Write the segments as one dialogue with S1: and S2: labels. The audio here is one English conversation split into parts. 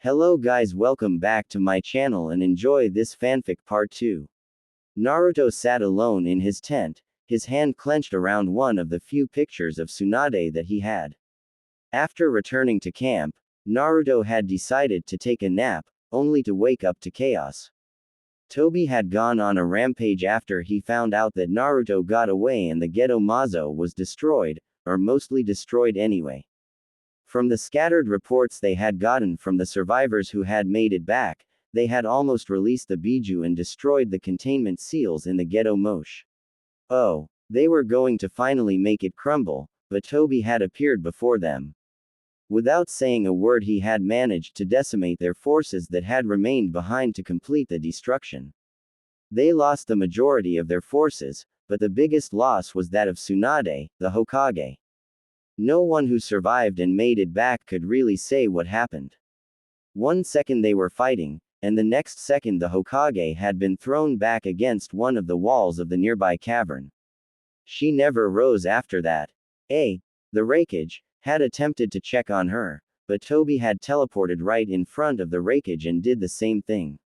S1: Hello guys, welcome back to my channel and enjoy this fanfic part 2. Naruto sat alone in his tent, his hand clenched around one of the few pictures of Tsunade that he had. After returning to camp, Naruto had decided to take a nap, only to wake up to chaos. Tobi had gone on a rampage after he found out that Naruto got away and the Geto Mazo was destroyed, or mostly destroyed anyway. From the scattered reports they had gotten from the survivors who had made it back, they had almost released the Biju and destroyed the containment seals in the Geto Mosh. Oh, they were going to finally make it crumble, but Tobi had appeared before them. Without saying a word, he had managed to decimate their forces that had remained behind to complete the destruction. They lost the majority of their forces, but the biggest loss was that of Tsunade, the Hokage. No one who survived and made it back could really say what happened. 1 second they were fighting, and the next second the Hokage had been thrown back against one of the walls of the nearby cavern. She never rose after that. The wreckage had attempted to check on her, but Tobi had teleported right in front of the wreckage and did the same thing.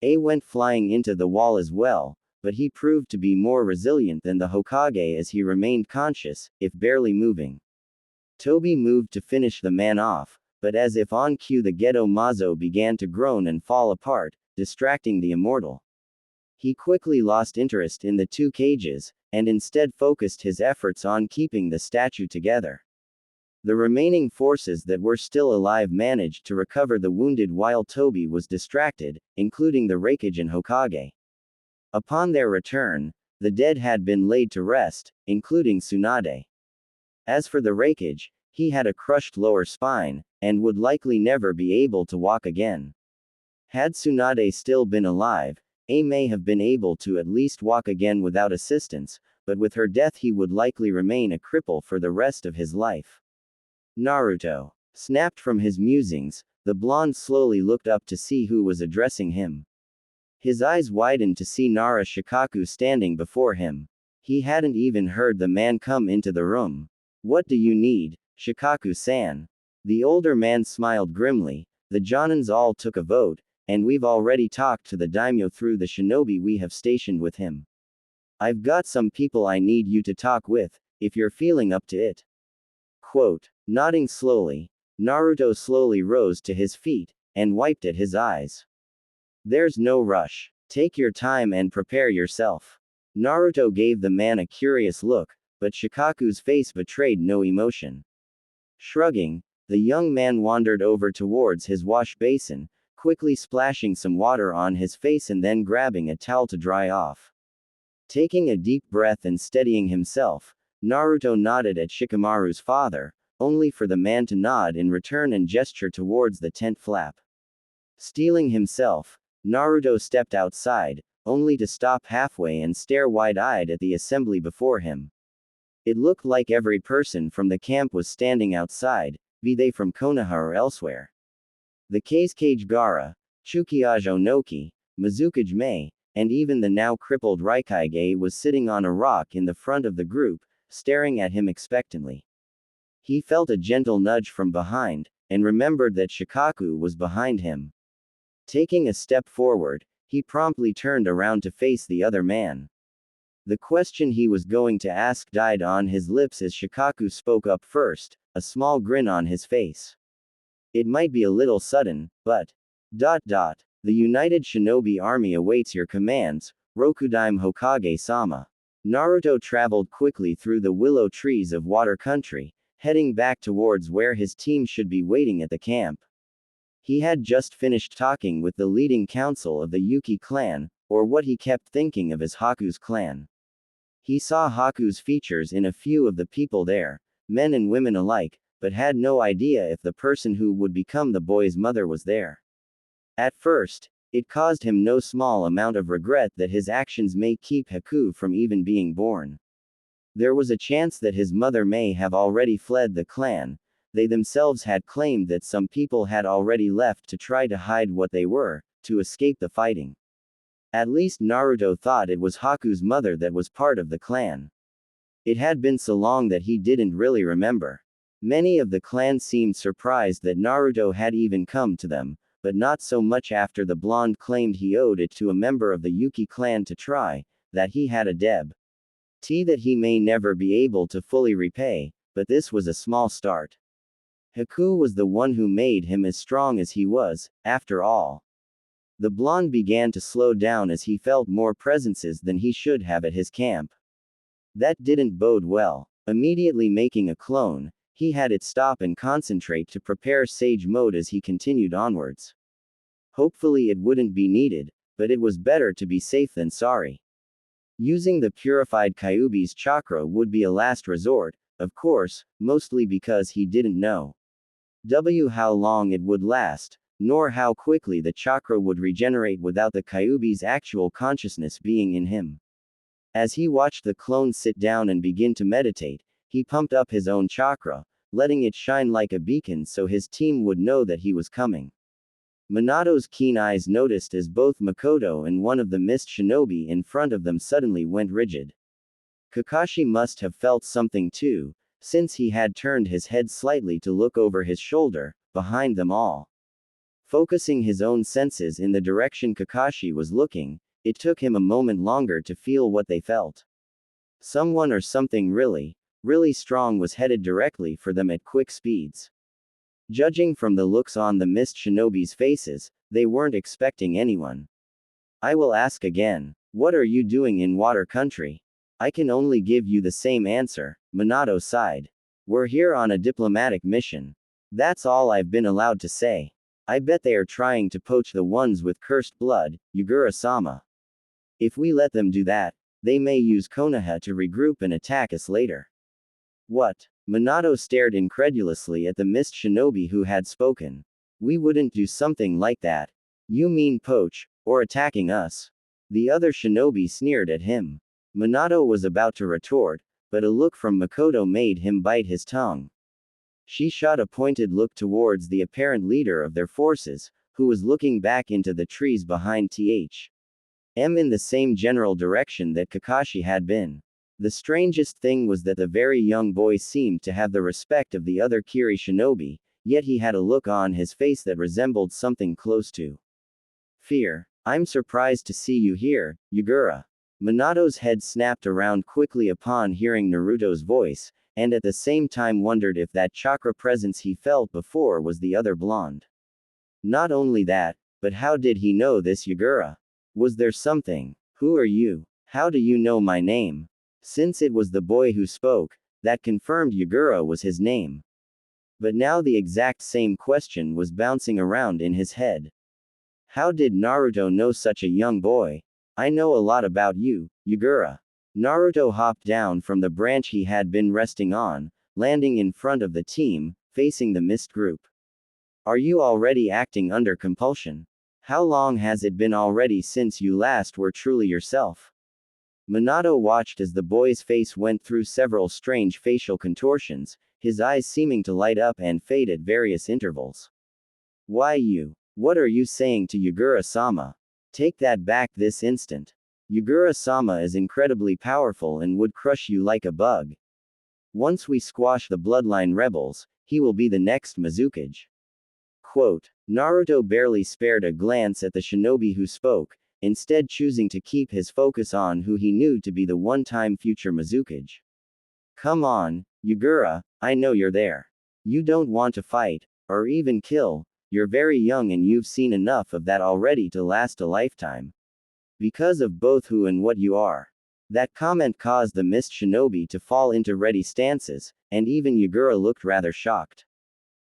S1: Went flying into the wall as well, but he proved to be more resilient than the Hokage as he remained conscious, if barely moving. Tobi moved to finish the man off, but as if on cue the Geto Mazo began to groan and fall apart, distracting the immortal. He quickly lost interest in the two cages, and instead focused his efforts on keeping the statue together. The remaining forces that were still alive managed to recover the wounded while Tobi was distracted, including the wreckage and Hokage. Upon their return, the dead had been laid to rest, including Tsunade. As for the wreckage, he had a crushed lower spine, and would likely never be able to walk again. Had Tsunade still been alive, may have been able to at least walk again without assistance, but with her death he would likely remain a cripple for the rest of his life. Naruto snapped from his musings. The blonde slowly looked up to see who was addressing him. His eyes widened to see Nara Shikaku standing before him. He hadn't even heard the man come into the room. "What do you need, Shikaku-san?" The older man smiled grimly. "The Jonins all took a vote, and we've already talked to the daimyo through the shinobi we have stationed with him. I've got some people I need you to talk with, if you're feeling up to it." Quote. Nodding slowly, Naruto slowly rose to his feet, and wiped at his eyes. "There's no rush. Take your time and prepare yourself." Naruto gave the man a curious look, but Shikaku's face betrayed no emotion. Shrugging, the young man wandered over towards his wash basin, quickly splashing some water on his face and then grabbing a towel to dry off. Taking a deep breath and steadying himself, Naruto nodded at Shikamaru's father, only for the man to nod in return and gesture towards the tent flap. Steeling himself, Naruto stepped outside, only to stop halfway and stare wide-eyed at the assembly before him. It looked like every person from the camp was standing outside, be they from Konoha or elsewhere. The Kazekage Gaara, Tsukiyage Onoki, Mizukage Mei, and even the now crippled Raikage was sitting on a rock in the front of the group, staring at him expectantly. He felt a gentle nudge from behind, and remembered that Shikaku was behind him. Taking a step forward, he promptly turned around to face the other man. The question he was going to ask died on his lips as Shikaku spoke up first, a small grin on his face. "It might be a little sudden, but... The United Shinobi Army awaits your commands, Rokudaime Hokage-sama." Naruto traveled quickly through the willow trees of Water Country, heading back towards where his team should be waiting at the camp. He had just finished talking with the leading council of the Yuki clan, or what he kept thinking of as Haku's clan. He saw Haku's features in a few of the people there, men and women alike, but had no idea if the person who would become the boy's mother was there. At first, it caused him no small amount of regret that his actions may keep Haku from even being born. There was a chance that his mother may have already fled the clan. They themselves had claimed that some people had already left to try to hide what they were, to escape the fighting. At least Naruto thought it was Haku's mother that was part of the clan. It had been so long that he didn't really remember. Many of the clan seemed surprised that Naruto had even come to them, but not so much after the blonde claimed he owed it to a member of the Yuki clan to try, that he had a debt that he may never be able to fully repay, but this was a small start. Haku was the one who made him as strong as he was, after all. The blonde began to slow down as he felt more presences than he should have at his camp. That didn't bode well. Immediately making a clone, he had it stop and concentrate to prepare Sage Mode as he continued onwards. Hopefully it wouldn't be needed, but it was better to be safe than sorry. Using the purified Kyuubi's chakra would be a last resort, of course, mostly because he didn't know how long it would last, nor how quickly the chakra would regenerate without the Kyuubi's actual consciousness being in him. As he watched the clone sit down and begin to meditate, he pumped up his own chakra, letting it shine like a beacon so his team would know that he was coming. Minato's keen eyes noticed as both Mikoto and one of the mist shinobi in front of them suddenly went rigid. Kakashi must have felt something too, since he had turned his head slightly to look over his shoulder, behind them all. Focusing his own senses in the direction Kakashi was looking, it took him a moment longer to feel what they felt. Someone or something really, really strong was headed directly for them at quick speeds. Judging from the looks on the mist shinobi's faces, they weren't expecting anyone. I will ask again, what are you doing in water country? I can only give you the same answer, Minato sighed. We're here on a diplomatic mission. That's all I've been allowed to say. I bet they are trying to poach the ones with cursed blood, Yugura-sama. If we let them do that, they may use Konoha to regroup and attack us later. What? Minato stared incredulously at the mist shinobi who had spoken. We wouldn't do something like that. You mean poach, or attacking us? The other shinobi sneered at him. Minato was about to retort, but a look from Mikoto made him bite his tongue. She shot a pointed look towards the apparent leader of their forces, who was looking back into the trees behind THM in the same general direction that Kakashi had been. The strangest thing was that the very young boy seemed to have the respect of the other Kiri shinobi, yet he had a look on his face that resembled something close to fear. I'm surprised to see you here, Yugura. Minato's head snapped around quickly upon hearing Naruto's voice, and at the same time wondered if that chakra presence he felt before was the other blonde. Not only that, but how did he know this Yugura? Was there something? Who are you? How do you know my name? Since it was the boy who spoke, that confirmed Yugura was his name. But now the exact same question was bouncing around in his head. How did Naruto know such a young boy? I know a lot about you, Yugura. Naruto hopped down from the branch he had been resting on, landing in front of the team, facing the mist group. Are you already acting under compulsion? How long has it been already since you last were truly yourself? Minato watched as the boy's face went through several strange facial contortions, his eyes seeming to light up and fade at various intervals. Why you? What are you saying to Yugura-sama? Take that back this instant. Yugura-sama is incredibly powerful and would crush you like a bug. Once we squash the bloodline rebels, he will be the next Mizukage. Quote. Naruto barely spared a glance at the shinobi who spoke, instead choosing to keep his focus on who he knew to be the one-time future Mizukage. Come on, Yugura, I know you're there. You don't want to fight, or even kill, you're very young and you've seen enough of that already to last a lifetime. Because of both who and what you are. That comment caused the mist shinobi to fall into ready stances, and even Yugura looked rather shocked.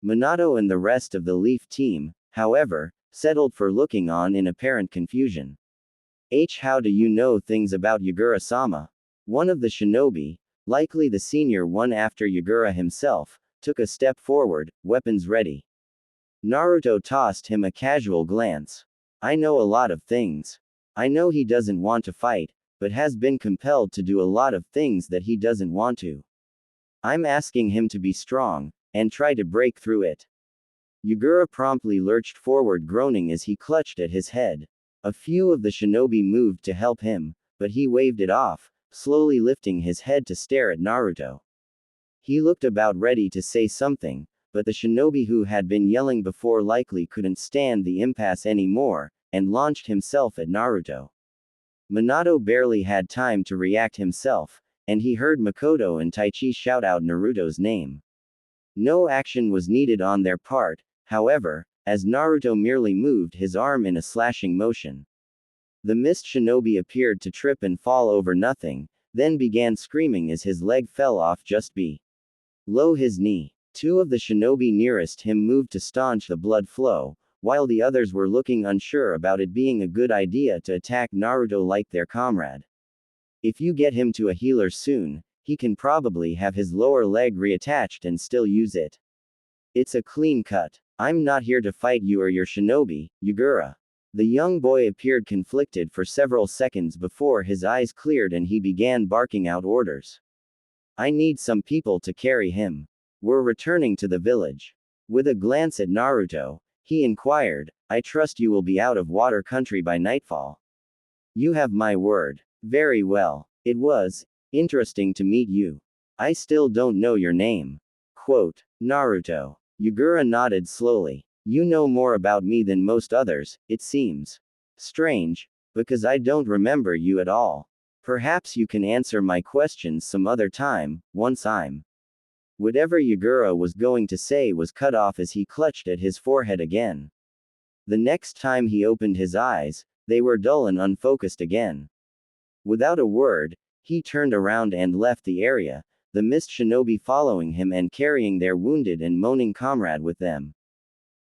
S1: Minato and the rest of the Leaf team, however, settled for looking on in apparent confusion. How do you know things about Yugura-sama? One of the shinobi, likely the senior one after Yugura himself, took a step forward, weapons ready. Naruto tossed him a casual glance. I know a lot of things. I know he doesn't want to fight, but has been compelled to do a lot of things that he doesn't want to. I'm asking him to be strong, and try to break through it. Yugura promptly lurched forward groaning as he clutched at his head. A few of the shinobi moved to help him, but he waved it off, slowly lifting his head to stare at Naruto. He looked about ready to say something, but the shinobi who had been yelling before likely couldn't stand the impasse anymore, and launched himself at Naruto. Minato barely had time to react himself, and he heard Mikoto and Taichi shout out Naruto's name. No action was needed on their part, however, as Naruto merely moved his arm in a slashing motion. The mist shinobi appeared to trip and fall over nothing, then began screaming as his leg fell off just below his knee. Two of the shinobi nearest him moved to staunch the blood flow, while the others were looking unsure about it being a good idea to attack Naruto like their comrade. If you get him to a healer soon, he can probably have his lower leg reattached and still use it. It's a clean cut. I'm not here to fight you or your shinobi, Yugura. The young boy appeared conflicted for several seconds before his eyes cleared and he began barking out orders. I need some people to carry him. We're returning to the village. With a glance at Naruto, he inquired, I trust you will be out of water country by nightfall. You have my word. Very well. It was interesting to meet you. I still don't know your name. Quote, Naruto. Yugura nodded slowly. You know more about me than most others, it seems. Strange, because I don't remember you at all. Perhaps you can answer my questions some other time, once I'm. Whatever Yugura was going to say was cut off as he clutched at his forehead again. The next time he opened his eyes, they were dull and unfocused again. Without a word, he turned around and left the area, the mist shinobi following him and carrying their wounded and moaning comrade with them.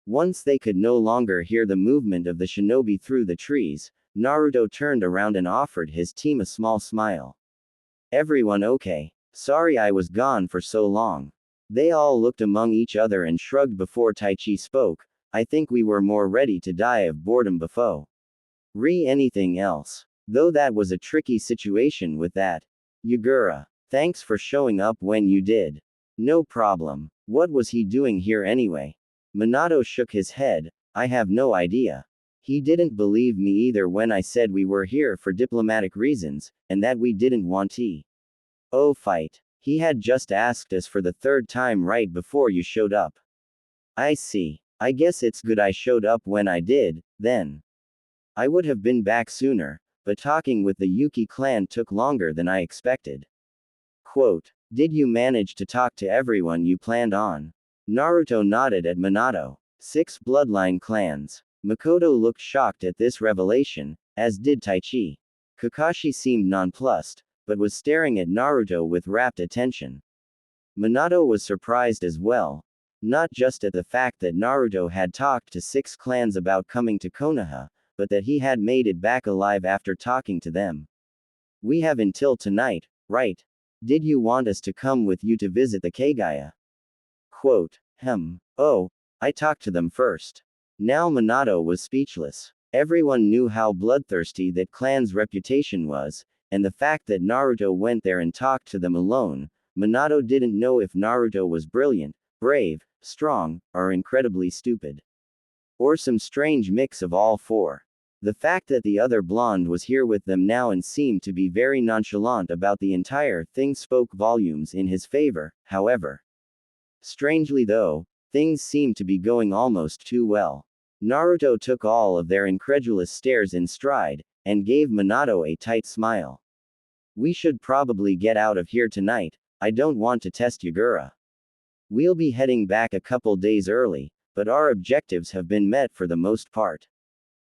S1: Once they could no longer hear the movement of the shinobi through the trees, Naruto turned around and offered his team a small smile. Everyone okay? Sorry I was gone for so long. They all looked among each other and shrugged before Taichi spoke. I think we were more ready to die of boredom before anything else. Though that was a tricky situation with that. Yugura. Thanks for showing up when you did. No problem. What was he doing here anyway? Minato shook his head. I have no idea. He didn't believe me either when I said we were here for diplomatic reasons, and that we didn't want to fight. He had just asked us for the third time right before you showed up. I see. I guess it's good I showed up when I did, then. I would have been back sooner, but talking with the Yuki clan took longer than I expected. Quote, did you manage to talk to everyone you planned on? Naruto nodded at Minato. 6 bloodline clans. Mikoto looked shocked at this revelation, as did Taichi. Kakashi seemed nonplussed, but was staring at Naruto with rapt attention. Minato was surprised as well, not just at the fact that Naruto had talked to 6 clans about coming to Konoha, but that he had made it back alive after talking to them. We have until tonight, right? Did you want us to come with you to visit the Kagaya? Quote, oh, I talked to them first. Now Minato was speechless. Everyone knew how bloodthirsty that clan's reputation was, and the fact that Naruto went there and talked to them alone. Minato didn't know if Naruto was brilliant, brave, strong, or incredibly stupid. Or some strange mix of all four. The fact that the other blonde was here with them now and seemed to be very nonchalant about the entire thing spoke volumes in his favor, however. Strangely though, things seemed to be going almost too well. Naruto took all of their incredulous stares in stride, and gave Minato a tight smile. We should probably get out of here tonight, I don't want to test Yugura. We'll be heading back a couple days early, but our objectives have been met for the most part.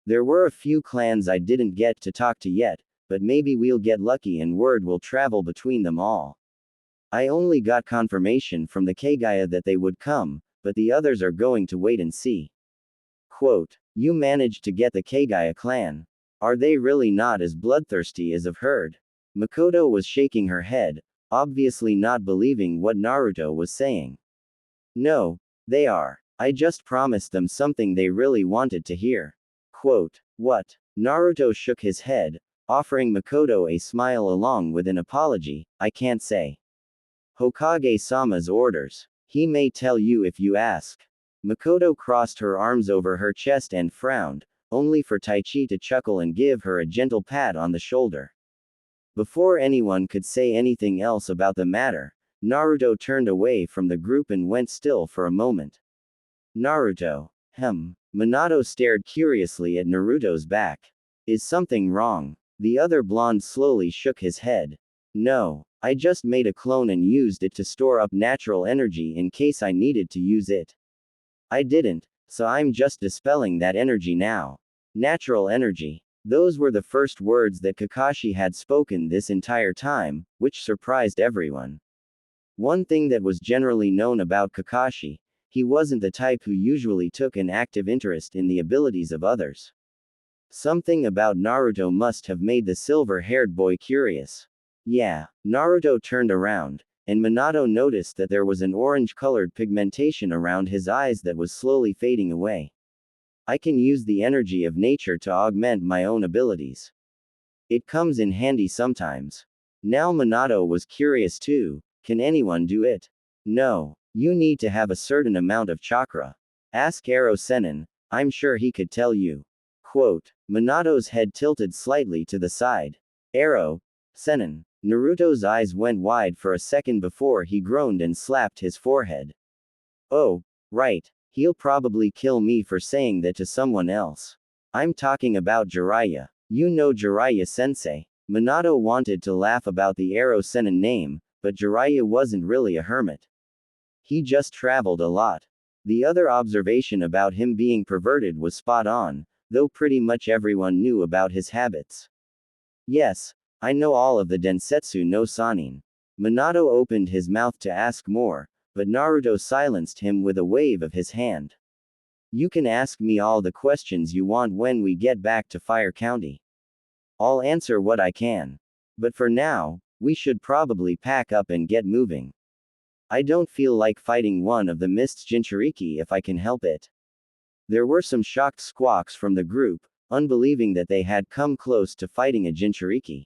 S1: There were a few clans I didn't get to talk to yet, but maybe we'll get lucky and word will travel between them all. I only got confirmation from the Kagaya that they would come, but the others are going to wait and see. Quote, you managed to get the Kagaya clan. Are they really not as bloodthirsty as I've heard? Mikoto was shaking her head, obviously not believing what Naruto was saying. No, they are. I just promised them something they really wanted to hear. Quote, what? Naruto shook his head, offering Mikoto a smile along with an apology, I can't say. Hokage-sama's orders. He may tell you if you ask. Mikoto crossed her arms over her chest and frowned, only for Taichi to chuckle and give her a gentle pat on the shoulder. Before anyone could say anything else about the matter, Naruto turned away from the group and went still for a moment. Naruto. Minato stared curiously at Naruto's back. Is something wrong? The other blonde slowly shook his head. No, I just made a clone and used it to store up natural energy in case I needed to use it. I didn't, so I'm just dispelling that energy now. Natural energy. Those were the first words that Kakashi had spoken this entire time, which surprised everyone. One thing that was generally known about Kakashi, he wasn't the type who usually took an active interest in the abilities of others. Something about Naruto must have made the silver-haired boy curious. Yeah, Naruto turned around, and Minato noticed that there was an orange-colored pigmentation around his eyes that was slowly fading away. I can use the energy of nature to augment my own abilities. It comes in handy sometimes. Now Minato was curious too. Can anyone do it? No. You need to have a certain amount of chakra. Ask Ero Sennin, I'm sure he could tell you. Quote. Minato's head tilted slightly to the side. Ero Sennin. Naruto's eyes went wide for a second before he groaned and slapped his forehead. Oh, right. He'll probably kill me for saying that to someone else. I'm talking about Jiraiya. You know Jiraiya-sensei. Minato wanted to laugh about the Ero Sennin name, but Jiraiya wasn't really a hermit. He just traveled a lot. The other observation about him being perverted was spot on, though pretty much everyone knew about his habits. Yes, I know all of the Densetsu no Sannin. Minato opened his mouth to ask more, but Naruto silenced him with a wave of his hand. You can ask me all the questions you want when we get back to Fire County. I'll answer what I can. But for now, we should probably pack up and get moving. I don't feel like fighting one of the Mist's Jinchuriki if I can help it. There were some shocked squawks from the group, unbelieving that they had come close to fighting a Jinchuriki.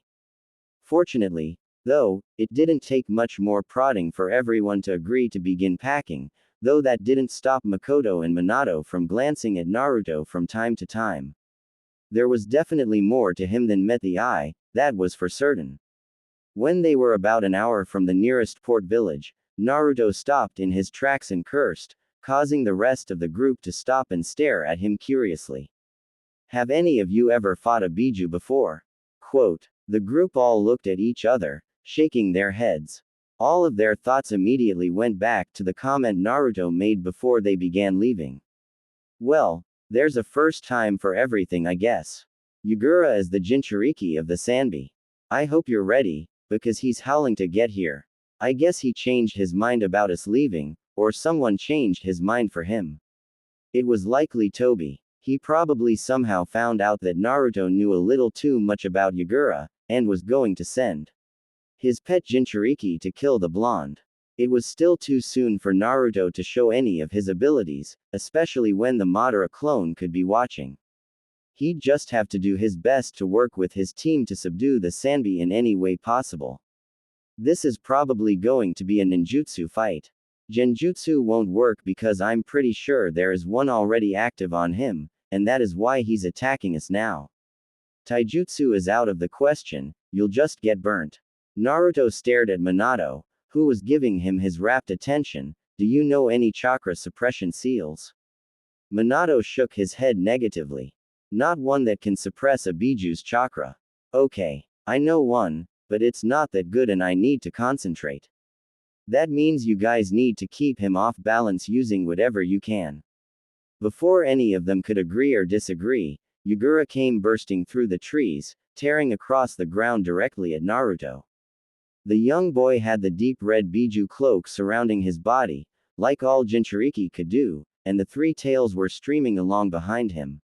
S1: Fortunately, though, it didn't take much more prodding for everyone to agree to begin packing, though that didn't stop Mikoto and Minato from glancing at Naruto from time to time. There was definitely more to him than met the eye, that was for certain. When they were about an hour from the nearest port village, Naruto stopped in his tracks and cursed, causing the rest of the group to stop and stare at him curiously. Have any of you ever fought a Biju before? Quote. The group all looked at each other, shaking their heads. All of their thoughts immediately went back to the comment Naruto made before they began leaving. Well, there's a first time for everything, I guess. Yugura is the Jinchuriki of the Sanbi. I hope you're ready, because he's howling to get here. I guess he changed his mind about us leaving, or someone changed his mind for him. It was likely Toby. He probably somehow found out that Naruto knew a little too much about Yugura, and was going to send his pet Jinchuriki to kill the blonde. It was still too soon for Naruto to show any of his abilities, especially when the Madara clone could be watching. He'd just have to do his best to work with his team to subdue the Sanbi in any way possible. This is probably going to be a ninjutsu fight. Genjutsu won't work because I'm pretty sure there is one already active on him, and that is why he's attacking us now. Taijutsu is out of the question, you'll just get burnt. Naruto stared at Minato, who was giving him his rapt attention. Do you know any chakra suppression seals? Minato shook his head negatively. Not one that can suppress a Biju's chakra. Okay, I know one, but it's not that good and I need to concentrate. That means you guys need to keep him off balance using whatever you can. Before any of them could agree or disagree, Yugura came bursting through the trees, tearing across the ground directly at Naruto. The young boy had the deep red Biju cloak surrounding his body, like all Jinchuriki could do, and the three tails were streaming along behind him.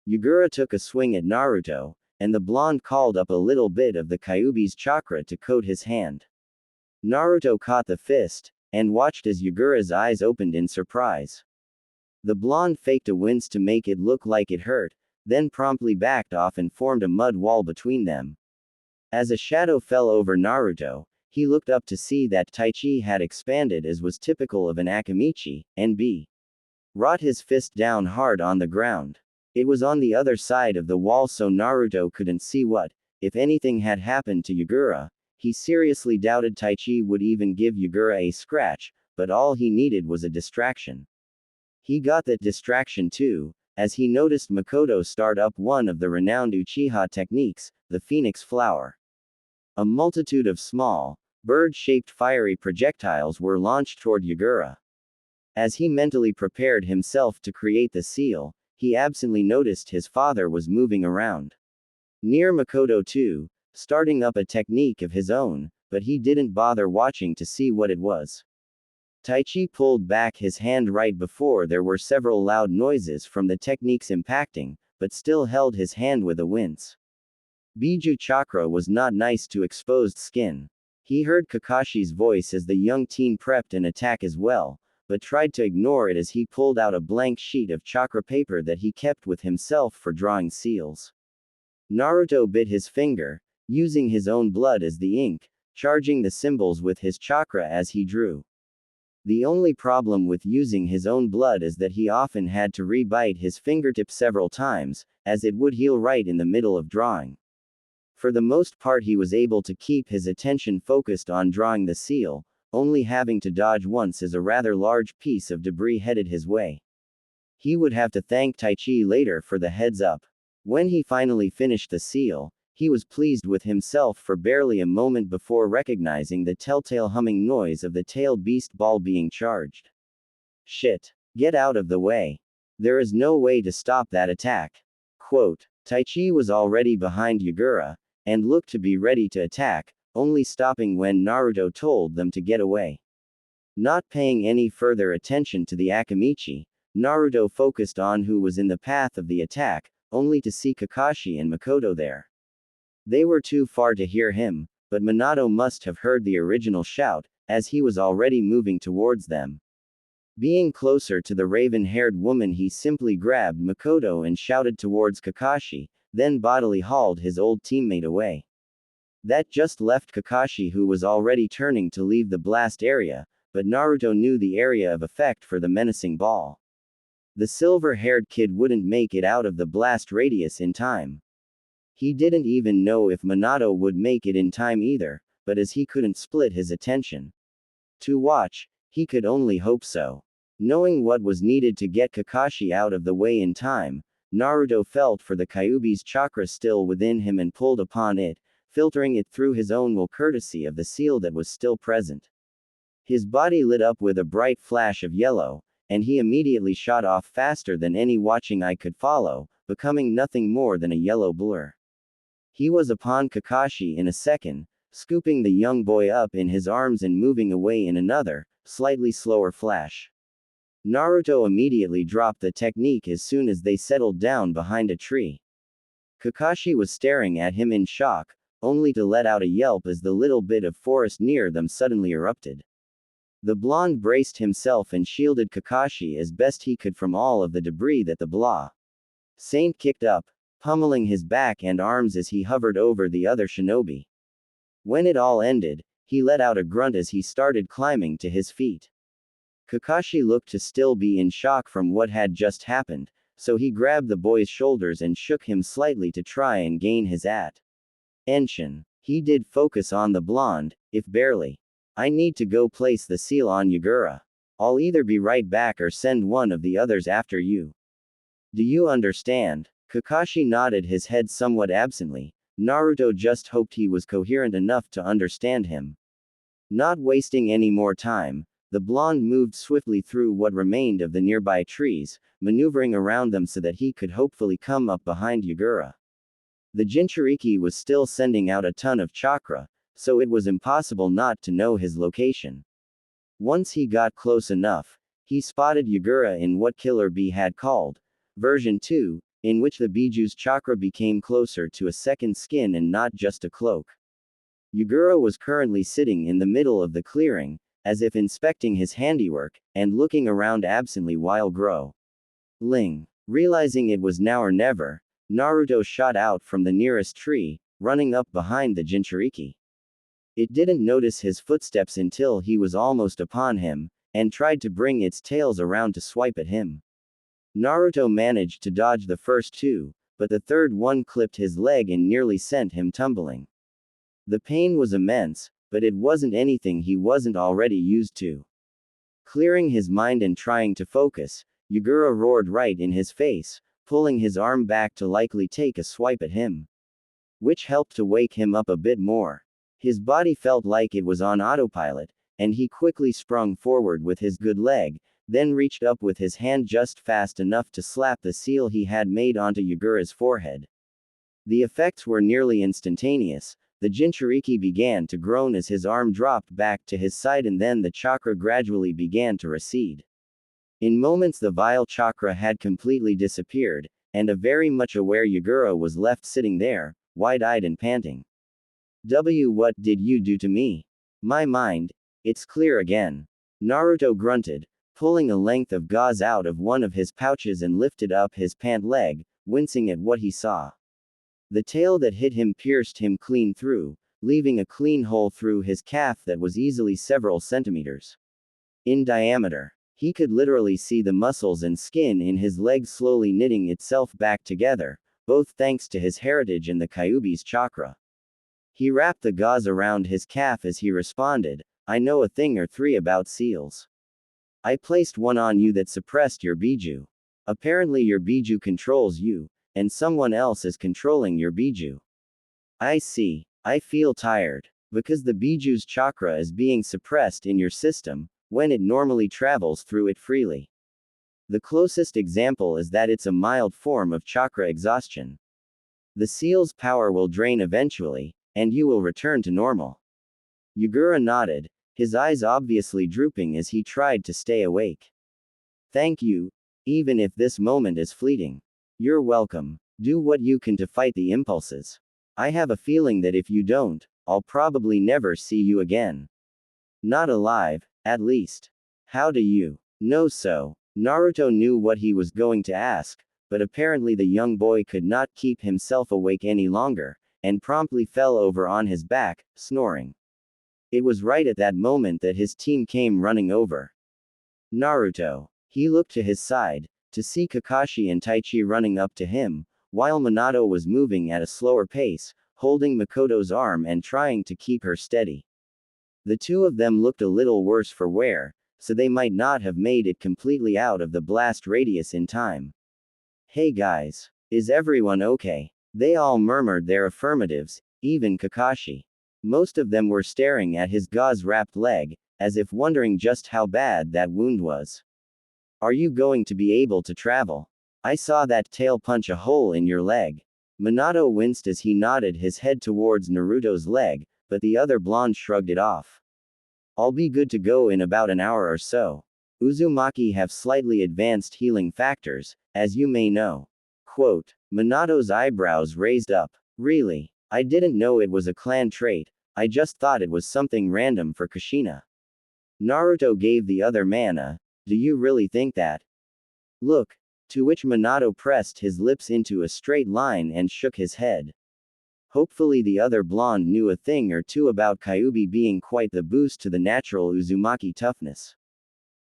S1: Yugura took a swing at Naruto, and the blonde called up a little bit of the Kyuubi's chakra to coat his hand. Naruto caught the fist, and watched as Yugura's eyes opened in surprise. The blonde faked a wince to make it look like it hurt, then promptly backed off and formed a mud wall between them. As a shadow fell over Naruto, he looked up to see that Taichi had expanded as was typical of an Akamichi, and brought his fist down hard on the ground. It was on the other side of the wall so Naruto couldn't see what, if anything had happened to Yugura. he seriously doubted Taichi would even give Yagura a scratch, but all he needed was a distraction. He got that distraction too, as he noticed Mikoto start up one of the renowned Uchiha techniques, the Phoenix Flower. A multitude of small, bird-shaped fiery projectiles were launched toward Yagura. As he mentally prepared himself to create the seal, he absently noticed his father was moving around near Mikoto too, starting up a technique of his own, but he didn't bother watching to see what it was. Taichi pulled back his hand right before there were several loud noises from the techniques impacting, but still held his hand with a wince. Biju chakra was not nice to exposed skin. He heard Kakashi's voice as the young teen prepped an attack as well, but tried to ignore it as he pulled out a blank sheet of chakra paper that he kept with himself for drawing seals. Naruto bit his finger, using his own blood as the ink, charging the symbols with his chakra as he drew. The only problem with using his own blood is that he often had to re-bite his fingertip several times, as it would heal right in the middle of drawing. For the most part he was able to keep his attention focused on drawing the seal, only having to dodge once as a rather large piece of debris headed his way. He would have to thank Taichi later for the heads up. When he finally finished the seal, he was pleased with himself for barely a moment before recognizing the telltale humming noise of the tailed beast ball being charged. Shit. Get out of the way. There is no way to stop that attack. Quote. Taichi was already behind Yagura, and looked to be ready to attack, only stopping when Naruto told them to get away. Not paying any further attention to the Akamichi, Naruto focused on who was in the path of the attack, only to see Kakashi and Mikoto there. They were too far to hear him, but Minato must have heard the original shout, as he was already moving towards them. Being closer to the raven-haired woman, he simply grabbed Mikoto and shouted towards Kakashi, then bodily hauled his old teammate away. That just left Kakashi, who was already turning to leave the blast area, but Naruto knew the area of effect for the menacing ball. The silver-haired kid wouldn't make it out of the blast radius in time. He didn't even know if Minato would make it in time either, but as he couldn't split his attention to watch, he could only hope so. Knowing what was needed to get Kakashi out of the way in time, Naruto felt for the Kyuubi's chakra still within him and pulled upon it, filtering it through his own will courtesy of the seal that was still present. His body lit up with a bright flash of yellow, and he immediately shot off faster than any watching eye could follow, becoming nothing more than a yellow blur. He was upon Kakashi in a second, scooping the young boy up in his arms and moving away in another, slightly slower flash. Naruto immediately dropped the technique as soon as they settled down behind a tree. Kakashi was staring at him in shock, only to let out a yelp as the little bit of forest near them suddenly erupted. The blonde braced himself and shielded Kakashi as best he could from all of the debris that the blah Saint kicked up, pummeling his back and arms as he hovered over the other shinobi. When it all ended, he let out a grunt as he started climbing to his feet. Kakashi looked to still be in shock from what had just happened, so he grabbed the boy's shoulders and shook him slightly to try and gain his attention. He did focus on the blonde, if barely. I need to go place the seal on Yagura. I'll either be right back or send one of the others after you. Do you understand? Kakashi nodded his head somewhat absently. Naruto just hoped he was coherent enough to understand him. Not wasting any more time, the blonde moved swiftly through what remained of the nearby trees, maneuvering around them so that he could hopefully come up behind Yagura. The Jinchuriki was still sending out a ton of chakra, so it was impossible not to know his location. Once he got close enough, he spotted Yagura in what Killer Bee had called version 2, in which the Biju's chakra became closer to a second skin and not just a cloak. Yagura was currently sitting in the middle of the clearing, as if inspecting his handiwork, and looking around absently while growling. Realizing it was now or never, Naruto shot out from the nearest tree, running up behind the Jinchuriki. It didn't notice his footsteps until he was almost upon him, and tried to bring its tails around to swipe at him. Naruto managed to dodge the first two, but the third one clipped his leg and nearly sent him tumbling. The pain was immense, but it wasn't anything he wasn't already used to. Clearing his mind and trying to focus, Yagura roared right in his face, pulling his arm back to likely take a swipe at him, which helped to wake him up a bit more. His body felt like it was on autopilot, and he quickly sprung forward with his good leg, then reached up with his hand just fast enough to slap the seal he had made onto Yagura's forehead. The effects were nearly instantaneous. The Jinchuriki began to groan as his arm dropped back to his side, and then the chakra gradually began to recede. In moments the vile chakra had completely disappeared, and a very much aware Yagura was left sitting there, wide-eyed and panting. What did you do to me? My mind, it's clear again. Naruto grunted, pulling a length of gauze out of one of his pouches and lifted up his pant leg, wincing at what he saw. The tail that hit him pierced him clean through, leaving a clean hole through his calf that was easily several centimeters in diameter. He could literally see the muscles and skin in his leg slowly knitting itself back together, both thanks to his heritage and the Kyuubi's chakra. He wrapped the gauze around his calf as he responded, I know a thing or three about seals. I placed one on you that suppressed your biju. Apparently your biju controls you, and someone else is controlling your biju. I see. I feel tired. Because the biju's chakra is being suppressed in your system, when it normally travels through it freely. The closest example is that it's a mild form of chakra exhaustion. The seal's power will drain eventually, and you will return to normal. Yagura nodded, his eyes obviously drooping as he tried to stay awake. Thank you, even if this moment is fleeting. You're welcome. Do what you can to fight the impulses. I have a feeling that if you don't, I'll probably never see you again. Not alive, at least. How do you know so? Naruto knew what he was going to ask, but apparently the young boy could not keep himself awake any longer, and promptly fell over on his back, snoring. It was right at that moment that his team came running over. Naruto. He looked to his side, to see Kakashi and Taichi running up to him, while Minato was moving at a slower pace, holding Mikoto's arm and trying to keep her steady. The two of them looked a little worse for wear, so they might not have made it completely out of the blast radius in time. Hey guys. Is everyone okay? They all murmured their affirmatives, even Kakashi. Most of them were staring at his gauze-wrapped leg, as if wondering just how bad that wound was. Are you going to be able to travel? I saw that tail punch a hole in your leg. Minato winced as he nodded his head towards Naruto's leg, but the other blonde shrugged it off. I'll be good to go in about an hour or so. Uzumaki have slightly advanced healing factors, as you may know. Quote. Minato's eyebrows raised up. Really? I didn't know it was a clan trait, I just thought it was something random for Kushina. Naruto gave the other man a, do you really think that? Look. To which Minato pressed his lips into a straight line and shook his head. Hopefully the other blonde knew a thing or two about Kyuubi being quite the boost to the natural Uzumaki toughness.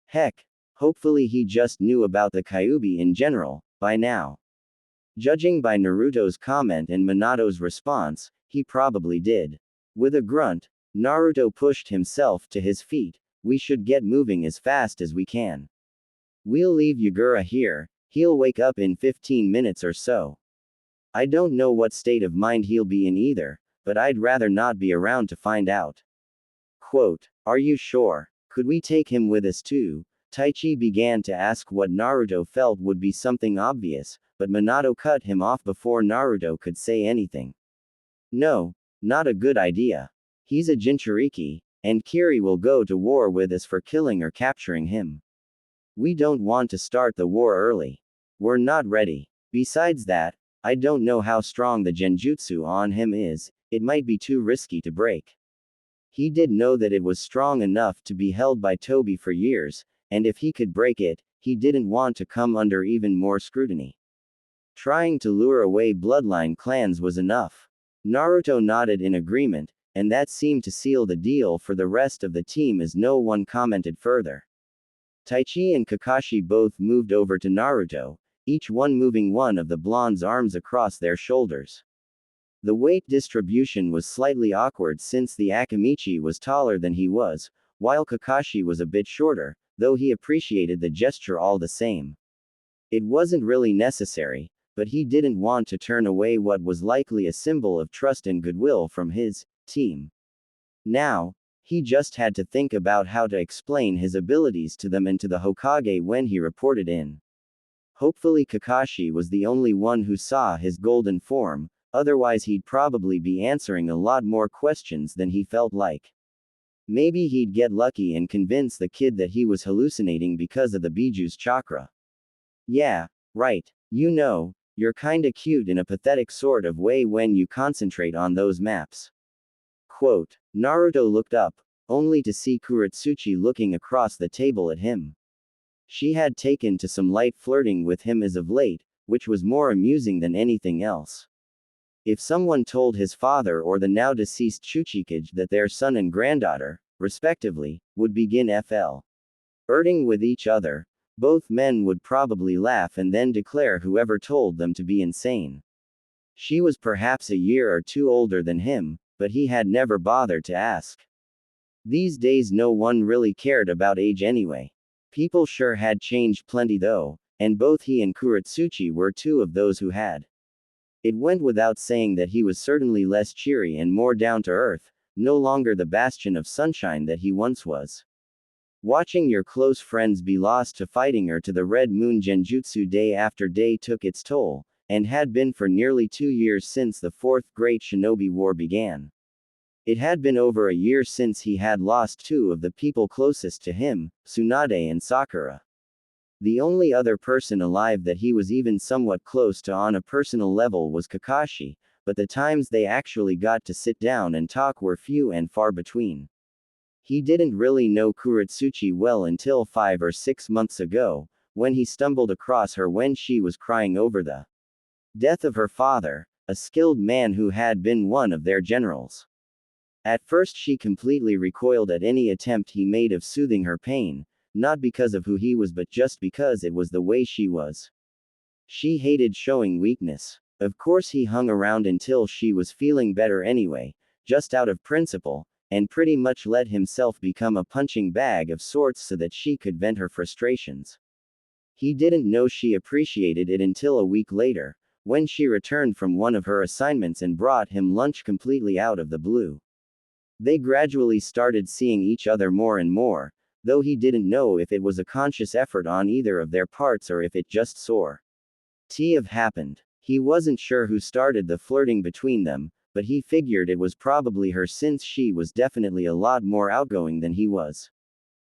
S1: Heck. Hopefully he just knew about the Kyuubi in general, by now. Judging by Naruto's comment and Minato's response, he probably did. With a grunt, Naruto pushed himself to his feet. We should get moving as fast as we can. We'll leave Yagura here, he'll wake up in 15 minutes or so. I don't know what state of mind he'll be in either, but I'd rather not be around to find out. Quote. Are you sure? Could we take him with us too? Taichi began to ask what Naruto felt would be something obvious, but Minato cut him off before Naruto could say anything. No, not a good idea. He's a Jinchuriki, and Kiri will go to war with us for killing or capturing him. We don't want to start the war early. We're not ready. Besides that, I don't know how strong the genjutsu on him is, it might be too risky to break. He did know that it was strong enough to be held by Toby for years, and if he could break it, he didn't want to come under even more scrutiny. Trying to lure away bloodline clans was enough. Naruto nodded in agreement, and that seemed to seal the deal for the rest of the team as no one commented further. Taichi and Kakashi both moved over to Naruto, each one moving one of the blonde's arms across their shoulders. The weight distribution was slightly awkward since the Akamichi was taller than he was, while Kakashi was a bit shorter, though he appreciated the gesture all the same. It wasn't really necessary, but he didn't want to turn away what was likely a symbol of trust and goodwill from his team. Now, he just had to think about how to explain his abilities to them and to the Hokage when he reported in. Hopefully Kakashi was the only one who saw his golden form, otherwise he'd probably be answering a lot more questions than he felt like. Maybe he'd get lucky and convince the kid that he was hallucinating because of the Biju's chakra. Yeah, right, you're kinda cute in a pathetic sort of way when you concentrate on those maps. Quote, Naruto looked up, only to see Kuretsuchi looking across the table at him. She had taken to some light flirting with him as of late, which was more amusing than anything else. If someone told his father or the now deceased Chuchikage that their son and granddaughter, respectively, would begin flirting with each other, both men would probably laugh and then declare whoever told them to be insane. She was perhaps a year or two older than him, but he had never bothered to ask. These days no one really cared about age anyway. People sure had changed plenty though, and both he and Kuretsuchi were two of those who had. It went without saying that he was certainly less cheery and more down to earth, no longer the bastion of sunshine that he once was. Watching your close friends be lost to fighting or to the Red Moon Genjutsu day after day took its toll, and had been for nearly 2 years since the Fourth Great Shinobi War began. It had been over a year since he had lost two of the people closest to him, Tsunade and Sakura. The only other person alive that he was even somewhat close to on a personal level was Kakashi, but the times they actually got to sit down and talk were few and far between. He didn't really know Kuretsuchi well until 5 or 6 months ago, when he stumbled across her when she was crying over the death of her father, a skilled man who had been one of their generals. At first she completely recoiled at any attempt he made of soothing her pain, not because of who he was but just because it was the way she was. She hated showing weakness. Of course he hung around until she was feeling better anyway, just out of principle, and pretty much let himself become a punching bag of sorts so that she could vent her frustrations. He didn't know she appreciated it until a week later, when she returned from one of her assignments and brought him lunch completely out of the blue. They gradually started seeing each other more and more, though he didn't know if it was a conscious effort on either of their parts or if it just sort of happened. He wasn't sure who started the flirting between them, but he figured it was probably her since she was definitely a lot more outgoing than he was.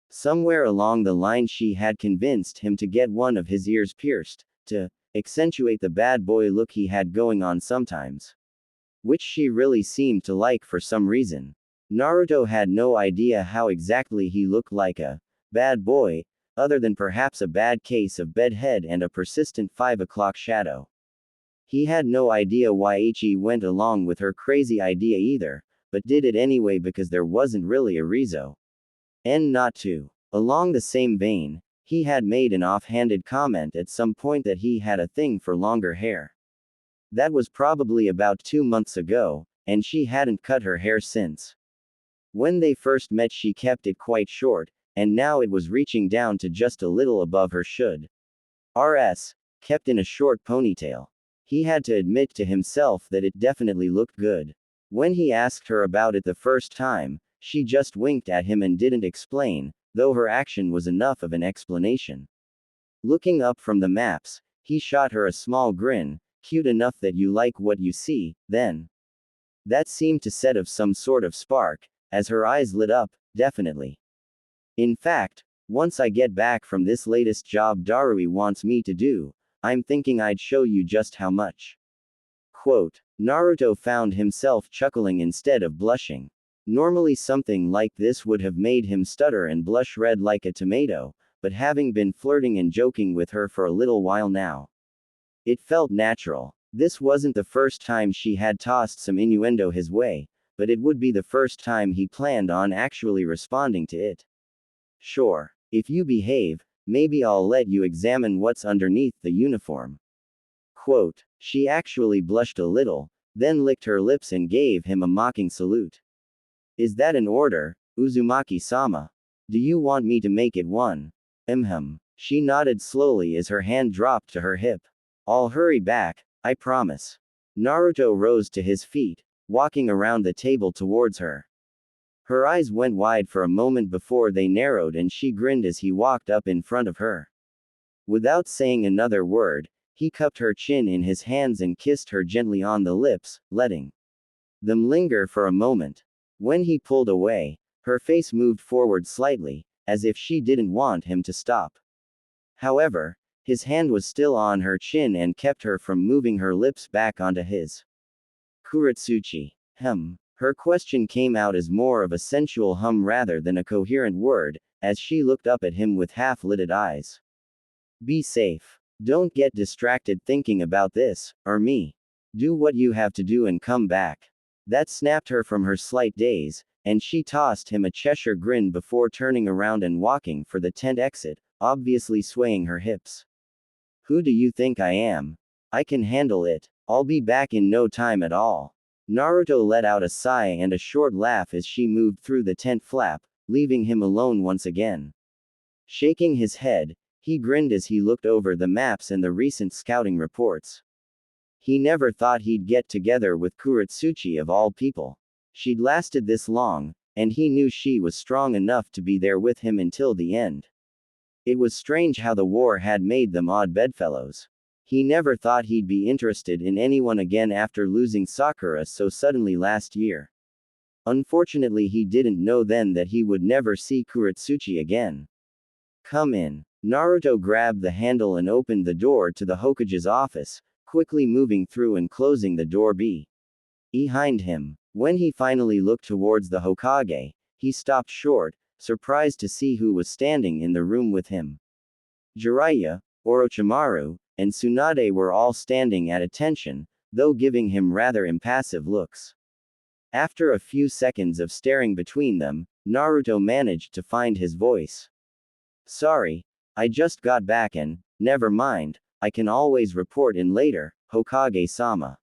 S1: Somewhere along the line she had convinced him to get one of his ears pierced, to accentuate the bad boy look he had going on sometimes. Which she really seemed to like for some reason. Naruto had no idea how exactly he looked like a bad boy, other than perhaps a bad case of bedhead and a persistent 5 o'clock shadow. He had no idea why Ichi went along with her crazy idea either, but did it anyway because there wasn't really a reason not to. Along the same vein, he had made an offhanded comment at some point that he had a thing for longer hair. That was probably about 2 months ago, and she hadn't cut her hair since. When they first met she kept it quite short, and now it was reaching down to just a little above her should-rs, kept in a short ponytail. He had to admit to himself that it definitely looked good. When he asked her about it the first time, she just winked at him and didn't explain, though her action was enough of an explanation. Looking up from the maps, he shot her a small grin, cute enough that you like what you see, then. That seemed to set off some sort of spark, as her eyes lit up, definitely. In fact, once I get back from this latest job Darui wants me to do, I'm thinking I'd show you just how much. Quote, Naruto found himself chuckling instead of blushing. Normally something like this would have made him stutter and blush red like a tomato, but having been flirting and joking with her for a little while now, it felt natural. This wasn't the first time she had tossed some innuendo his way, but it would be the first time he planned on actually responding to it. Sure, if you behave, maybe I'll let you examine what's underneath the uniform. Quote, she actually blushed a little, then licked her lips and gave him a mocking salute. Is that an order, Uzumaki-sama? Do you want me to make it one? She nodded slowly as her hand dropped to her hip. I'll hurry back, I promise. Naruto rose to his feet, walking around the table towards her. Her eyes went wide for a moment before they narrowed and she grinned as he walked up in front of her. Without saying another word, he cupped her chin in his hands and kissed her gently on the lips, letting them linger for a moment. When he pulled away, her face moved forward slightly, as if she didn't want him to stop. However, his hand was still on her chin and kept her from moving her lips back onto his. Kuretsuchi. Her question came out as more of a sensual hum rather than a coherent word, as she looked up at him with half-lidded eyes. Be safe. Don't get distracted thinking about this, or me. Do what you have to do and come back. That snapped her from her slight daze, and she tossed him a Cheshire grin before turning around and walking for the tent exit, obviously swaying her hips. Who do you think I am? I can handle it. I'll be back in no time at all. Naruto let out a sigh and a short laugh as she moved through the tent flap, leaving him alone once again. Shaking his head, he grinned as he looked over the maps and the recent scouting reports. He never thought he'd get together with Kuretsuchi of all people. She'd lasted this long, and he knew she was strong enough to be there with him until the end. It was strange how the war had made them odd bedfellows. He never thought he'd be interested in anyone again after losing Sakura so suddenly last year. Unfortunately, he didn't know then that he would never see Kuretsuchi again. Come in. Naruto grabbed the handle and opened the door to the Hokage's office, quickly moving through and closing the door behind him. When he finally looked towards the Hokage, he stopped short, surprised to see who was standing in the room with him. Jiraiya, Orochimaru, and Tsunade were all standing at attention, though giving him rather impassive looks. After a few seconds of staring between them, Naruto managed to find his voice. Sorry, I just got back and, never mind, I can always report in later, Hokage-sama.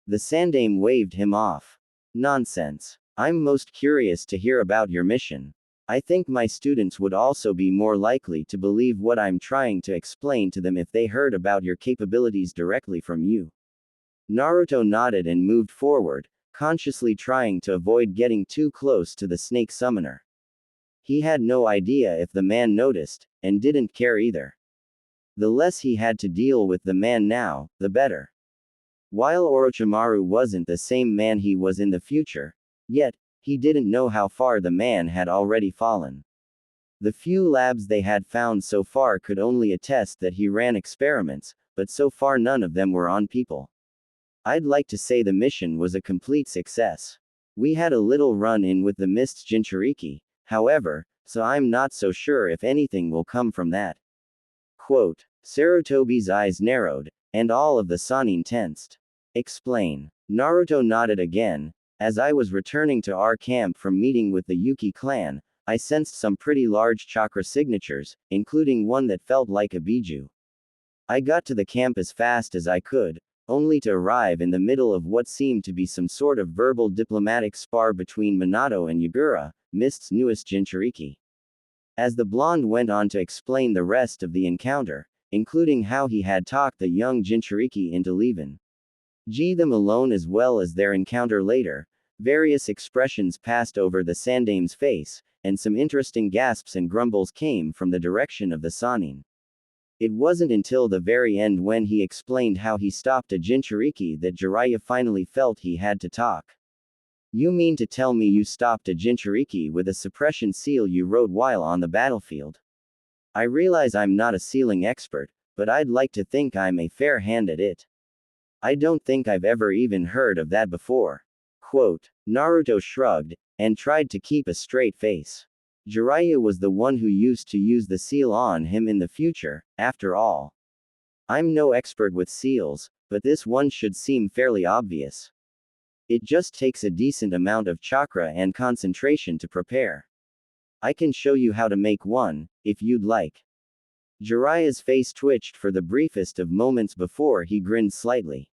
S1: The Sandaime waved him off. Nonsense. I'm most curious to hear about your mission. I think my students would also be more likely to believe what I'm trying to explain to them if they heard about your capabilities directly from you. Naruto nodded and moved forward, consciously trying to avoid getting too close to the snake summoner. He had no idea if the man noticed, and didn't care either. The less he had to deal with the man now, the better. While Orochimaru wasn't the same man he was in the future, yet, he didn't know how far the man had already fallen. The few labs they had found so far could only attest that he ran experiments, but so far none of them were on people. I'd like to say the mission was a complete success. We had a little run-in with the Mist's Jinchuriki, however, so I'm not so sure if anything will come from that. Quote. Sarutobi's eyes narrowed, and all of the Sannin tensed. Explain. Naruto nodded again. As I was returning to our camp from meeting with the Yuki clan, I sensed some pretty large chakra signatures, including one that felt like a biju. I got to the camp as fast as I could, only to arrive in the middle of what seemed to be some sort of verbal diplomatic spar between Minato and Yagura, Mist's newest Jinchuriki. As the blonde went on to explain the rest of the encounter, including how he had talked the young Jinchuriki into leaving them alone as well as their encounter later, various expressions passed over the Sandaime's face, and some interesting gasps and grumbles came from the direction of the Sannin. It wasn't until the very end when he explained how he stopped a Jinchuriki that Jiraiya finally felt he had to talk. You mean to tell me you stopped a Jinchuriki with a suppression seal you wrote while on the battlefield? I realize I'm not a sealing expert, but I'd like to think I'm a fair hand at it. I don't think I've ever even heard of that before. Quote. Naruto shrugged, and tried to keep a straight face. Jiraiya was the one who used to use the seal on him in the future, after all. I'm no expert with seals, but this one should seem fairly obvious. It just takes a decent amount of chakra and concentration to prepare. I can show you how to make one, if you'd like. Jiraiya's face twitched for the briefest of moments before he grinned slightly.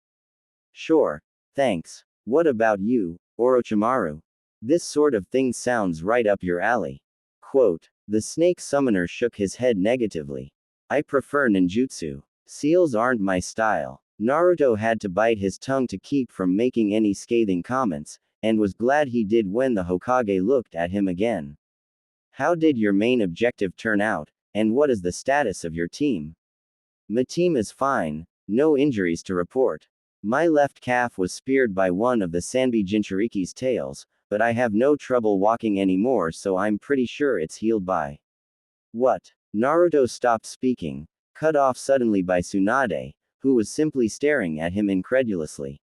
S1: Sure. Thanks. What about you, Orochimaru? This sort of thing sounds right up your alley. Quote. The snake summoner shook his head negatively. I prefer ninjutsu. Seals aren't my style. Naruto had to bite his tongue to keep from making any scathing comments, and was glad he did when the Hokage looked at him again. How did your main objective turn out, and what is the status of your team? My team is fine, no injuries to report. My left calf was speared by one of the Sanbi Jinchuriki's tails, but I have no trouble walking anymore, so I'm pretty sure it's healed by. What? Naruto stopped speaking, cut off suddenly by Tsunade, who was simply staring at him incredulously.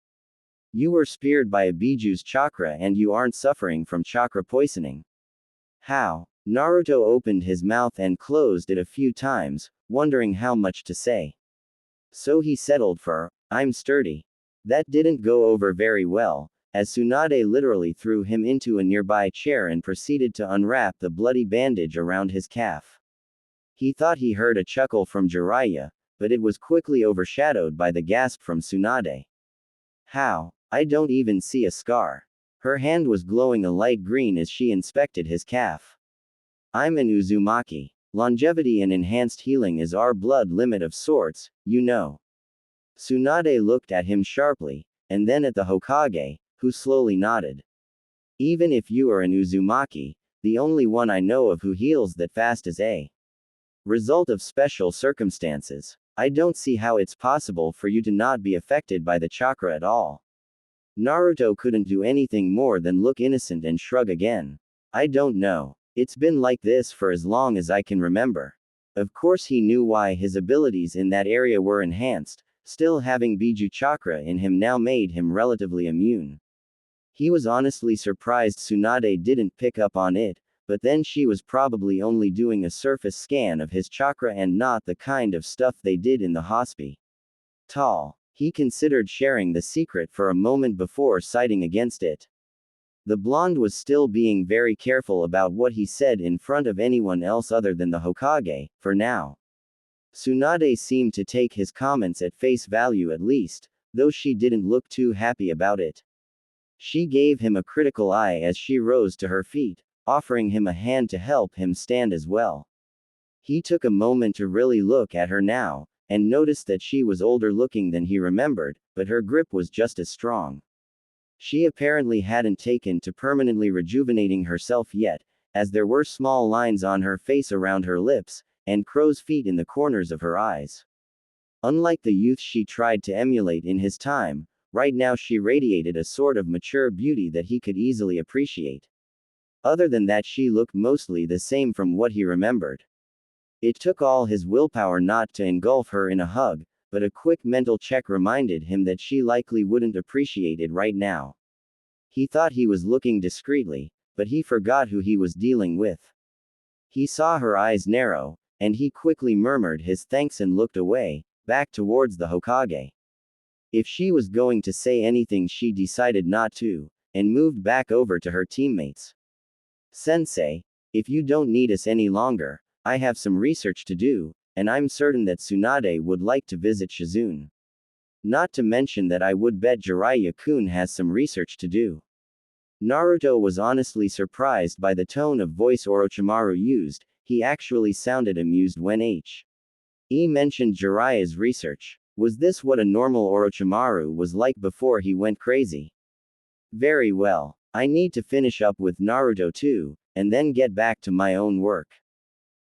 S1: You were speared by a Biju's chakra and you aren't suffering from chakra poisoning. How? Naruto opened his mouth and closed it a few times, wondering how much to say. So he settled for, I'm sturdy. That didn't go over very well, as Tsunade literally threw him into a nearby chair and proceeded to unwrap the bloody bandage around his calf. He thought he heard a chuckle from Jiraiya, but it was quickly overshadowed by the gasp from Tsunade. How? I don't even see a scar. Her hand was glowing a light green as she inspected his calf. I'm an Uzumaki. Longevity and enhanced healing is our blood limit of sorts, you know. Tsunade looked at him sharply, and then at the Hokage, who slowly nodded. Even if you are an Uzumaki, the only one I know of who heals that fast is a result of special circumstances. I don't see how it's possible for you to not be affected by the chakra at all. Naruto couldn't do anything more than look innocent and shrug again. I don't know. It's been like this for as long as I can remember. Of course he knew why his abilities in that area were enhanced, still having Biju chakra in him now made him relatively immune. He was honestly surprised Tsunade didn't pick up on it, but then she was probably only doing a surface scan of his chakra and not the kind of stuff they did in the hospital. He considered sharing the secret for a moment before citing against it. The blonde was still being very careful about what he said in front of anyone else other than the Hokage, for now. Tsunade seemed to take his comments at face value at least, though she didn't look too happy about it. She gave him a critical eye as she rose to her feet, offering him a hand to help him stand as well. He took a moment to really look at her now, and noticed that she was older looking than he remembered, but her grip was just as strong. She apparently hadn't taken to permanently rejuvenating herself yet, as there were small lines on her face around her lips, and crow's feet in the corners of her eyes. Unlike the youth she tried to emulate in his time, right now she radiated a sort of mature beauty that he could easily appreciate. Other than that, she looked mostly the same from what he remembered. It took all his willpower not to engulf her in a hug, but a quick mental check reminded him that she likely wouldn't appreciate it right now. He thought he was looking discreetly, but he forgot who he was dealing with. He saw her eyes narrow, and he quickly murmured his thanks and looked away, back towards the Hokage. If she was going to say anything, she decided not to, and moved back over to her teammates. Sensei, if you don't need us any longer, I have some research to do, and I'm certain that Tsunade would like to visit Shizune. Not to mention that I would bet Jiraiya-kun has some research to do. Naruto was honestly surprised by the tone of voice Orochimaru used. He actually sounded amused when he mentioned Jiraiya's research. Was this what a normal Orochimaru was like before he went crazy? Very well. I need to finish up with Naruto too, and then get back to my own work.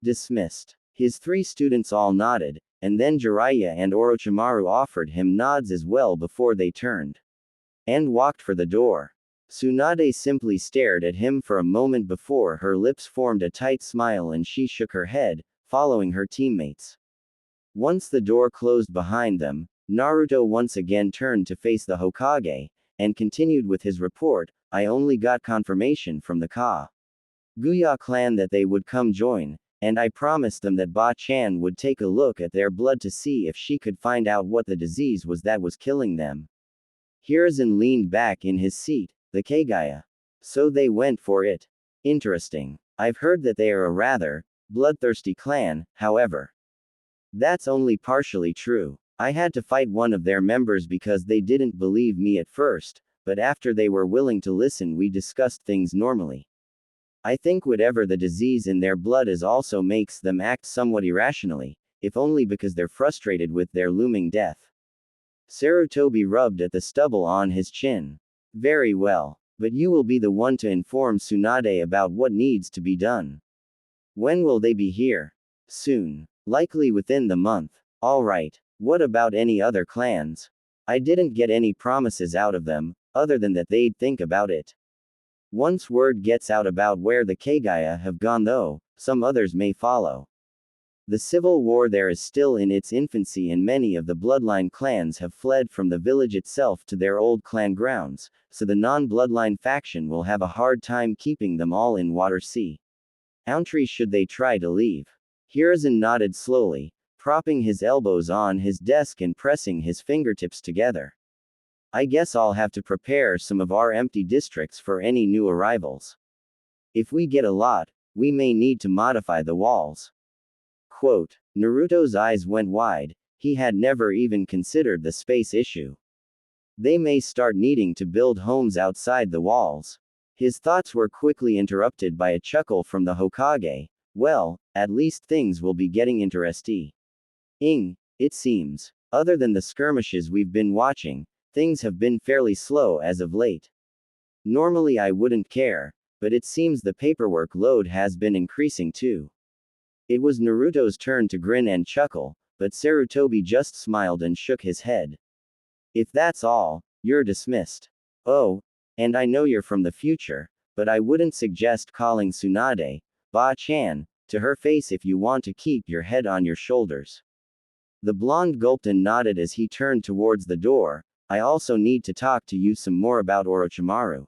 S1: Dismissed. His three students all nodded, and then Jiraiya and Orochimaru offered him nods as well before they turned and walked for the door. Tsunade simply stared at him for a moment before her lips formed a tight smile and she shook her head, following her teammates. Once the door closed behind them, Naruto once again turned to face the Hokage, and continued with his report. I only got confirmation from the Kaguya clan that they would come join, and I promised them that Ba-chan would take a look at their blood to see if she could find out what the disease was that was killing them. Hiruzen leaned back in his seat. The Kaguya. So they went for it. Interesting. I've heard that they are a rather bloodthirsty clan, however. That's only partially true. I had to fight one of their members because they didn't believe me at first, but after they were willing to listen, we discussed things normally. I think whatever the disease in their blood is also makes them act somewhat irrationally, if only because they're frustrated with their looming death. Sarutobi rubbed at the stubble on his chin. Very well. But you will be the one to inform Tsunade about what needs to be done. When will they be here? Soon. Likely within the month. Alright. What about any other clans? I didn't get any promises out of them, other than that they'd think about it. Once word gets out about where the Kagaya have gone though, some others may follow. The civil war there is still in its infancy and many of the bloodline clans have fled from the village itself to their old clan grounds, so the non-bloodline faction will have a hard time keeping them all in Water Sea. Ountry should they try to leave. Hiruzen nodded slowly, propping his elbows on his desk and pressing his fingertips together. I guess I'll have to prepare some of our empty districts for any new arrivals. If we get a lot, we may need to modify the walls. Quote, Naruto's eyes went wide, he had never even considered the space issue. They may start needing to build homes outside the walls. His thoughts were quickly interrupted by a chuckle from the Hokage. Well, at least things will be getting interesting. It seems. Other than the skirmishes we've been watching, things have been fairly slow as of late. Normally I wouldn't care, but it seems the paperwork load has been increasing too. It was Naruto's turn to grin and chuckle, but Sarutobi just smiled and shook his head. If that's all, you're dismissed. Oh, and I know you're from the future, but I wouldn't suggest calling Tsunade, Ba-chan, to her face if you want to keep your head on your shoulders. The blonde gulped and nodded as he turned towards the door. I also need to talk to you some more about Orochimaru.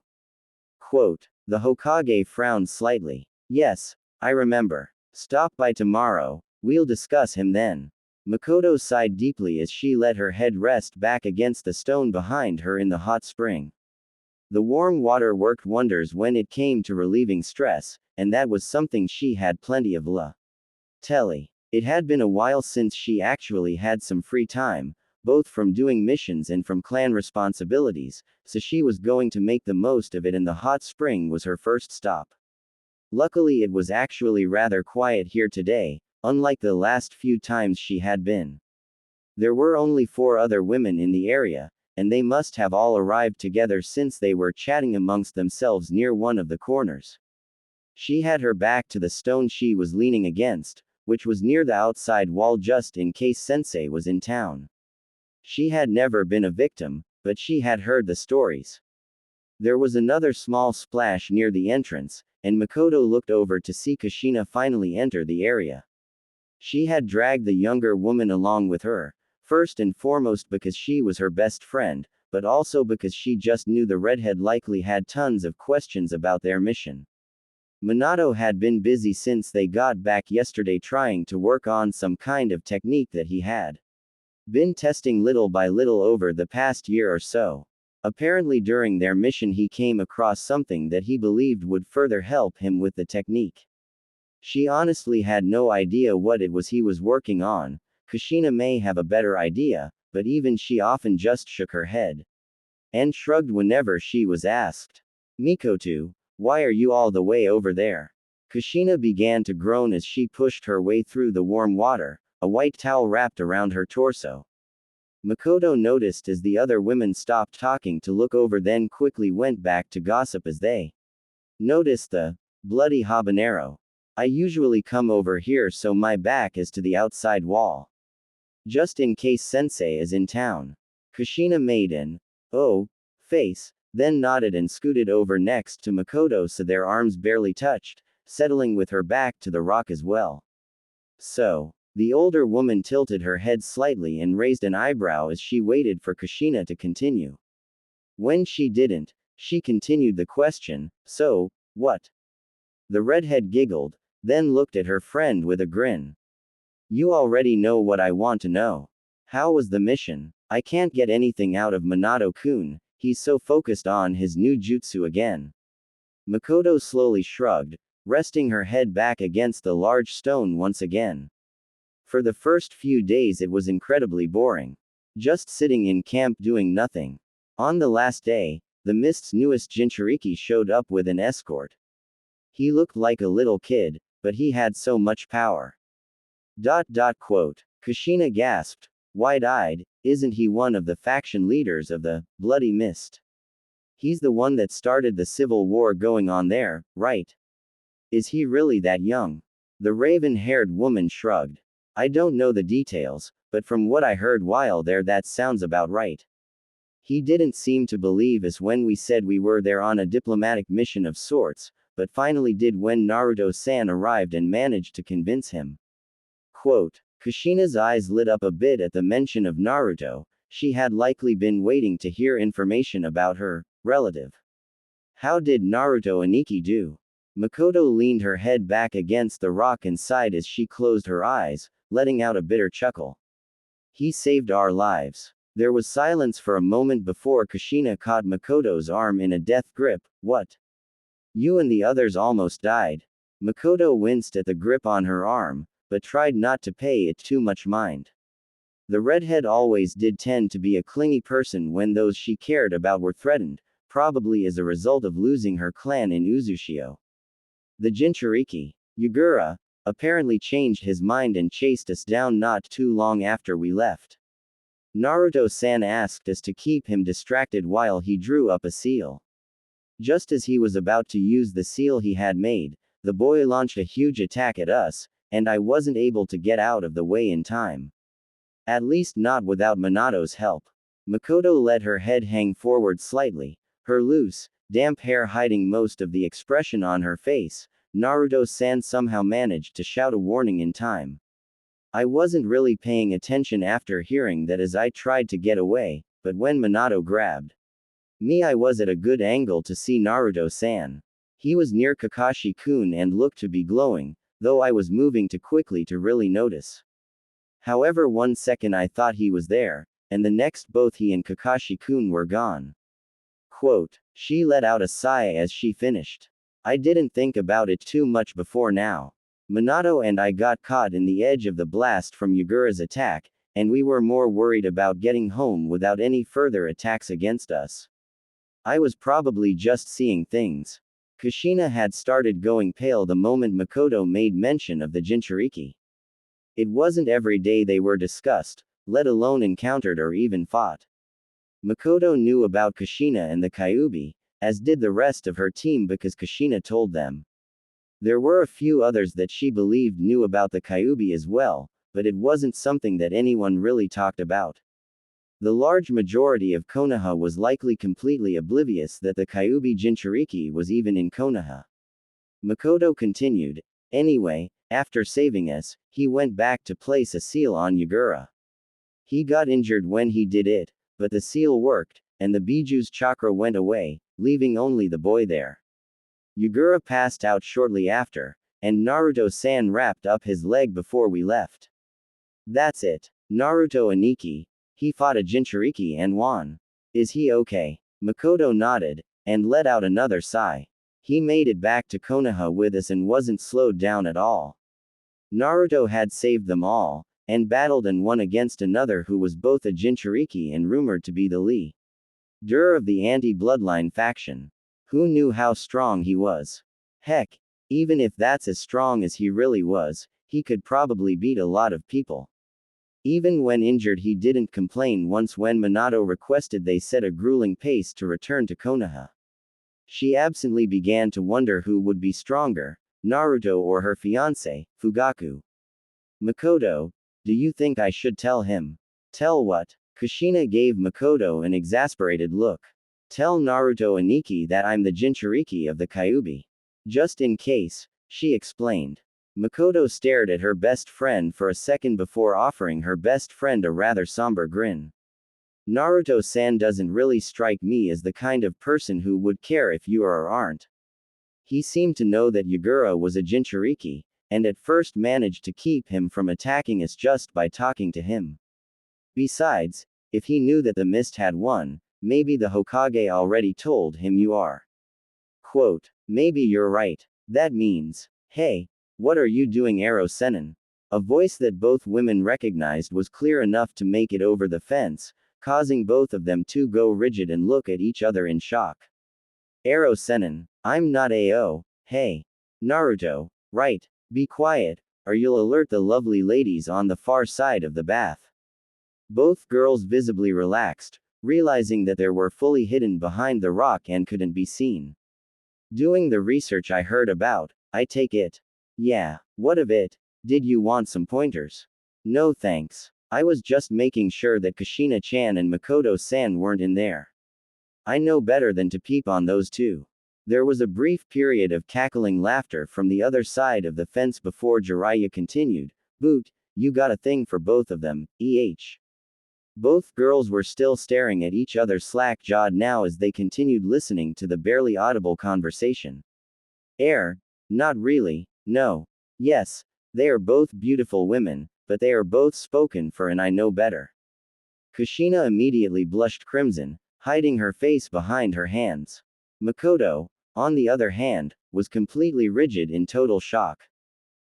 S1: Quote, the Hokage frowned slightly. Yes, I remember. Stop by tomorrow, we'll discuss him then. Mikoto sighed deeply as she let her head rest back against the stone behind her in the hot spring. The warm water worked wonders when it came to relieving stress, and that was something she had plenty of. It had been a while since she actually had some free time, both from doing missions and from clan responsibilities, so she was going to make the most of it, and the hot spring was her first stop. Luckily it was actually rather quiet here today, unlike the last few times she had been. There were only 4 other women in the area, and they must have all arrived together since they were chatting amongst themselves near one of the corners. She had her back to the stone she was leaning against, which was near the outside wall just in case Sensei was in town. She had never been a victim, but she had heard the stories. There was another small splash near the entrance, and Mikoto looked over to see Kushina finally enter the area. She had dragged the younger woman along with her, first and foremost because she was her best friend, but also because she just knew the redhead likely had tons of questions about their mission. Minato had been busy since they got back yesterday trying to work on some kind of technique that he had been testing little by little over the past year or so. Apparently during their mission he came across something that he believed would further help him with the technique. She honestly had no idea what it was he was working on. Kushina may have a better idea, but even she often just shook her head and shrugged whenever she was asked. Mikoto, why are you all the way over there? Kushina began to groan as she pushed her way through the warm water, a white towel wrapped around her torso. Mikoto noticed as the other women stopped talking to look over, then quickly went back to gossip as they noticed the bloody habanero. I usually come over here so my back is to the outside wall, just in case Sensei is in town. Kushina made an oh face, then nodded and scooted over next to Mikoto so their arms barely touched, settling with her back to the rock as well. So, the older woman tilted her head slightly and raised an eyebrow as she waited for Kushina to continue. When she didn't, she continued the question, so, what? The redhead giggled, then looked at her friend with a grin. You already know what I want to know. How was the mission? I can't get anything out of Minato-kun, he's so focused on his new jutsu again. Mikoto slowly shrugged, resting her head back against the large stone once again. For the first few days it was incredibly boring. just sitting in camp doing nothing. On the last day, the Mist's newest Jinchuriki showed up with an escort. He looked like a little kid, but he had so much power. Quote. Kushina gasped, wide-eyed, isn't he one of the faction leaders of the Bloody Mist? He's the one that started the civil war going on there, right? Is he really that young? The raven-haired woman shrugged. I don't know the details, but from what I heard while there that sounds about right. He didn't seem to believe us when we said we were there on a diplomatic mission of sorts, but finally did when Naruto-san arrived and managed to convince him. Quote. Kushina's eyes lit up a bit at the mention of Naruto. She had likely been waiting to hear information about her relative. How did Naruto Aniki do? Mikoto leaned her head back against the rock and sighed as she closed her eyes, letting out a bitter chuckle. He saved our lives. There was silence for a moment before Kushina caught Mikoto's arm in a death grip. What? You and the others almost died. Mikoto winced at the grip on her arm, but tried not to pay it too much mind. The redhead always did tend to be a clingy person when those she cared about were threatened, probably as a result of losing her clan in Uzushio. The Jinchuriki, Yugura, apparently changed his mind and chased us down not too long after we left. Naruto-san asked us to keep him distracted while he drew up a seal. Just as he was about to use the seal he had made, the boy launched a huge attack at us, and I wasn't able to get out of the way in time. At least not without Minato's help. Mikoto let her head hang forward slightly, her loose, damp hair hiding most of the expression on her face. Naruto-san somehow managed to shout a warning in time. I wasn't really paying attention after hearing that as I tried to get away, but when Minato grabbed me, I was at a good angle to see Naruto-san. He was near Kakashi-kun and looked to be glowing, though I was moving too quickly to really notice. However, 1 second I thought he was there, and the next both he and Kakashi-kun were gone. Quote. She let out a sigh as she finished. I didn't think about it too much before now. Minato and I got caught in the edge of the blast from Yugura's attack, and we were more worried about getting home without any further attacks against us. I was probably just seeing things. Kushina had started going pale the moment Mikoto made mention of the Jinchuriki. It wasn't every day they were discussed, let alone encountered or even fought. Mikoto knew about Kushina and the Kyuubi, as did the rest of her team because Kushina told them. There were a few others that she believed knew about the Kyuubi as well, but it wasn't something that anyone really talked about. The large majority of Konoha was likely completely oblivious that the Kyuubi Jinchuriki was even in Konoha. Mikoto continued, anyway, after saving us, he went back to place a seal on Yugura. He got injured when he did it, but the seal worked, and the Biju's chakra went away, leaving only the boy there. Yugura passed out shortly after, and Naruto-san wrapped up his leg before we left. That's it. Naruto Aniki. He fought a Jinchuriki and won. Is he okay? Mikoto nodded, and let out another sigh. He made it back to Konoha with us and wasn't slowed down at all. Naruto had saved them all, and battled and won against another who was both a Jinchuriki and rumored to be the leader of the anti-bloodline faction. Who knew how strong he was? Heck, even if that's as strong as he really was, he could probably beat a lot of people. Even when injured, he didn't complain once when Minato requested they set a grueling pace to return to Konoha. She absently began to wonder who would be stronger, Naruto or her fiancé, Fugaku. Mikoto, do you think I should tell him? Tell what? Kushina gave Mikoto an exasperated look. Tell Naruto Aniki that I'm the Jinchuriki of the Kyuubi. Just in case, she explained. Mikoto stared at her best friend for a second before offering her best friend a rather somber grin. Naruto-san doesn't really strike me as the kind of person who would care if you are or aren't. He seemed to know that Yugura was a Jinchuriki, and at first managed to keep him from attacking us just by talking to him. Besides, if he knew that the Mist had won, maybe the Hokage already told him you are. Quote, maybe you're right. That means, hey, what are you doing, Ero Sennin? A voice that both women recognized was clear enough to make it over the fence, causing both of them to go rigid and look at each other in shock. Aro Senin. I'm not AO, hey. Naruto. Right. Be quiet, or you'll alert the lovely ladies on the far side of the bath. Both girls visibly relaxed, realizing that they were fully hidden behind the rock and couldn't be seen. Doing the research I heard about, I take it. Yeah, what of it? Did you want some pointers? No thanks. I was just making sure that Kushina-chan and Mikoto-san weren't in there. I know better than to peep on those two. There was a brief period of cackling laughter from the other side of the fence before Jiraiya continued, Boot, you got a thing for both of them, Both girls were still staring at each other slack-jawed now as they continued listening to the barely audible conversation. Not really, no. Yes, they are both beautiful women, but they are both spoken for and I know better. Kushina immediately blushed crimson, hiding her face behind her hands. Mikoto, on the other hand, was completely rigid in total shock.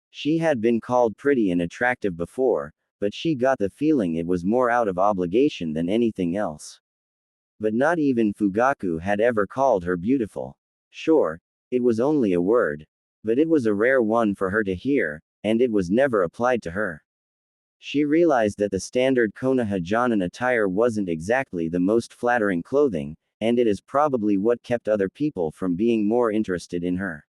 S1: She had been called pretty and attractive before, but she got the feeling it was more out of obligation than anything else. But not even Fugaku had ever called her beautiful. Sure, it was only a word. But it was a rare one for her to hear, and it was never applied to her. She realized that the standard Konoha Jonin attire wasn't exactly the most flattering clothing, and it is probably what kept other people from being more interested in her.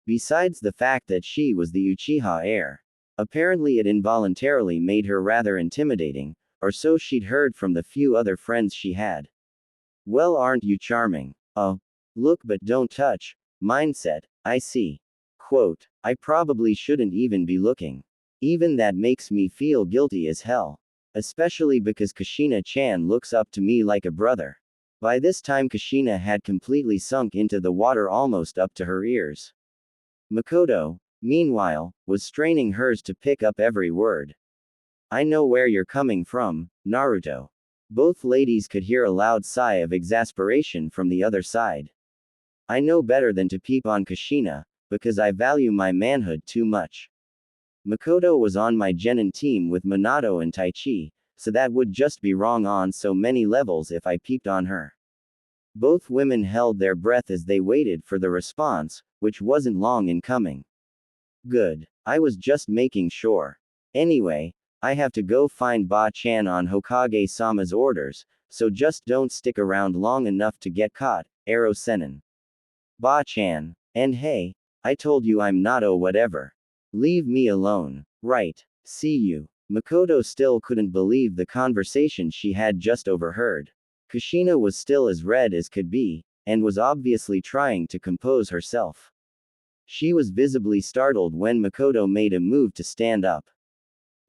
S1: Besides the fact that she was the Uchiha heir. Apparently it involuntarily made her rather intimidating, or so she'd heard from the few other friends she had. Well, aren't you charming? Look but don't touch, mindset, I see. Quote, I probably shouldn't even be looking. Even that makes me feel guilty as hell. Especially because Kushina-chan looks up to me like a brother. By this time Kushina had completely sunk into the water almost up to her ears. Mikoto, meanwhile, was straining hers to pick up every word. I know where you're coming from, Naruto. Both ladies could hear a loud sigh of exasperation from the other side. I know better than to peep on Kushina, because I value my manhood too much. Mikoto was on my genin team with Minato and Taichi, so that would just be wrong on so many levels if I peeped on her. Both women held their breath as they waited for the response, which wasn't long in coming. Good. I was just making sure. Anyway, I have to go find Ba-chan on Hokage-sama's orders, so just don't stick around long enough to get caught, Aro Senin. Ba-chan. And hey, I told you I'm not whatever. Leave me alone. Right. See you. Mikoto still couldn't believe the conversation she had just overheard. Kushina was still as red as could be, and was obviously trying to compose herself. She was visibly startled when Mikoto made a move to stand up.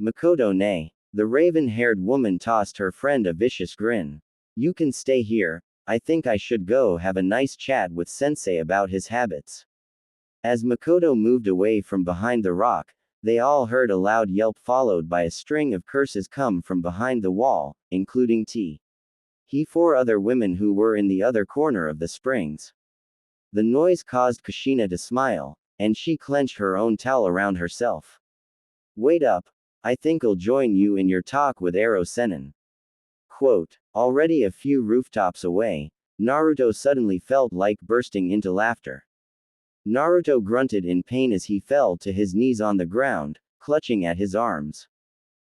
S1: Mikoto nay. The raven-haired woman tossed her friend a vicious grin. You can stay here, I think I should go have a nice chat with sensei about his habits. As Mikoto moved away from behind the rock, they all heard a loud yelp followed by a string of curses come from behind the wall, including four other women who were in the other corner of the springs. The noise caused Kushina to smile, and she clenched her own towel around herself. Wait up. I think I'll join you in your talk with Aro Senin. Quote, already a few rooftops away, Naruto suddenly felt like bursting into laughter. Naruto grunted in pain as he fell to his knees on the ground, clutching at his arms.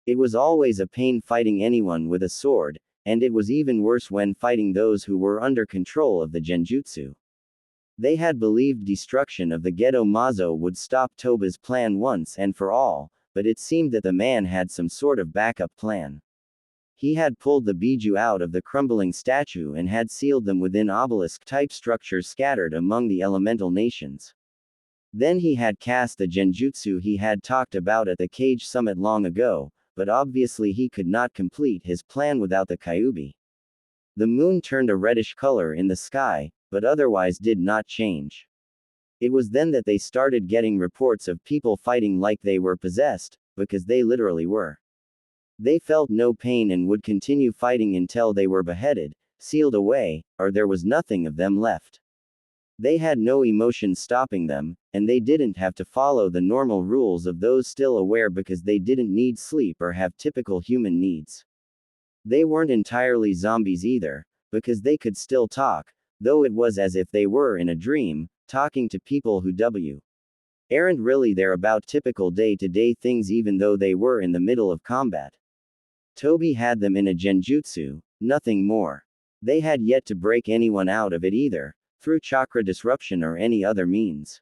S1: It was always a pain fighting anyone with a sword, and it was even worse when fighting those who were under control of the genjutsu. They had believed destruction of the Gedo Mazo would stop Toba's plan once and for all, but it seemed that the man had some sort of backup plan. He had pulled the Biju out of the crumbling statue and had sealed them within obelisk-type structures scattered among the elemental nations. Then he had cast the genjutsu he had talked about at the Cage Summit long ago, but obviously he could not complete his plan without the Kyuubi. The moon turned a reddish color in the sky, but otherwise did not change. It was then that they started getting reports of people fighting like they were possessed, because they literally were. They felt no pain and would continue fighting until they were beheaded, sealed away, or there was nothing of them left. They had no emotions stopping them, and they didn't have to follow the normal rules of those still aware because they didn't need sleep or have typical human needs. They weren't entirely zombies either, because they could still talk, though it was as if they were in a dream, talking to people who aren't really there about typical day-to-day things even though they were in the middle of combat. Toby had them in a genjutsu, nothing more. They had yet to break anyone out of it either, through chakra disruption or any other means.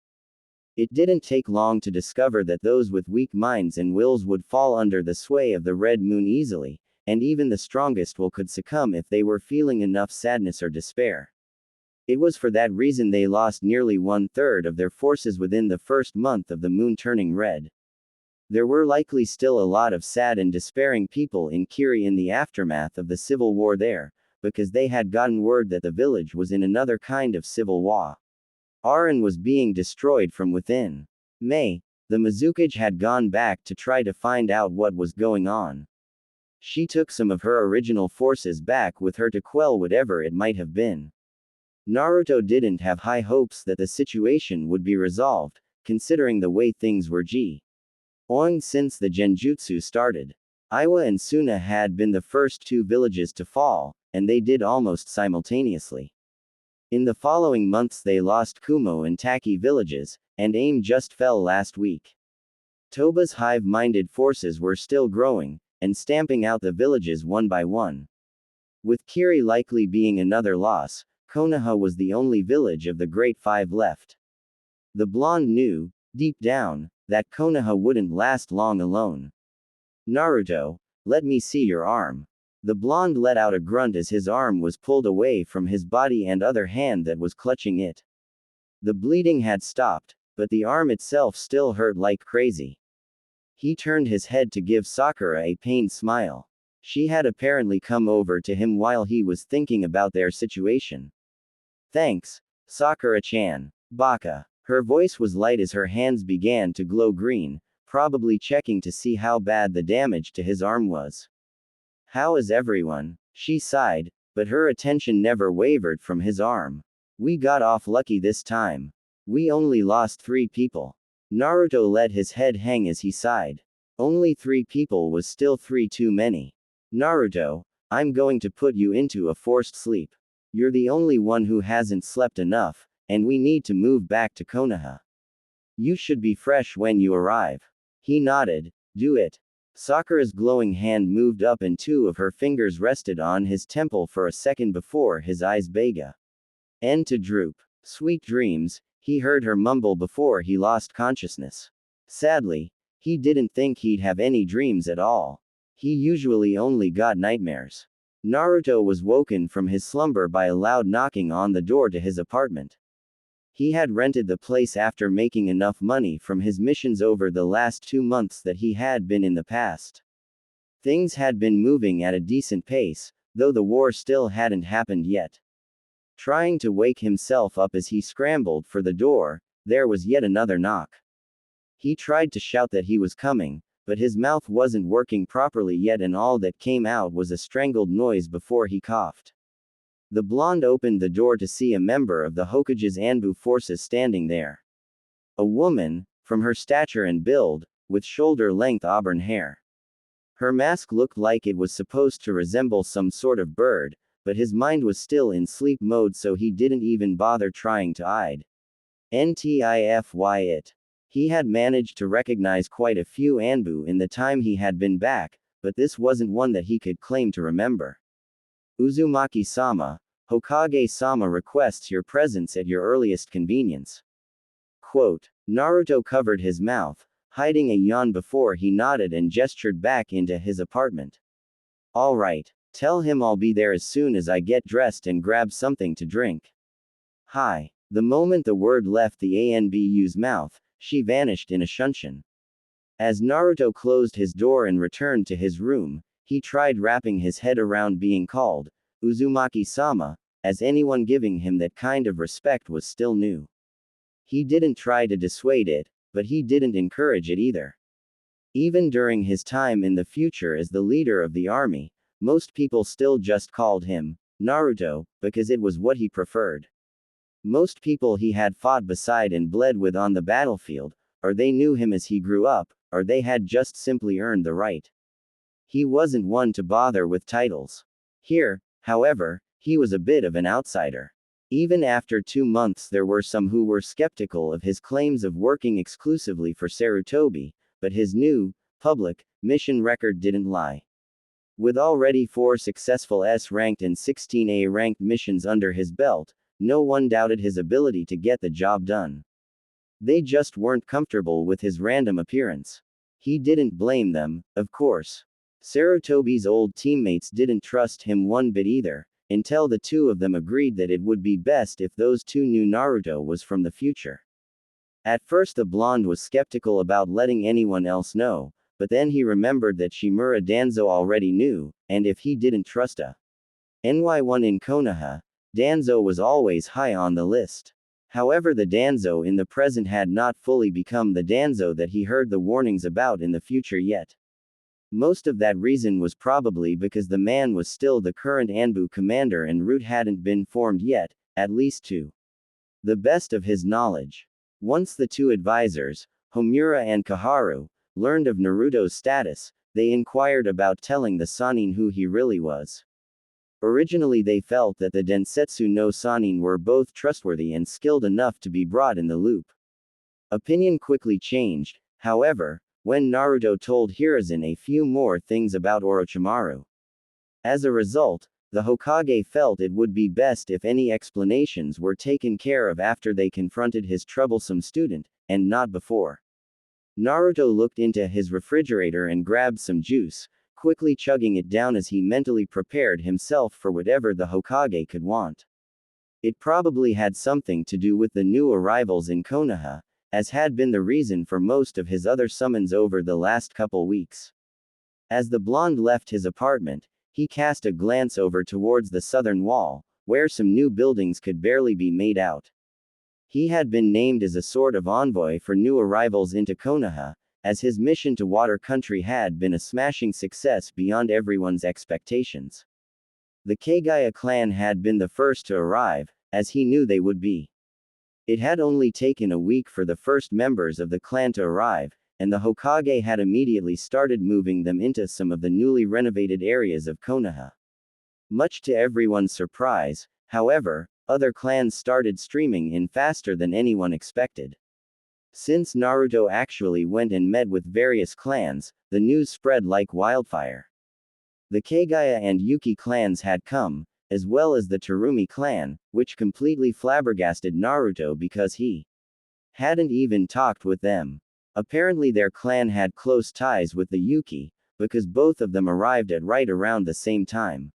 S1: It didn't take long to discover that those with weak minds and wills would fall under the sway of the red moon easily, and even the strongest will could succumb if they were feeling enough sadness or despair. It was for that reason they lost nearly 1/3 of their forces within the first month of the moon turning red. There were likely still a lot of sad and despairing people in Kiri in the aftermath of the civil war there, because they had gotten word that the village was in another kind of civil war. Aran was being destroyed from within. The Mizukage had gone back to try to find out what was going on. She took some of her original forces back with her to quell whatever it might have been. Naruto didn't have high hopes that the situation would be resolved, considering the way things were going since the genjutsu started. Iwa and Suna had been the first two villages to fall, and they did almost simultaneously. In the following months they lost Kumo and Taki villages, and Aim just fell last week. Toba's hive-minded forces were still growing, and stamping out the villages one by one. With Kiri likely being another loss, Konoha was the only village of the Great Five left. The blonde knew, deep down, that Konoha wouldn't last long alone. Naruto, let me see your arm. The blonde let out a grunt as his arm was pulled away from his body and other hand that was clutching it. The bleeding had stopped, but the arm itself still hurt like crazy. He turned his head to give Sakura a pained smile. She had apparently come over to him while he was thinking about their situation. Thanks, Sakura-chan. Baka. Her voice was light as her hands began to glow green, probably checking to see how bad the damage to his arm was. How is everyone? She sighed, but her attention never wavered from his arm. We got off lucky this time. We only lost 3 people. Naruto let his head hang as he sighed. Only 3 people was still 3 too many. Naruto, I'm going to put you into a forced sleep. You're the only one who hasn't slept enough, and we need to move back to Konoha. You should be fresh when you arrive. He nodded. Do it. Sakura's glowing hand moved up and 2 of her fingers rested on his temple for a second before his eyes began to droop. Sweet dreams, he heard her mumble before he lost consciousness. Sadly, he didn't think he'd have any dreams at all. He usually only got nightmares. Naruto was woken from his slumber by a loud knocking on the door to his apartment. He had rented the place after making enough money from his missions over the last 2 months that he had been in the past. Things had been moving at a decent pace, though the war still hadn't happened yet. Trying to wake himself up as he scrambled for the door, there was yet another knock. He tried to shout that he was coming, but his mouth wasn't working properly yet and all that came out was a strangled noise before he coughed. The blonde opened the door to see a member of the Hokage's Anbu forces standing there. A woman, from her stature and build, with shoulder-length auburn hair. Her mask looked like it was supposed to resemble some sort of bird, but his mind was still in sleep mode so he didn't even bother trying to identify it. He had managed to recognize quite a few Anbu in the time he had been back, but this wasn't one that he could claim to remember. Uzumaki-sama, Hokage-sama requests your presence at your earliest convenience. Quote. Naruto covered his mouth, hiding a yawn before he nodded and gestured back into his apartment. All right. Tell him I'll be there as soon as I get dressed and grab something to drink. Hi. The moment the word left the Anbu's mouth, she vanished in a shunshin. As Naruto closed his door and returned to his room, he tried wrapping his head around being called Uzumaki-sama, as anyone giving him that kind of respect was still new. He didn't try to dissuade it, but he didn't encourage it either. Even during his time in the future as the leader of the army, most people still just called him Naruto, because it was what he preferred. Most people he had fought beside and bled with on the battlefield, or they knew him as he grew up, or they had just simply earned the right. He wasn't one to bother with titles. Here, however, he was a bit of an outsider. Even after 2 months, there were some who were skeptical of his claims of working exclusively for Sarutobi, but his new, public, mission record didn't lie. With already 4 successful S-ranked and 16 A-ranked missions under his belt, no one doubted his ability to get the job done. They just weren't comfortable with his random appearance. He didn't blame them, of course. Sarutobi's old teammates didn't trust him one bit either, until the two of them agreed that it would be best if those two knew Naruto was from the future. At first the blonde was skeptical about letting anyone else know, but then he remembered that Shimura Danzo already knew, and if he didn't trust a NY1 in Konoha, Danzo was always high on the list. However, the Danzo in the present had not fully become the Danzo that he heard the warnings about in the future yet. Most of that reason was probably because the man was still the current Anbu commander and route hadn't been formed yet, at least to the best of his knowledge. Once the two advisors, Homura and Kaharu, learned of Naruto's status, they inquired about telling the Sannin who he really was. Originally they felt that the Densetsu no Sannin were both trustworthy and skilled enough to be brought in the loop. Opinion quickly changed, however, when Naruto told Hiruzen a few more things about Orochimaru. As a result, the Hokage felt it would be best if any explanations were taken care of after they confronted his troublesome student, and not before. Naruto looked into his refrigerator and grabbed some juice, quickly chugging it down as he mentally prepared himself for whatever the Hokage could want. It probably had something to do with the new arrivals in Konoha, as had been the reason for most of his other summons over the last couple weeks. As the blonde left his apartment, he cast a glance over towards the southern wall, where some new buildings could barely be made out. He had been named as a sort of envoy for new arrivals into Konoha, as his mission to Water Country had been a smashing success beyond everyone's expectations. The Kagaya clan had been the first to arrive, as he knew they would be. It had only taken a week for the first members of the clan to arrive, and the Hokage had immediately started moving them into some of the newly renovated areas of Konoha. Much to everyone's surprise, however, other clans started streaming in faster than anyone expected. Since Naruto actually went and met with various clans, the news spread like wildfire. The Kagaya and Yuki clans had come, as well as the Terumi clan, which completely flabbergasted Naruto because he hadn't even talked with them. Apparently their clan had close ties with the Yuki, because both of them arrived at right around the same time.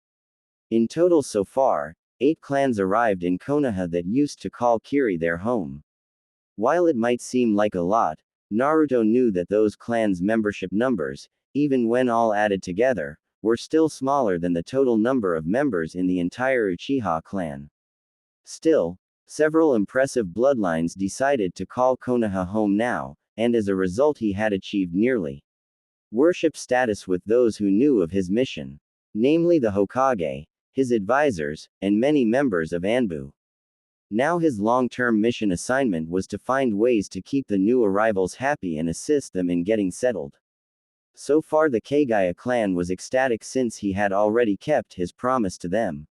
S1: In total so far, 8 clans arrived in Konoha that used to call Kiri their home. While it might seem like a lot, Naruto knew that those clans' membership numbers, even when all added together, were still smaller than the total number of members in the entire Uchiha clan. Still, several impressive bloodlines decided to call Konoha home now, and as a result he had achieved nearly worship status with those who knew of his mission. Namely the Hokage, his advisors, and many members of Anbu. Now his long-term mission assignment was to find ways to keep the new arrivals happy and assist them in getting settled. So far the Kagaya clan was ecstatic since he had already kept his promise to them.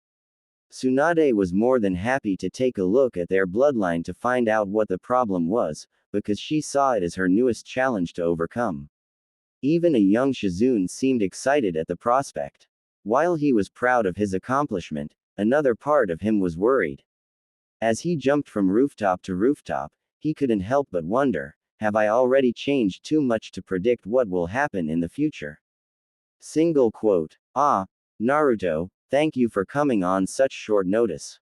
S1: Tsunade was more than happy to take a look at their bloodline to find out what the problem was, because she saw it as her newest challenge to overcome. Even a young Shizune seemed excited at the prospect. While he was proud of his accomplishment, another part of him was worried. As he jumped from rooftop to rooftop, he couldn't help but wonder, have I already changed too much to predict what will happen in the future? Single quote. Ah, Naruto, thank you for coming on such short notice.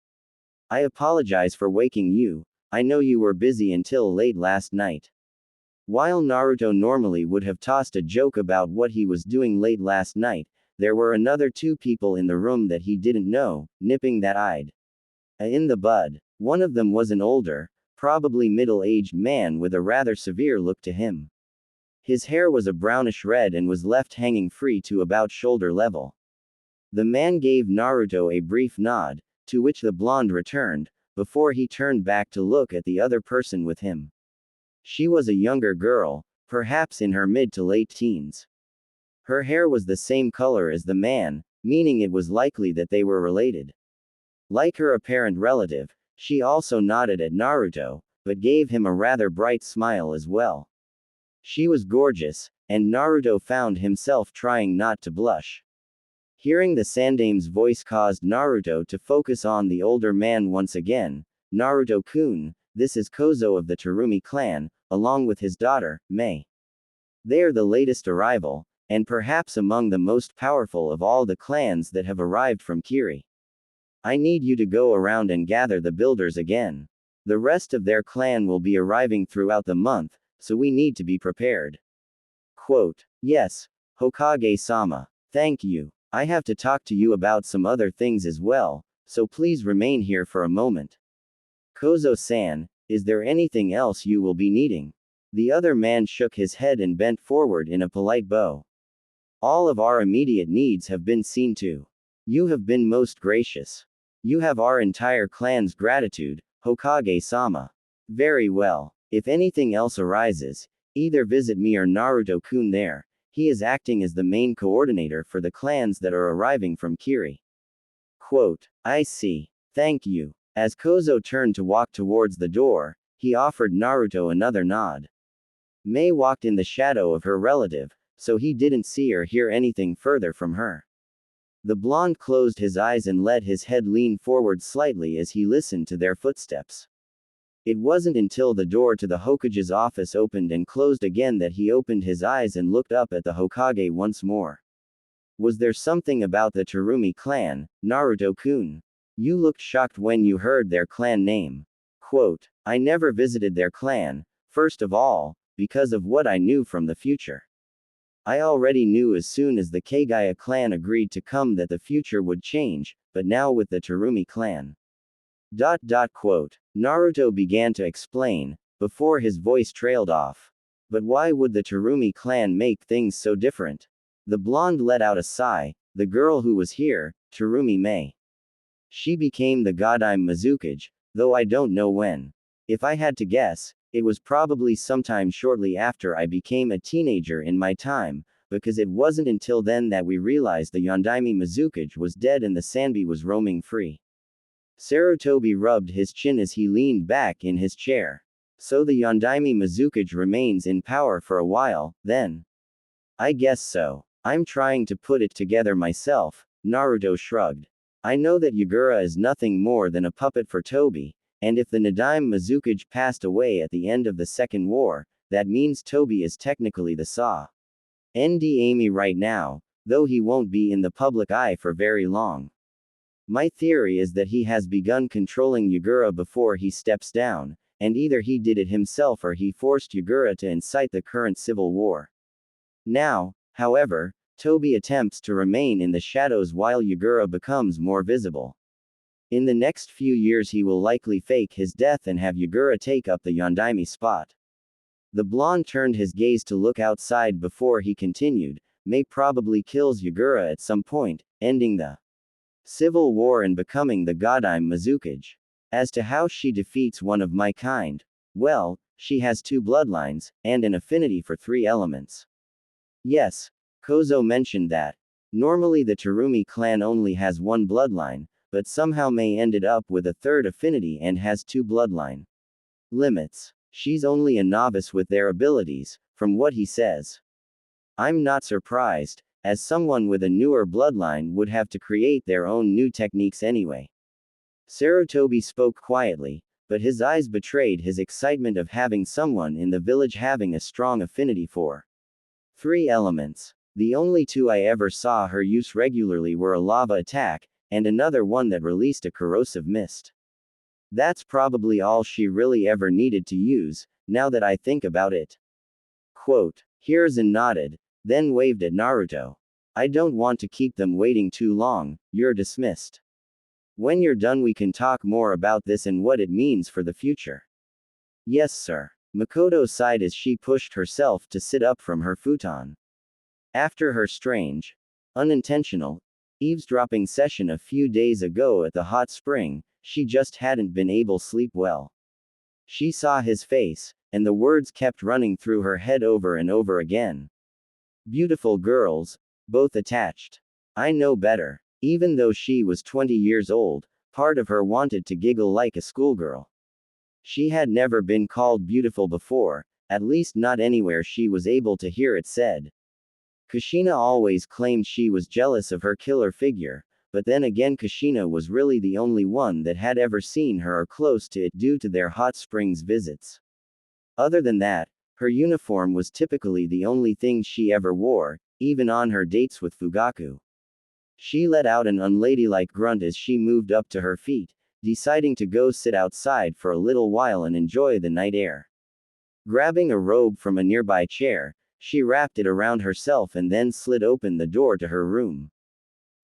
S1: I apologize for waking you, I know you were busy until late last night. While Naruto normally would have tossed a joke about what he was doing late last night, there were another 2 people in the room that he didn't know, nipping that in the bud. One of them was an older, probably middle-aged man with a rather severe look to him. His hair was a brownish red and was left hanging free to about shoulder level. The man gave Naruto a brief nod, to which the blonde returned, before he turned back to look at the other person with him. She was a younger girl, perhaps in her mid to late teens. Her hair was the same color as the man, meaning it was likely that they were related. Like her apparent relative, she also nodded at Naruto, but gave him a rather bright smile as well. She was gorgeous, and Naruto found himself trying not to blush. Hearing the Sandame's voice caused Naruto to focus on the older man once again. Naruto-kun, this is Kozo of the Terumi clan, along with his daughter, Mei. They are the latest arrival, and perhaps among the most powerful of all the clans that have arrived from Kiri. I need you to go around and gather the builders again. The rest of their clan will be arriving throughout the month, so we need to be prepared. Quote, yes, Hokage-sama. Thank you. I have to talk to you about some other things as well, so please remain here for a moment. Kozo-san, is there anything else you will be needing? The other man shook his head and bent forward in a polite bow. All of our immediate needs have been seen to. You have been most gracious. You have our entire clan's gratitude, Hokage-sama. Very well. If anything else arises, either visit me or Naruto-kun there. He is acting as the main coordinator for the clans that are arriving from Kiri. Quote, I see. Thank you. As Kozo turned to walk towards the door, he offered Naruto another nod. Mei walked in the shadow of her relative, so he didn't see or hear anything further from her. The blonde closed his eyes and let his head lean forward slightly as he listened to their footsteps. It wasn't until the door to the Hokage's office opened and closed again that he opened his eyes and looked up at the Hokage once more. Was there something about the Terumi clan, Naruto-kun? You looked shocked when you heard their clan name. Quote, I never visited their clan, first of all, because of what I knew from the future. I already knew as soon as the Kagaya clan agreed to come that the future would change, but now with the Terumi clan. Quote. Naruto began to explain, before his voice trailed off. But why would the Terumi clan make things so different? The blonde let out a sigh, the girl who was here, Terumi Mei. She became the Godime Mizukage, though I don't know when. If I had to guess, it was probably sometime shortly after I became a teenager in my time, because it wasn't until then that we realized the Yondaime Mizukage was dead and the Sanbi was roaming free. Sarutobi rubbed his chin as he leaned back in his chair. So the Yondaime Mizukage remains in power for a while, then? I guess so. I'm trying to put it together myself, Naruto shrugged. I know that Yagura is nothing more than a puppet for Tobi, and if the Nadaime Mizukage passed away at the end of the Second War, that means Tobi is technically the Nd Amy right now, though he won't be in the public eye for very long. My theory is that he has begun controlling Yagura before he steps down, and either he did it himself or he forced Yagura to incite the current civil war. Now, however, Tobi attempts to remain in the shadows while Yagura becomes more visible. In the next few years he will likely fake his death and have Yagura take up the Yondaime spot. The blonde turned his gaze to look outside before he continued, Mei probably kills Yagura at some point, ending the civil war and becoming the Godime Mizukage. As to how she defeats one of my kind, well, she has 2 bloodlines, and an affinity for 3 elements. Yes, Kozo mentioned that. Normally the Terumi clan only has 1 bloodline, but somehow Mei ended up with a 3rd affinity and has 2 bloodline limits. She's only a novice with their abilities, from what he says. I'm not surprised, as someone with a newer bloodline would have to create their own new techniques anyway. Sarutobi spoke quietly, but his eyes betrayed his excitement of having someone in the village having a strong affinity for 3 elements. The only 2 I ever saw her use regularly were a lava attack, and another one that released a corrosive mist. That's probably all she really ever needed to use, now that I think about it. Quote. Hiruzen nodded, then waved at Naruto. I don't want to keep them waiting too long, you're dismissed. When you're done we can talk more about this and what it means for the future. Yes sir. Mikoto sighed as she pushed herself to sit up from her futon. After her strange, unintentional, eavesdropping session a few days ago at the hot spring, she just hadn't been able to sleep well. She saw his face, and the words kept running through her head over and over again. Beautiful girls, both attached. I know better. Even though she was 20 years old, part of her wanted to giggle like a schoolgirl. She had never been called beautiful before, at least not anywhere she was able to hear it said. Kushina always claimed she was jealous of her killer figure, but then again Kushina was really the only one that had ever seen her or close to it due to their hot springs visits. Other than that, her uniform was typically the only thing she ever wore, even on her dates with Fugaku. She let out an unladylike grunt as she moved up to her feet, deciding to go sit outside for a little while and enjoy the night air. Grabbing a robe from a nearby chair, she wrapped it around herself and then slid open the door to her room.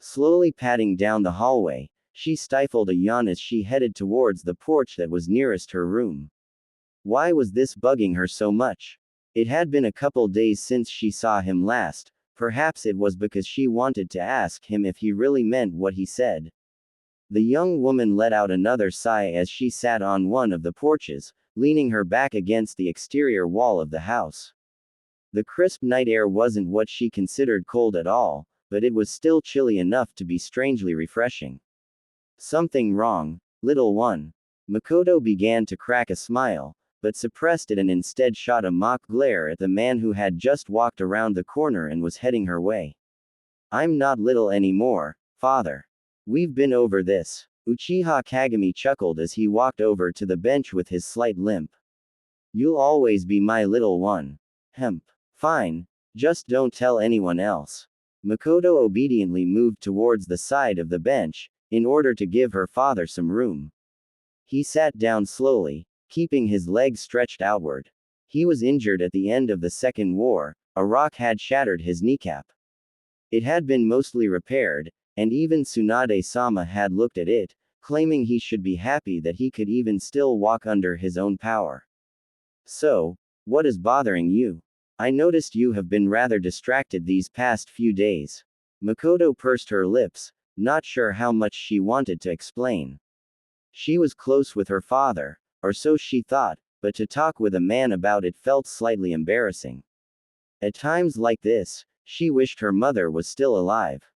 S1: Slowly padding down the hallway, she stifled a yawn as she headed towards the porch that was nearest her room. Why was this bugging her so much? It had been a couple days since she saw him last. Perhaps it was because she wanted to ask him if he really meant what he said. The young woman let out another sigh as she sat on one of the porches, leaning her back against the exterior wall of the house. The crisp night air wasn't what she considered cold at all, but it was still chilly enough to be strangely refreshing. Something wrong, little one? Mikoto began to crack a smile, but suppressed it and instead shot a mock glare at the man who had just walked around the corner and was heading her way. I'm not little anymore, father. We've been over this. Uchiha Kagami chuckled as he walked over to the bench with his slight limp. You'll always be my little one. Hemp. Fine. Just don't tell anyone else. Mikoto obediently moved towards the side of the bench, in order to give her father some room. He sat down slowly, keeping his legs stretched outward. He was injured at the end of the Second War. A rock had shattered his kneecap. It had been mostly repaired, and even Tsunade-sama had looked at it, claiming he should be happy that he could even still walk under his own power. So, what is bothering you? I noticed you have been rather distracted these past few days. Mikoto pursed her lips, not sure how much she wanted to explain. She was close with her father, or so she thought, but to talk with a man about it felt slightly embarrassing. At times like this, she wished her mother was still alive.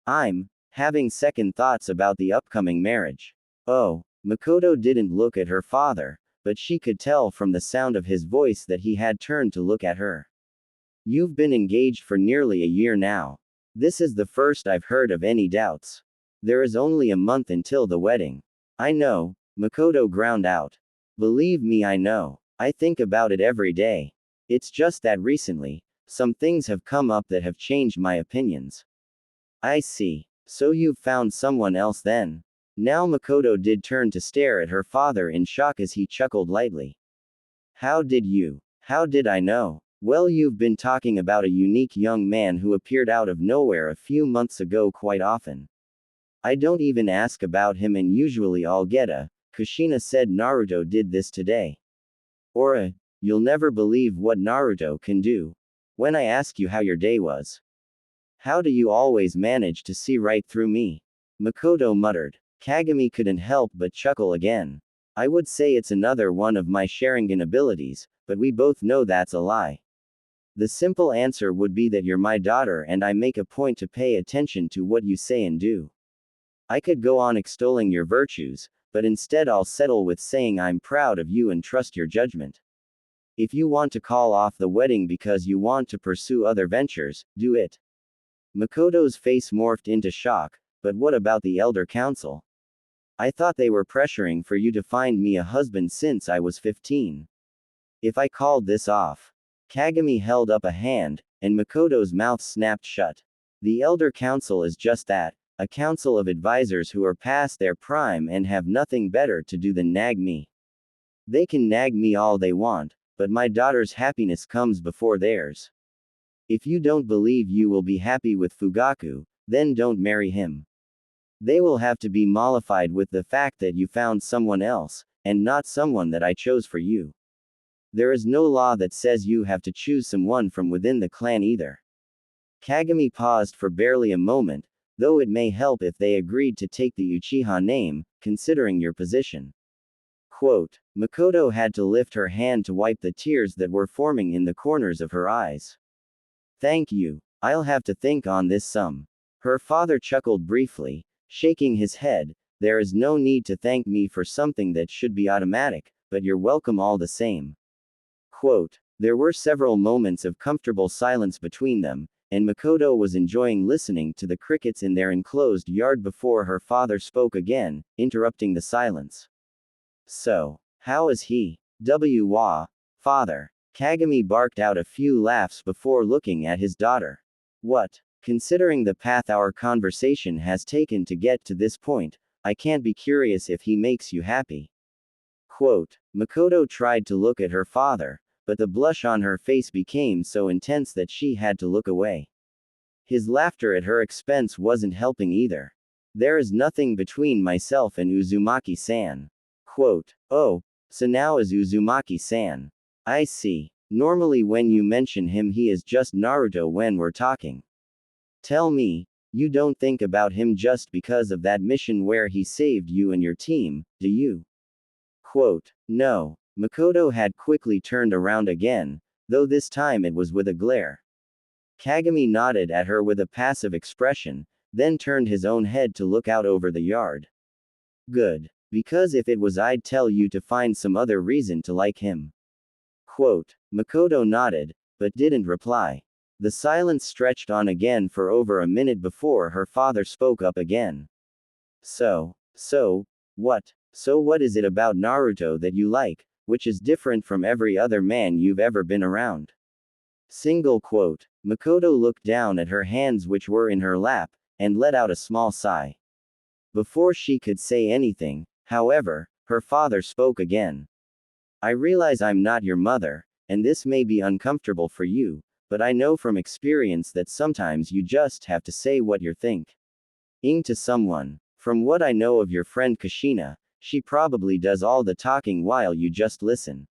S1: I'm having second thoughts about the upcoming marriage. Oh, Mikoto didn't look at her father, but she could tell from the sound of his voice that he had turned to look at her. You've been engaged for nearly a year now. This is the first I've heard of any doubts. There is only a month until the wedding. I know, Mikoto ground out. Believe me, I know. I think about it every day. It's just that recently, some things have come up that have changed my opinions. I see. So you've found someone else then? Now Mikoto did turn to stare at her father in shock as he chuckled lightly. How did I know? Well, you've been talking about a unique young man who appeared out of nowhere a few months ago quite often. I don't even ask about him and usually I'll get a, Kushina said Naruto did this today. Or a, you'll never believe what Naruto can do. When I ask you how your day was. How do you always manage to see right through me? Mikoto muttered. Kagami couldn't help but chuckle again. I would say it's another one of my Sharingan abilities, but we both know that's a lie. The simple answer would be that you're my daughter and I make a point to pay attention to what you say and do. I could go on extolling your virtues, but instead I'll settle with saying I'm proud of you and trust your judgment. If you want to call off the wedding because you want to pursue other ventures, do it. Mikoto's face morphed into shock, but what about the elder council? I thought they were pressuring for you to find me a husband since I was 15. If I called this off. Kagami held up a hand, and Mikoto's mouth snapped shut. The elder council is just that, a council of advisors who are past their prime and have nothing better to do than nag me. They can nag me all they want, but my daughter's happiness comes before theirs. If you don't believe you will be happy with Fugaku, then don't marry him. They will have to be mollified with the fact that you found someone else, and not someone that I chose for you. There is no law that says you have to choose someone from within the clan either. Kagami paused for barely a moment, though it may help if they agreed to take the Uchiha name, considering your position. Quote, Mikoto had to lift her hand to wipe the tears that were forming in the corners of her eyes. Thank you. I'll have to think on this some. Her father chuckled briefly, shaking his head. There is no need to thank me for something that should be automatic, but you're welcome all the same. Quote, there were several moments of comfortable silence between them, and Mikoto was enjoying listening to the crickets in their enclosed yard before her father spoke again, interrupting the silence. So, how is he? Father. Kagami barked out a few laughs before looking at his daughter. What? Considering the path our conversation has taken to get to this point, I can't be curious if he makes you happy. Quote, Mikoto tried to look at her father, but the blush on her face became so intense that she had to look away. His laughter at her expense wasn't helping either. There is nothing between myself and Uzumaki-san. Quote, oh, so now is Uzumaki-san. I see. Normally when you mention him he is just Naruto when we're talking. Tell me, you don't think about him just because of that mission where he saved you and your team, do you? Quote, no. Mikoto had quickly turned around again, though this time it was with a glare. Kagami nodded at her with a passive expression, then turned his own head to look out over the yard. Good. Because if it was I'd tell you to find some other reason to like him. Quote, Mikoto nodded, but didn't reply. The silence stretched on again for over a minute before her father spoke up again. So what? So what is it about Naruto that you like, which is different from every other man you've ever been around? Single quote. Mikoto looked down at her hands which were in her lap, and let out a small sigh. Before she could say anything, however, her father spoke again. I realize I'm not your mother, and this may be uncomfortable for you, but I know from experience that sometimes you just have to say what you think. To someone. From what I know of your friend Kushina, she probably does all the talking while you just listen.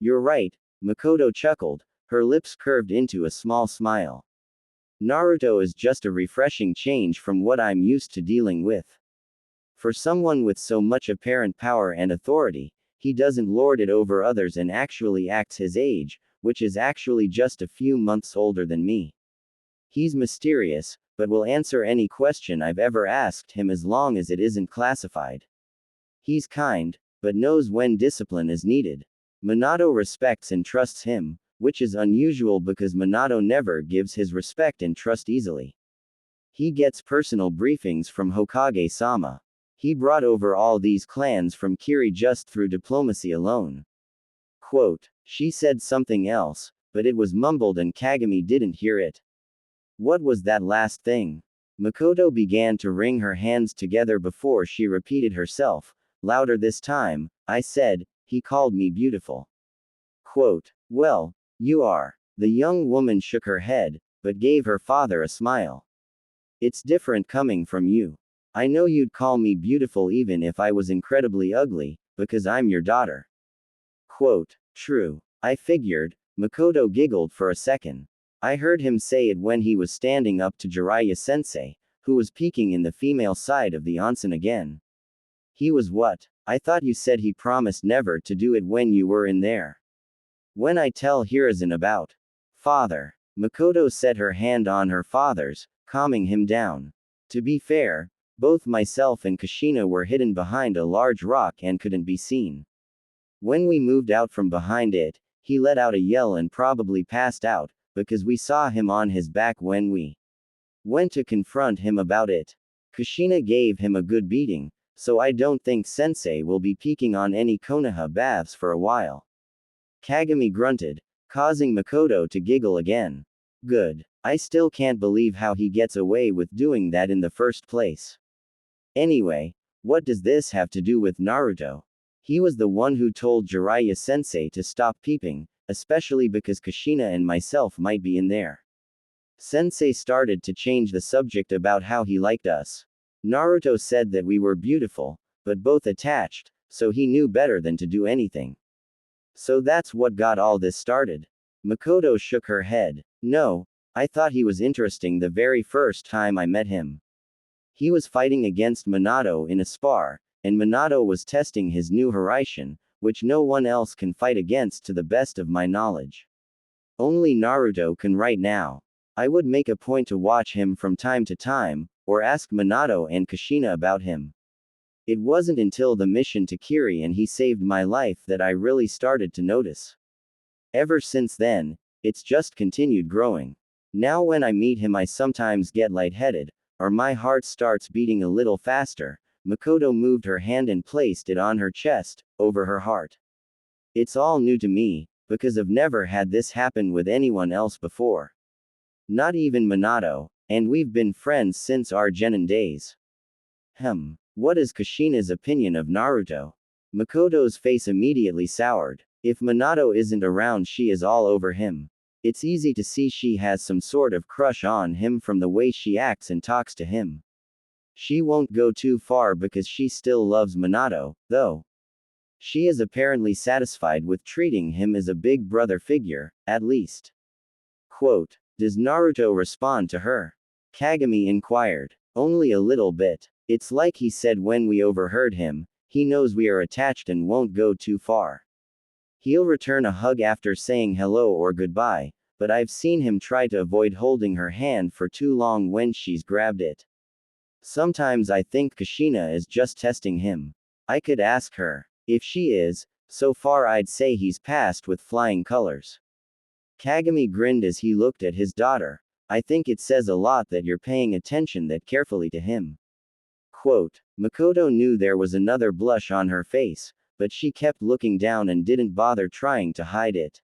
S1: You're right, Mikoto chuckled, her lips curved into a small smile. Naruto is just a refreshing change from what I'm used to dealing with. For someone with so much apparent power and authority, he doesn't lord it over others and actually acts his age, which is actually just a few months older than me. He's mysterious, but will answer any question I've ever asked him as long as it isn't classified. He's kind, but knows when discipline is needed. Minato respects and trusts him, which is unusual because Minato never gives his respect and trust easily. He gets personal briefings from Hokage-sama. He brought over all these clans from Kiri just through diplomacy alone. Quote, she said something else, but it was mumbled and Kagami didn't hear it. What was that last thing? Mikoto began to wring her hands together before she repeated herself, louder this time. I said, he called me beautiful. Quote, well, you are. The young woman shook her head, but gave her father a smile. It's different coming from you. I know you'd call me beautiful even if I was incredibly ugly, because I'm your daughter. Quote, true. I figured. Mikoto giggled for a second. I heard him say it when he was standing up to Jiraiya-sensei, who was peeking in the female side of the onsen again. He was what? I thought you said he promised never to do it when you were in there. When I tell Hiruzen about. Father. Mikoto set her hand on her father's, calming him down. To be fair, both myself and Kushina were hidden behind a large rock and couldn't be seen. When we moved out from behind it, he let out a yell and probably passed out, because we saw him on his back when we went to confront him about it. Kushina gave him a good beating, so I don't think Sensei will be peeking on any Konoha baths for a while. Kagami grunted, causing Mikoto to giggle again. Good. I still can't believe how he gets away with doing that in the first place. Anyway, what does this have to do with Naruto? He was the one who told Jiraiya-sensei to stop peeping, especially because Kushina and myself might be in there. Sensei started to change the subject about how he liked us. Naruto said that we were beautiful, but both attached, so he knew better than to do anything. So that's what got all this started. Mikoto shook her head. No, I thought he was interesting the very first time I met him. He was fighting against Minato in a spar, and Minato was testing his new Hiraishin, which no one else can fight against to the best of my knowledge. Only Naruto can right now. I would make a point to watch him from time to time, or ask Minato and Kushina about him. It wasn't until the mission to Kiri and he saved my life that I really started to notice. Ever since then, it's just continued growing. Now when I meet him I sometimes get lightheaded, or my heart starts beating a little faster. Mikoto moved her hand and placed it on her chest, over her heart. It's all new to me, because I've never had this happen with anyone else before. Not even Minato, and we've been friends since our Genin days. What is Kushina's opinion of Naruto? Mikoto's face immediately soured. If Minato isn't around she is all over him. It's easy to see she has some sort of crush on him from the way she acts and talks to him. She won't go too far because she still loves Minato, though. She is apparently satisfied with treating him as a big brother figure, at least. Quote, does Naruto respond to her? Kagami inquired. Only a little bit. It's like he said when we overheard him, he knows we are attached and won't go too far. He'll return a hug after saying hello or goodbye, but I've seen him try to avoid holding her hand for too long when she's grabbed it. Sometimes I think Kushina is just testing him. I could ask her. If she is, so far I'd say he's passed with flying colors. Kagami grinned as he looked at his daughter. I think it says a lot that you're paying attention that carefully to him. Quote, Mikoto knew there was another blush on her face, but she kept looking down and didn't bother trying to hide it.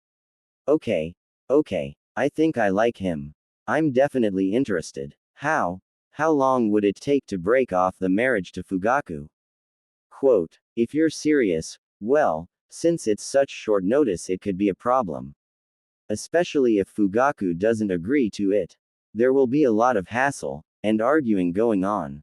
S1: Okay, I think I like him. I'm definitely interested. How long would it take to break off the marriage to Fugaku? Quote, if you're serious, well, since it's such short notice it could be a problem. Especially if Fugaku doesn't agree to it. There will be a lot of hassle, and arguing going on.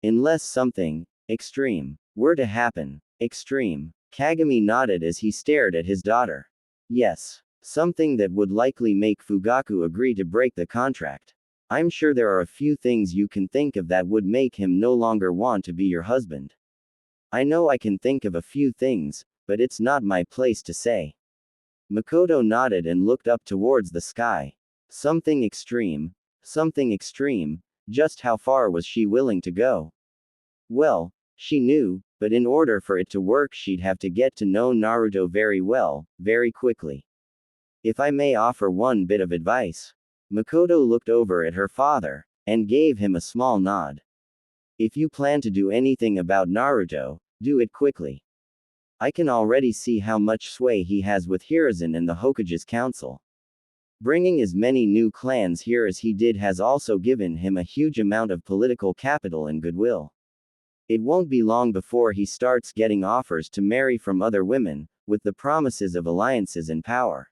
S1: Unless something extreme were to happen. Extreme. Kagami nodded as he stared at his daughter. Yes. Something that would likely make Fugaku agree to break the contract. I'm sure there are a few things you can think of that would make him no longer want to be your husband. I know I can think of a few things, but it's not my place to say. Mikoto nodded and looked up towards the sky. Something extreme. Just how far was she willing to go? Well, she knew, but in order for it to work she'd have to get to know Naruto very well, very quickly. If I may offer one bit of advice. Mikoto looked over at her father, and gave him a small nod. If you plan to do anything about Naruto, do it quickly. I can already see how much sway he has with Hiruzen and the Hokage's council. Bringing as many new clans here as he did has also given him a huge amount of political capital and goodwill. It won't be long before he starts getting offers to marry from other women, with the promises of alliances and power.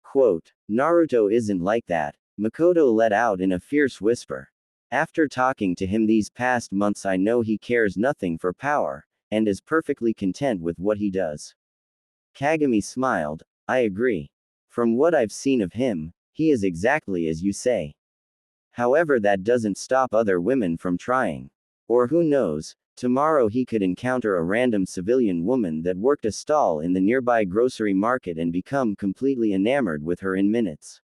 S1: Quote, Naruto isn't like that, Mikoto let out in a fierce whisper. After talking to him these past months I know he cares nothing for power, and is perfectly content with what he does. Kagami smiled, I agree. From what I've seen of him, he is exactly as you say. However, that doesn't stop other women from trying. Or who knows, tomorrow he could encounter a random civilian woman that worked a stall in the nearby grocery market and become completely enamored with her in minutes.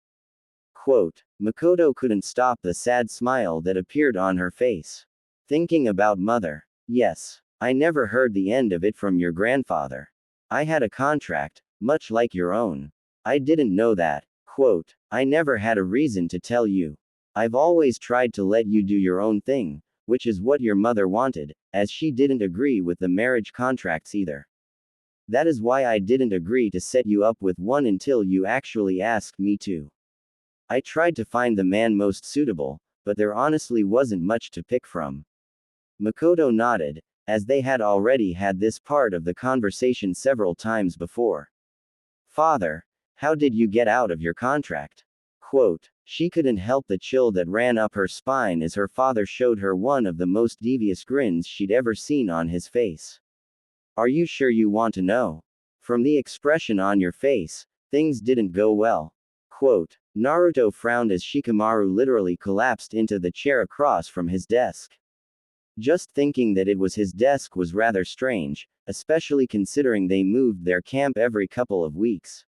S1: Quote, Mikoto couldn't stop the sad smile that appeared on her face. Thinking about mother. Yes. I never heard the end of it from your grandfather. I had a contract, much like your own. I didn't know that. Quote, I never had a reason to tell you. I've always tried to let you do your own thing, which is what your mother wanted, as she didn't agree with the marriage contracts either. That is why I didn't agree to set you up with one until you actually asked me to. I tried to find the man most suitable, but there honestly wasn't much to pick from. Mikoto nodded, as they had already had this part of the conversation several times before. Father, how did you get out of your contract? Quote, she couldn't help the chill that ran up her spine as her father showed her one of the most devious grins she'd ever seen on his face. Are you sure you want to know? From the expression on your face, things didn't go well. Quote, Naruto frowned as Shikamaru literally collapsed into the chair across from his desk. Just thinking that it was his desk was rather strange, especially considering they moved their camp every couple of weeks.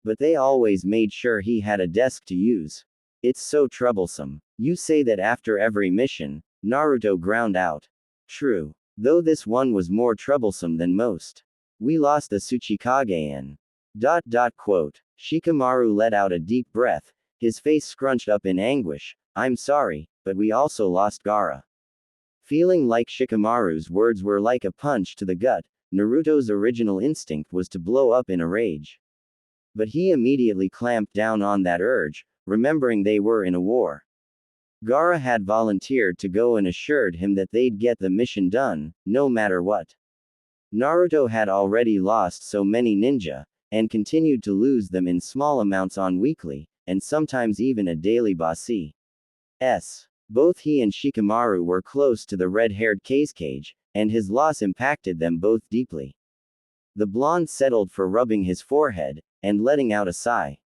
S1: But they always made sure he had a desk to use. It's so troublesome. You say that after every mission, Naruto ground out. True. Though this one was more troublesome than most. We lost the Tsuchikage in. Quote. Shikamaru let out a deep breath, his face scrunched up in anguish. I'm sorry, but we also lost Gaara. Feeling like Shikamaru's words were like a punch to the gut, Naruto's original instinct was to blow up in a rage. But he immediately clamped down on that urge, remembering they were in a war. Gaara had volunteered to go and assured him that they'd get the mission done, no matter what. Naruto had already lost so many ninja, and continued to lose them in small amounts on weekly, and sometimes even a daily basis. Both he and Shikamaru were close to the red-haired Kazekage, and his loss impacted them both deeply. The blonde settled for rubbing his forehead, and letting out a sigh.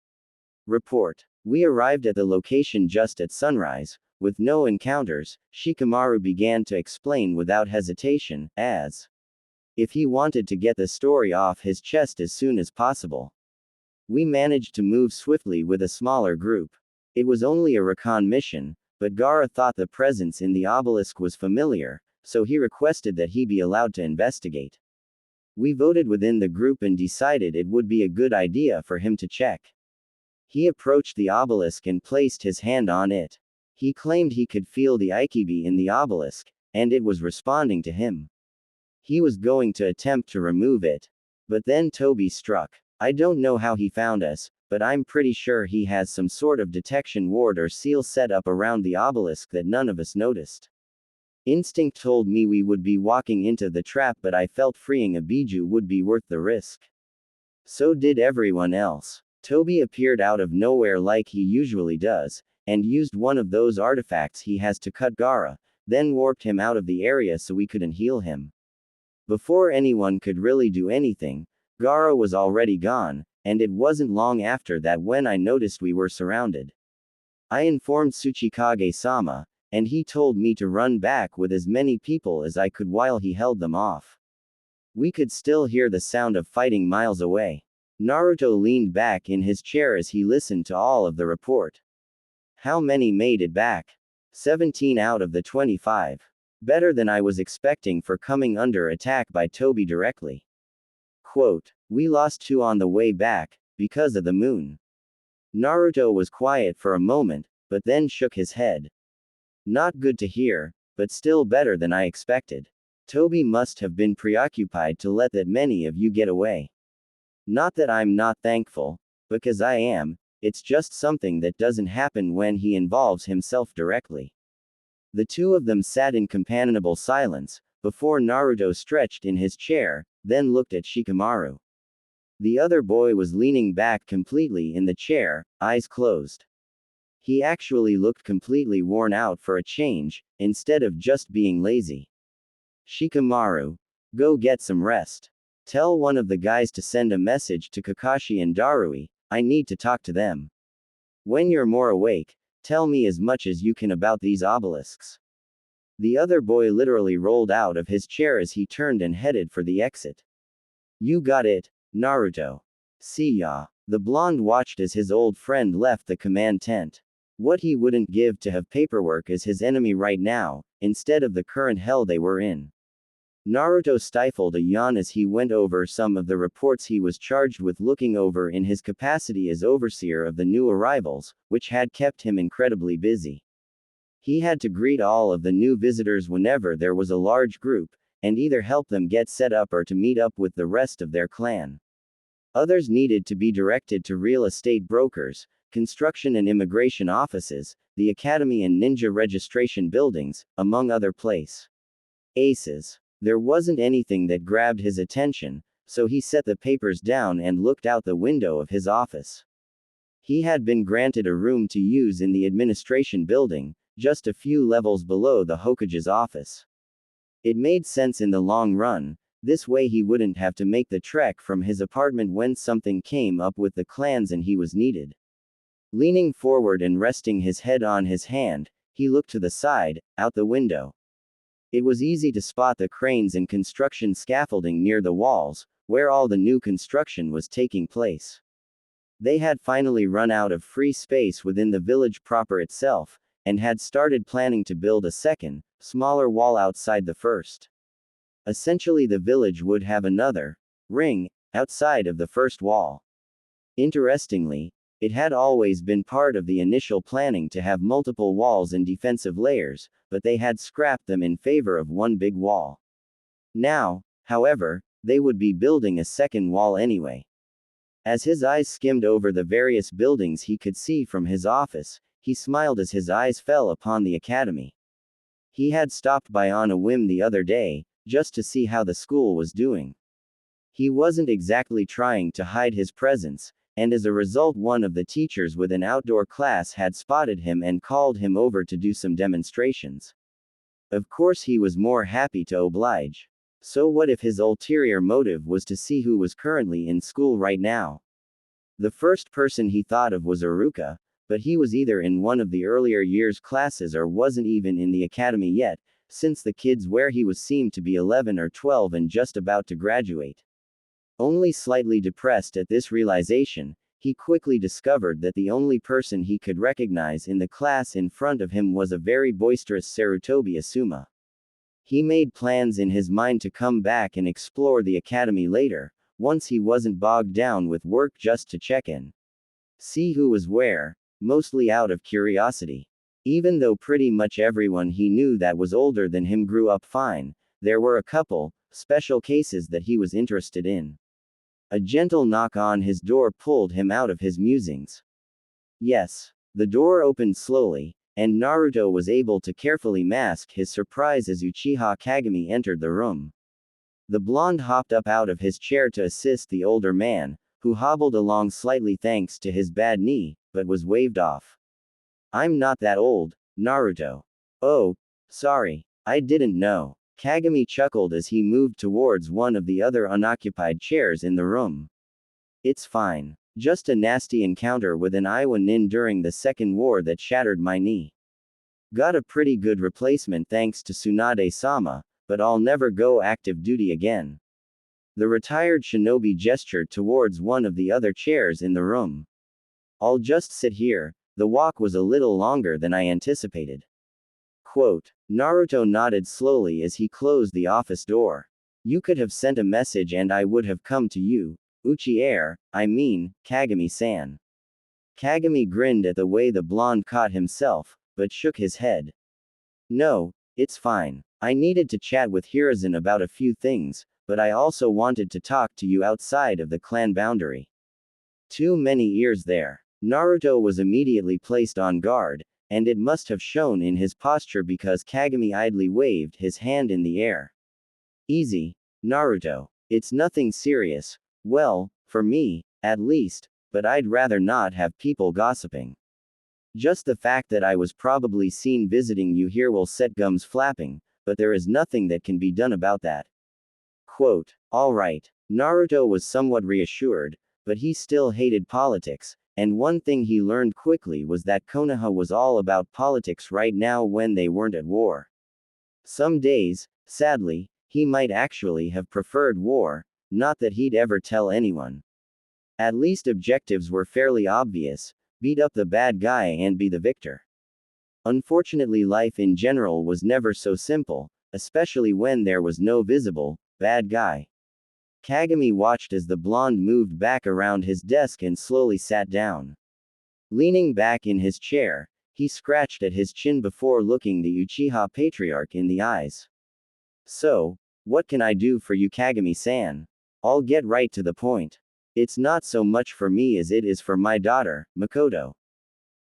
S1: Report. We arrived at the location just at sunrise. With no encounters, Shikamaru began to explain without hesitation, as if he wanted to get the story off his chest as soon as possible. We managed to move swiftly with a smaller group. It was only a recon mission, but Gaara thought the presence in the obelisk was familiar, so he requested that he be allowed to investigate. We voted within the group and decided it would be a good idea for him to check. He approached the obelisk and placed his hand on it. He claimed he could feel the Ikibi in the obelisk, and it was responding to him. He was going to attempt to remove it. But then Toby struck. I don't know how he found us, but I'm pretty sure he has some sort of detection ward or seal set up around the obelisk that none of us noticed. Instinct told me we would be walking into the trap, but I felt freeing a Biju would be worth the risk. So did everyone else. Toby appeared out of nowhere like he usually does, and used one of those artifacts he has to cut Gaara, then warped him out of the area so we couldn't heal him. Before anyone could really do anything, Gaara was already gone, and it wasn't long after that when I noticed we were surrounded. I informed Tsuchikage-sama, and he told me to run back with as many people as I could while he held them off. We could still hear the sound of fighting miles away. Naruto leaned back in his chair as he listened to all of the report. How many made it back? 17 out of the 25. Better than I was expecting for coming under attack by Toby directly. Quote. We lost 2 on the way back, because of the moon. Naruto was quiet for a moment, but then shook his head. Not good to hear, but still better than I expected. Toby must have been preoccupied to let that many of you get away. Not that I'm not thankful, because I am, it's just something that doesn't happen when he involves himself directly. The two of them sat in companionable silence, before Naruto stretched in his chair, then looked at Shikamaru. The other boy was leaning back completely in the chair, eyes closed. He actually looked completely worn out for a change, instead of just being lazy. Shikamaru, go get some rest. Tell one of the guys to send a message to Kakashi and Darui, I need to talk to them. When you're more awake, tell me as much as you can about these obelisks. The other boy literally rolled out of his chair as he turned and headed for the exit. You got it, Naruto. See ya. The blonde watched as his old friend left the command tent. What he wouldn't give to have paperwork as his enemy right now, instead of the current hell they were in. Naruto stifled a yawn as he went over some of the reports he was charged with looking over in his capacity as overseer of the new arrivals, which had kept him incredibly busy. He had to greet all of the new visitors whenever there was a large group, and either help them get set up or to meet up with the rest of their clan. Others needed to be directed to real estate brokers, construction and immigration offices, the academy and ninja registration buildings, among other places. There wasn't anything that grabbed his attention, so he set the papers down and looked out the window of his office. He had been granted a room to use in the administration building, just a few levels below the Hokage's office. It made sense in the long run. This way he wouldn't have to make the trek from his apartment when something came up with the clans and he was needed. Leaning forward and resting his head on his hand, he looked to the side, out the window. It was easy to spot the cranes and construction scaffolding near the walls, where all the new construction was taking place. They had finally run out of free space within the village proper itself, and had started planning to build a second, smaller wall outside the first. Essentially, the village would have another ring outside of the first wall. Interestingly, it had always been part of the initial planning to have multiple walls and defensive layers, but they had scrapped them in favor of one big wall. Now, however, they would be building a second wall anyway. As his eyes skimmed over the various buildings he could see from his office, he smiled as his eyes fell upon the academy. He had stopped by on a whim the other day, just to see how the school was doing. He wasn't exactly trying to hide his presence, and as a result one of the teachers with an outdoor class had spotted him and called him over to do some demonstrations. Of course he was more happy to oblige. So what if his ulterior motive was to see who was currently in school right now? The first person he thought of was Aruka, but he was either in one of the earlier years classes or wasn't even in the academy yet, since the kids where he was seemed to be 11 or 12 and just about to graduate. Only slightly depressed at this realization, he quickly discovered that the only person he could recognize in the class in front of him was a very boisterous Sarutobi Asuma. He made plans in his mind to come back and explore the academy later, once he wasn't bogged down with work, just to check in. See who was where, mostly out of curiosity. Even though pretty much everyone he knew that was older than him grew up fine, there were a couple special cases that he was interested in. A gentle knock on his door pulled him out of his musings. Yes. The door opened slowly, and Naruto was able to carefully mask his surprise as Uchiha Kagami entered the room. The blonde hopped up out of his chair to assist the older man, who hobbled along slightly thanks to his bad knee, but was waved off. I'm not that old, Naruto. Oh, sorry, I didn't know. Kagami chuckled as he moved towards one of the other unoccupied chairs in the room. It's fine. Just a nasty encounter with an Iwa nin during the Second War that shattered my knee. Got a pretty good replacement thanks to Tsunade-sama, but I'll never go active duty again. The retired shinobi gestured towards one of the other chairs in the room. I'll just sit here. The walk was a little longer than I anticipated. Quote. Naruto nodded slowly as he closed the office door. You could have sent a message and I would have come to you, Kagami-san. Kagami grinned at the way the blonde caught himself, but shook his head. No, it's fine. I needed to chat with Hiruzen about a few things, but I also wanted to talk to you outside of the clan boundary. Too many ears there. Naruto was immediately placed on guard, and it must have shown in his posture because Kagami idly waved his hand in the air. Easy, Naruto. It's nothing serious. Well, for me, at least, but I'd rather not have people gossiping. Just the fact that I was probably seen visiting you here will set gums flapping, but there is nothing that can be done about that. Quote. Alright. Naruto was somewhat reassured, but he still hated politics, and one thing he learned quickly was that Konoha was all about politics right now when they weren't at war. Some days, sadly, he might actually have preferred war, not that he'd ever tell anyone. At least objectives were fairly obvious: beat up the bad guy and be the victor. Unfortunately, life in general was never so simple, especially when there was no visible bad guy. Kagami watched as the blonde moved back around his desk and slowly sat down. Leaning back in his chair, he scratched at his chin before looking the Uchiha patriarch in the eyes. So, what can I do for you, Kagami-san? I'll get right to the point. It's not so much for me as it is for my daughter, Mikoto.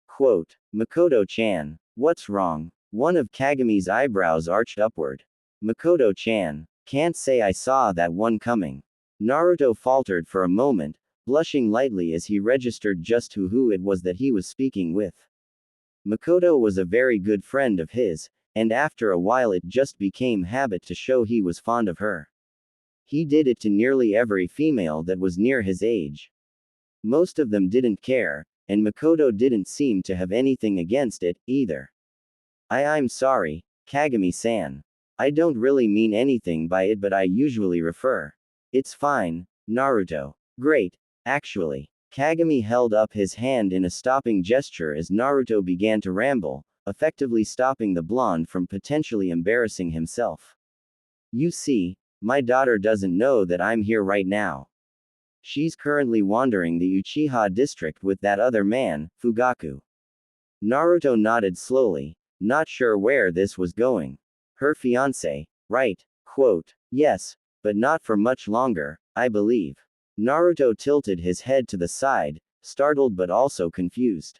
S1: Quote. Mikoto-chan. What's wrong? One of Kagami's eyebrows arched upward. Mikoto-chan. Can't say I saw that one coming. Naruto faltered for a moment, blushing lightly as he registered just who it was that he was speaking with. Mikoto was a very good friend of his, and after a while it just became habit to show he was fond of her. He did it to nearly every female that was near his age. Most of them didn't care, and Mikoto didn't seem to have anything against it, either. I'm sorry, Kagami-san. I don't really mean anything by it, but I usually refer. It's fine, Naruto. Great, actually. Kagami held up his hand in a stopping gesture as Naruto began to ramble, effectively stopping the blonde from potentially embarrassing himself. You see, my daughter doesn't know that I'm here right now. She's currently wandering the Uchiha district with that other man, Fugaku. Naruto nodded slowly, not sure where this was going. Her fiancé, right? Quote, yes, but not for much longer, I believe. Naruto tilted his head to the side, startled but also confused.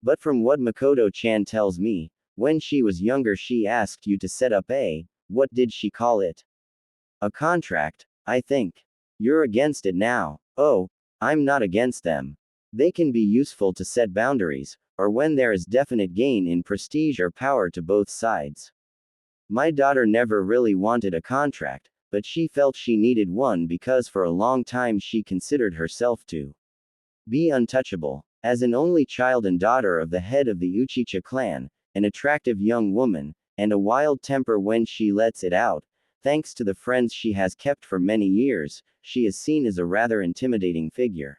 S1: But from what Mikoto-chan tells me, when she was younger she asked you to set up what did she call it? A contract, I think. You're against it now. Oh, I'm not against them. They can be useful to set boundaries, or when there is definite gain in prestige or power to both sides. My daughter never really wanted a contract, but she felt she needed one because for a long time she considered herself to be untouchable. As an only child and daughter of the head of the Uchiha clan, an attractive young woman, and a wild temper when she lets it out, thanks to the friends she has kept for many years, she is seen as a rather intimidating figure.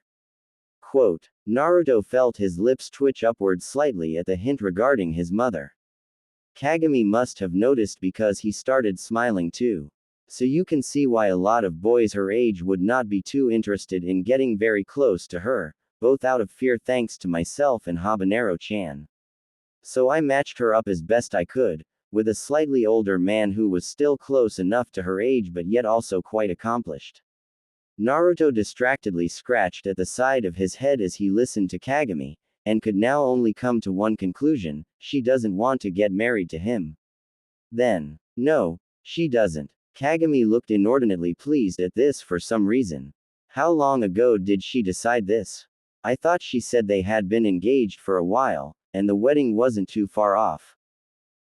S1: Quote, Naruto felt his lips twitch upward slightly at the hint regarding his mother. Kagami must have noticed because he started smiling too. So you can see why a lot of boys her age would not be too interested in getting very close to her, both out of fear thanks to myself and Habanero-chan. So I matched her up as best I could, with a slightly older man who was still close enough to her age but yet also quite accomplished. Naruto distractedly scratched at the side of his head as he listened to Kagami, and could now only come to one conclusion: she doesn't want to get married to him. Then, no, she doesn't. Kagami looked inordinately pleased at this for some reason. How long ago did she decide this? I thought she said they had been engaged for a while, and the wedding wasn't too far off.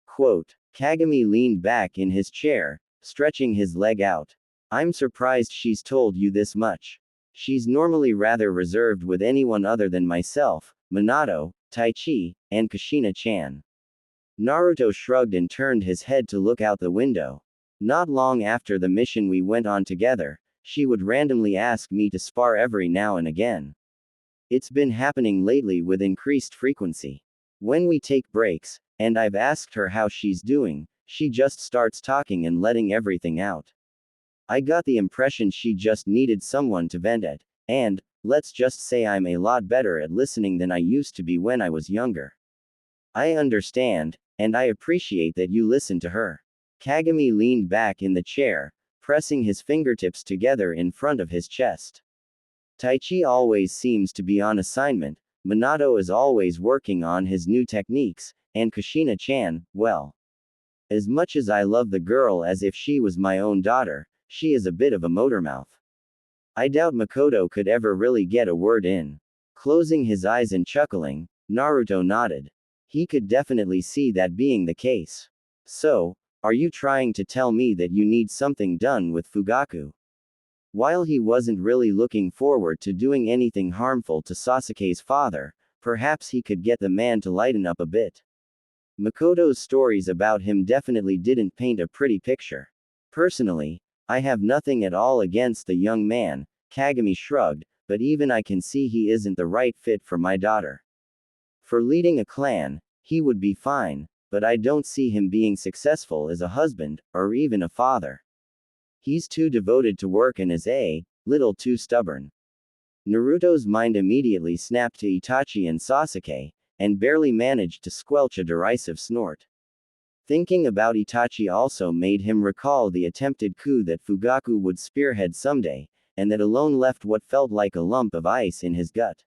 S1: Quote, Kagami leaned back in his chair, stretching his leg out. I'm surprised she's told you this much. She's normally rather reserved with anyone other than myself, Minato, Taichi, and Kushina-chan. Naruto shrugged and turned his head to look out the window. Not long after the mission we went on together, she would randomly ask me to spar every now and again. It's been happening lately with increased frequency. When we take breaks, and I've asked her how she's doing, she just starts talking and letting everything out. I got the impression she just needed someone to vent at, and, let's just say I'm a lot better at listening than I used to be when I was younger. I understand, and I appreciate that you listen to her. Kagami leaned back in the chair, pressing his fingertips together in front of his chest. Taichi always seems to be on assignment, Minato is always working on his new techniques, and Kushina-chan, well. As much as I love the girl as if she was my own daughter, she is a bit of a motormouth. I doubt Mikoto could ever really get a word in. Closing his eyes and chuckling, Naruto nodded. He could definitely see that being the case. So, are you trying to tell me that you need something done with Fugaku? While he wasn't really looking forward to doing anything harmful to Sasuke's father, perhaps he could get the man to lighten up a bit. Mikoto's stories about him definitely didn't paint a pretty picture. Personally, I have nothing at all against the young man, Kagami shrugged, but even I can see he isn't the right fit for my daughter. For leading a clan, he would be fine, but I don't see him being successful as a husband, or even a father. He's too devoted to work and is a little too stubborn. Naruto's mind immediately snapped to Itachi and Sasuke, and barely managed to squelch a derisive snort. Thinking about Itachi also made him recall the attempted coup that Fugaku would spearhead someday, and that alone left what felt like a lump of ice in his gut.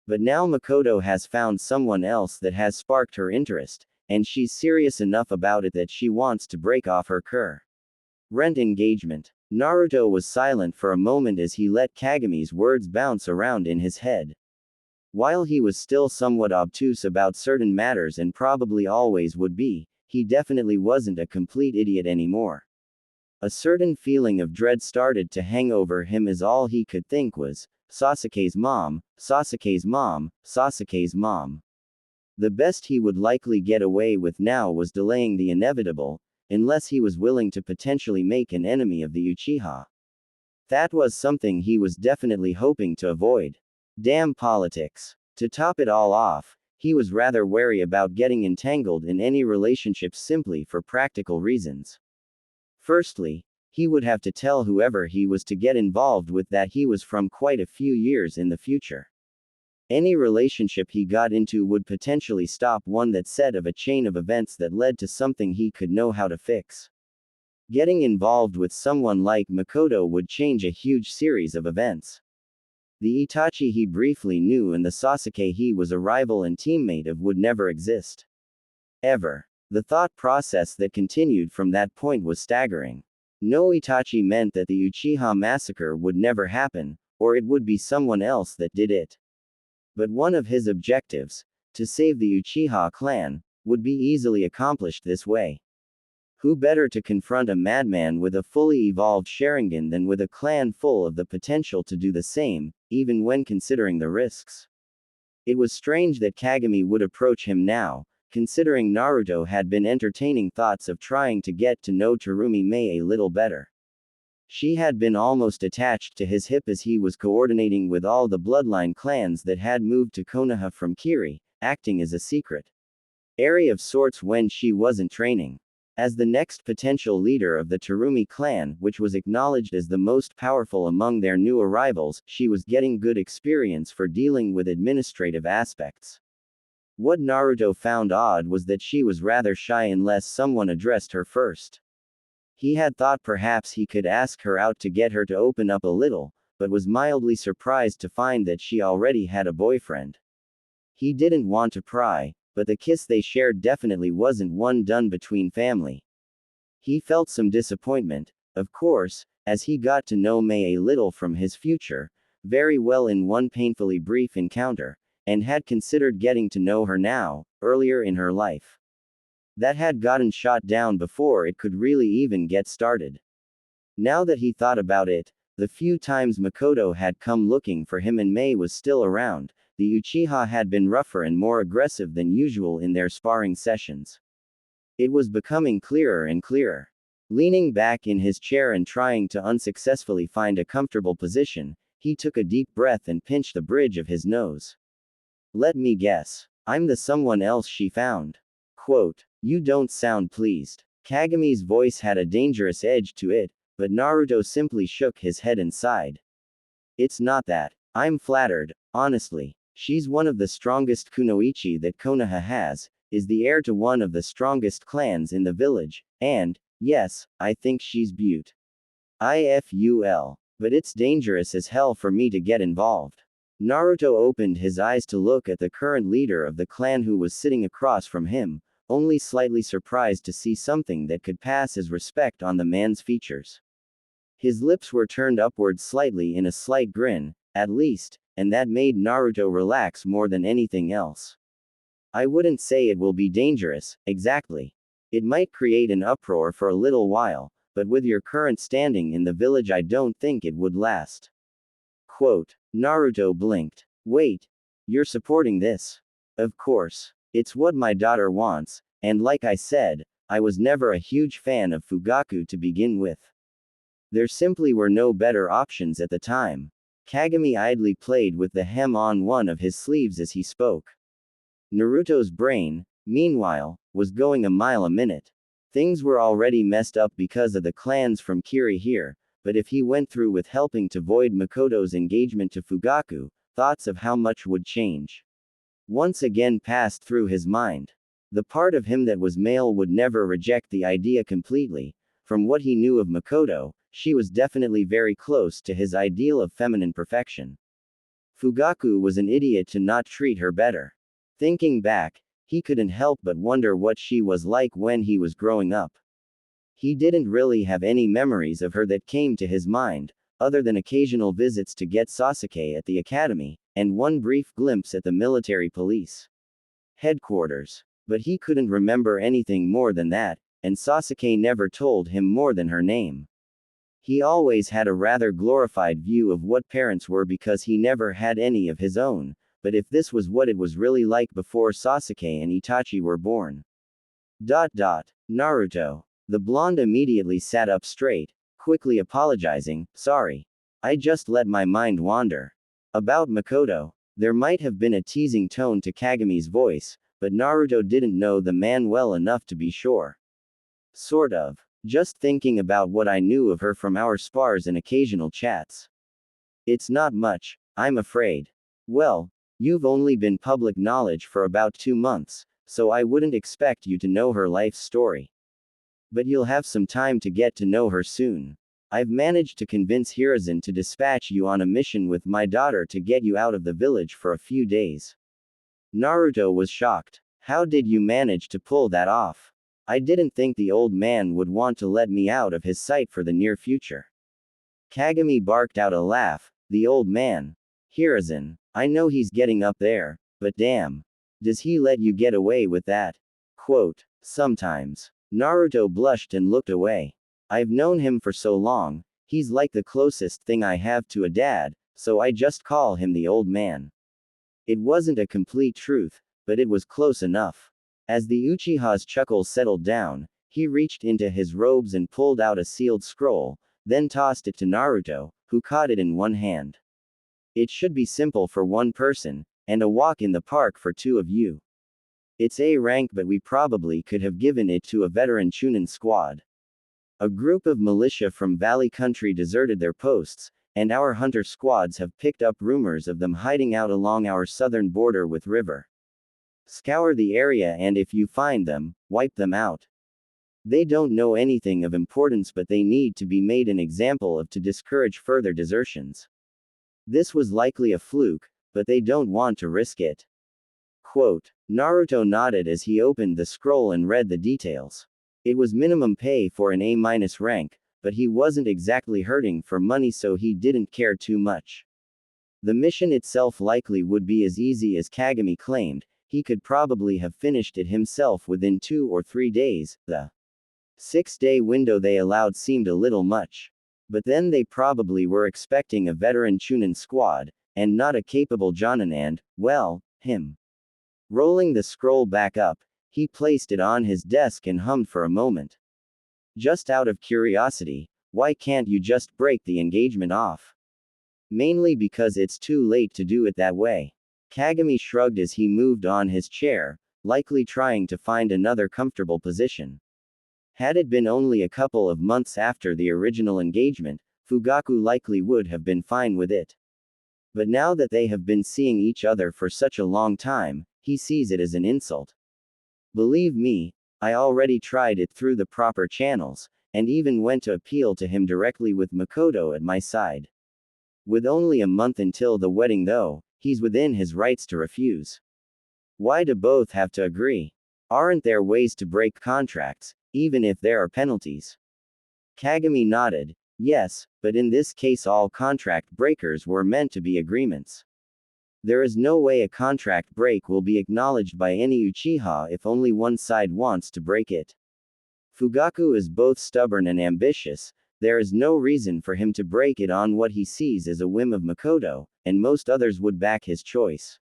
S1: But now Mikoto has found someone else that has sparked her interest, and she's serious enough about it that she wants to break off her current engagement. Naruto was silent for a moment as he let Kagami's words bounce around in his head. While he was still somewhat obtuse about certain matters and probably always would be, he definitely wasn't a complete idiot anymore. A certain feeling of dread started to hang over him as all he could think was, Sasuke's mom, Sasuke's mom, Sasuke's mom. The best he would likely get away with now was delaying the inevitable, unless he was willing to potentially make an enemy of the Uchiha. That was something he was definitely hoping to avoid. Damn politics. To top it all off, he was rather wary about getting entangled in any relationships simply for practical reasons. Firstly, he would have to tell whoever he was to get involved with that he was from quite a few years in the future. Any relationship he got into would potentially stop one that set of a chain of events that led to something he could know how to fix. Getting involved with someone like Mikoto would change a huge series of events. The Itachi he briefly knew and the Sasuke he was a rival and teammate of would never exist. Ever. The thought process that continued from that point was staggering. No, Itachi meant that the Uchiha massacre would never happen, or it would be someone else that did it. But one of his objectives, to save the Uchiha clan, would be easily accomplished this way. Who better to confront a madman with a fully evolved Sharingan than with a clan full of the potential to do the same, even when considering the risks? It was strange that Kagami would approach him now, considering Naruto had been entertaining thoughts of trying to get to know Terumi Mae a little better. She had been almost attached to his hip as he was coordinating with all the bloodline clans that had moved to Konoha from Kiri, acting as a secret area of sorts when she wasn't training. As the next potential leader of the Terumi clan, which was acknowledged as the most powerful among their new arrivals, she was getting good experience for dealing with administrative aspects. What Naruto found odd was that she was rather shy unless someone addressed her first. He had thought perhaps he could ask her out to get her to open up a little, but was mildly surprised to find that she already had a boyfriend. He didn't want to pry, but the kiss they shared definitely wasn't one done between family. He felt some disappointment, of course, as he got to know Mae a little from his future, very well in one painfully brief encounter, and had considered getting to know her now, earlier in her life. That had gotten shot down before it could really even get started. Now that he thought about it, the few times Mikoto had come looking for him and Mae was still around, the Uchiha had been rougher and more aggressive than usual in their sparring sessions. It was becoming clearer and clearer. Leaning back in his chair and trying to unsuccessfully find a comfortable position, he took a deep breath and pinched the bridge of his nose. Let me guess. I'm the someone else she found. Quote, you don't sound pleased. Kagami's voice had a dangerous edge to it, but Naruto simply shook his head and sighed. It's not that. I'm flattered, honestly. She's one of the strongest kunoichi that Konoha has, is the heir to one of the strongest clans in the village, and, yes, I think she's beaut. Iful. But it's dangerous as hell for me to get involved. Naruto opened his eyes to look at the current leader of the clan who was sitting across from him, only slightly surprised to see something that could pass as respect on the man's features. His lips were turned upward slightly in a slight grin, at least, and that made Naruto relax more than anything else. I wouldn't say it will be dangerous, exactly. It might create an uproar for a little while, but with your current standing in the village I don't think it would last. Quote, Naruto blinked. Wait. You're supporting this? Of course. It's what my daughter wants, and like I said, I was never a huge fan of Fugaku to begin with. There simply were no better options at the time. Kagami idly played with the hem on one of his sleeves as he spoke. Naruto's brain, meanwhile, was going a mile a minute. Things were already messed up because of the clans from Kiri here, but if he went through with helping to void Mikoto's engagement to Fugaku, thoughts of how much would change once again passed through his mind. The part of him that was male would never reject the idea completely. From what he knew of Mikoto, she was definitely very close to his ideal of feminine perfection. Fugaku was an idiot to not treat her better. Thinking back, he couldn't help but wonder what she was like when he was growing up. He didn't really have any memories of her that came to his mind, other than occasional visits to get Sasuke at the academy, and one brief glimpse at the military police headquarters. But he couldn't remember anything more than that, and Sasuke never told him more than her name. He always had a rather glorified view of what parents were because he never had any of his own, but if this was what it was really like before Sasuke and Itachi were born. Naruto. The blonde immediately sat up straight, quickly apologizing, sorry. I just let my mind wander. About Mikoto. There might have been a teasing tone to Kagami's voice, but Naruto didn't know the man well enough to be sure. Sort of. Just thinking about what I knew of her from our spars and occasional chats. It's not much, I'm afraid. Well, you've only been public knowledge for about 2 months, so I wouldn't expect you to know her life story. But you'll have some time to get to know her soon. I've managed to convince Hiruzen to dispatch you on a mission with my daughter to get you out of the village for a few days. Naruto was shocked. How did you manage to pull that off? I didn't think the old man would want to let me out of his sight for the near future. Kagami barked out a laugh. The old man. Hiruzen, I know he's getting up there, but damn. Does he let you get away with that? Quote, sometimes. Naruto blushed and looked away. I've known him for so long, he's like the closest thing I have to a dad, so I just call him the old man. It wasn't a complete truth, but it was close enough. As the Uchiha's chuckle settled down, he reached into his robes and pulled out a sealed scroll, then tossed it to Naruto, who caught it in one hand. It should be simple for one person, and a walk in the park for 2 of you. It's A rank, but we probably could have given it to a veteran Chunin squad. A group of militia from Valley Country deserted their posts, and our hunter squads have picked up rumors of them hiding out along our southern border with river. Scour the area, and if you find them, wipe them out. They don't know anything of importance, but they need to be made an example of to discourage further desertions. This was likely a fluke, but they don't want to risk it. Quote, Naruto nodded as he opened the scroll and read the details. It was minimum pay for an A- rank, but he wasn't exactly hurting for money, so he didn't care too much. The mission itself likely would be as easy as Kagami claimed. He could probably have finished it himself within 2 or 3 days. The 6-day window they allowed seemed a little much. But then they probably were expecting a veteran Chunin squad, and not a capable Jonin and, well, him. Rolling the scroll back up, he placed it on his desk and hummed for a moment. Just out of curiosity, why can't you just break the engagement off? Mainly because it's too late to do it that way. Kagami shrugged as he moved on his chair, likely trying to find another comfortable position. Had it been only a couple of months after the original engagement, Fugaku likely would have been fine with it. But now that they have been seeing each other for such a long time, he sees it as an insult. Believe me, I already tried it through the proper channels, and even went to appeal to him directly with Mikoto at my side. With only a month until the wedding though, he's within his rights to refuse. Why do both have to agree? Aren't there ways to break contracts, even if there are penalties? Kagami nodded. Yes, but in this case all contract breakers were meant to be agreements. There is no way a contract break will be acknowledged by any Uchiha if only one side wants to break it. Fugaku is both stubborn and ambitious. There is no reason for him to break it on what he sees as a whim of Mikoto, and most others would back his choice.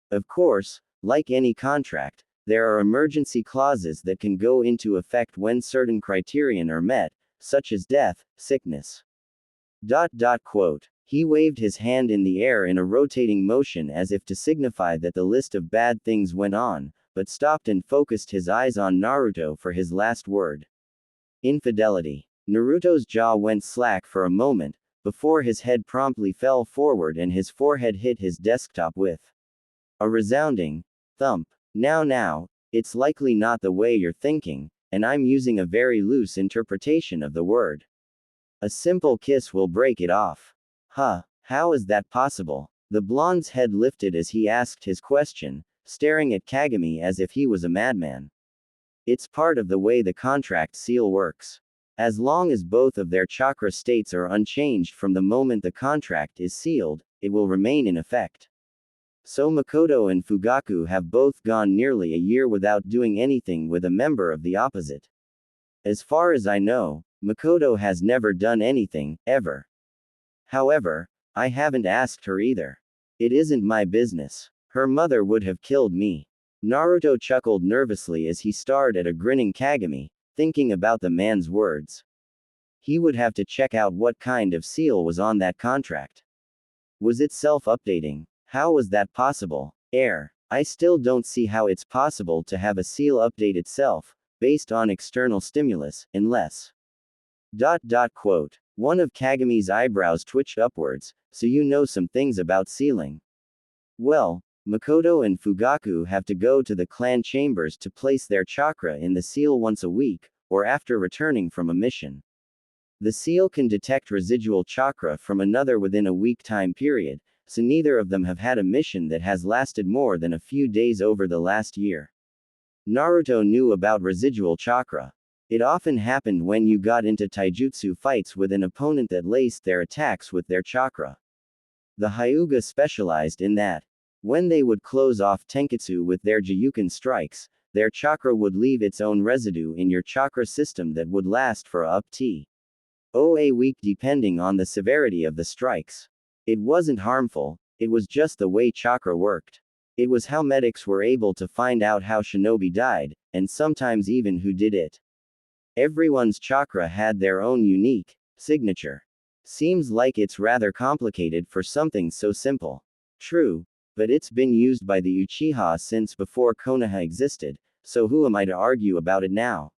S1: Of course, like any contract, there are emergency clauses that can go into effect when certain criterion are met, such as death, sickness. Quote. He waved his hand in the air in a rotating motion as if to signify that the list of bad things went on, but stopped and focused his eyes on Naruto for his last word. Infidelity. Naruto's jaw went slack for a moment, before his head promptly fell forward and his forehead hit his desktop with a resounding thump. Now, it's likely not the way you're thinking, and I'm using a very loose interpretation of the word. A simple kiss will break it off. Huh, how is that possible? The blonde's head lifted as he asked his question, staring at Kagami as if he was a madman. It's part of the way the contract seal works. As long as both of their chakra states are unchanged from the moment the contract is sealed, it will remain in effect. So Mikoto and Fugaku have both gone nearly a year without doing anything with a member of the opposite. As far as I know, Mikoto has never done anything, ever. However, I haven't asked her either. It isn't my business. Her mother would have killed me. Naruto chuckled nervously as he stared at a grinning Kagami, thinking about the man's words. He would have to check out what kind of seal was on that contract. Was it self-updating? How was that possible? I still don't see how it's possible to have a seal update itself, based on external stimulus, unless. Quote. One of Kagami's eyebrows twitched upwards, so you know some things about sealing. Well, Mikoto and Fugaku have to go to the clan chambers to place their chakra in the seal once a week, or after returning from a mission. The seal can detect residual chakra from another within a week time period, so neither of them have had a mission that has lasted more than a few days over the last year. Naruto knew about residual chakra. It often happened when you got into taijutsu fights with an opponent that laced their attacks with their chakra. The Hyuga specialized in that. When they would close off Tenketsu with their Jiyuken strikes, their chakra would leave its own residue in your chakra system that would last for up to a week depending on the severity of the strikes. It wasn't harmful, it was just the way chakra worked. It was how medics were able to find out how shinobi died, and sometimes even who did it. Everyone's chakra had their own unique signature. Seems like it's rather complicated for something so simple. True, but it's been used by the Uchiha since before Konoha existed, so who am I to argue about it now?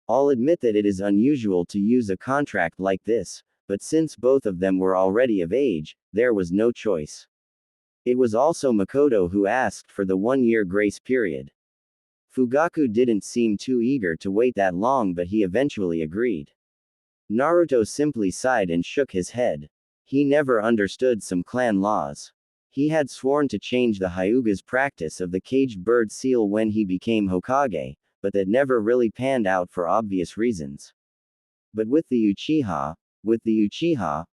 S1: I'll admit that it is unusual to use a contract like this, but since both of them were already of age, there was no choice. It was also Mikoto who asked for the 1-year grace period. Fugaku didn't seem too eager to wait that long, but he eventually agreed. Naruto simply sighed and shook his head. He never understood some clan laws. He had sworn to change the Hyuga's practice of the caged bird seal when he became Hokage, but that never really panned out for obvious reasons. But with the Uchiha,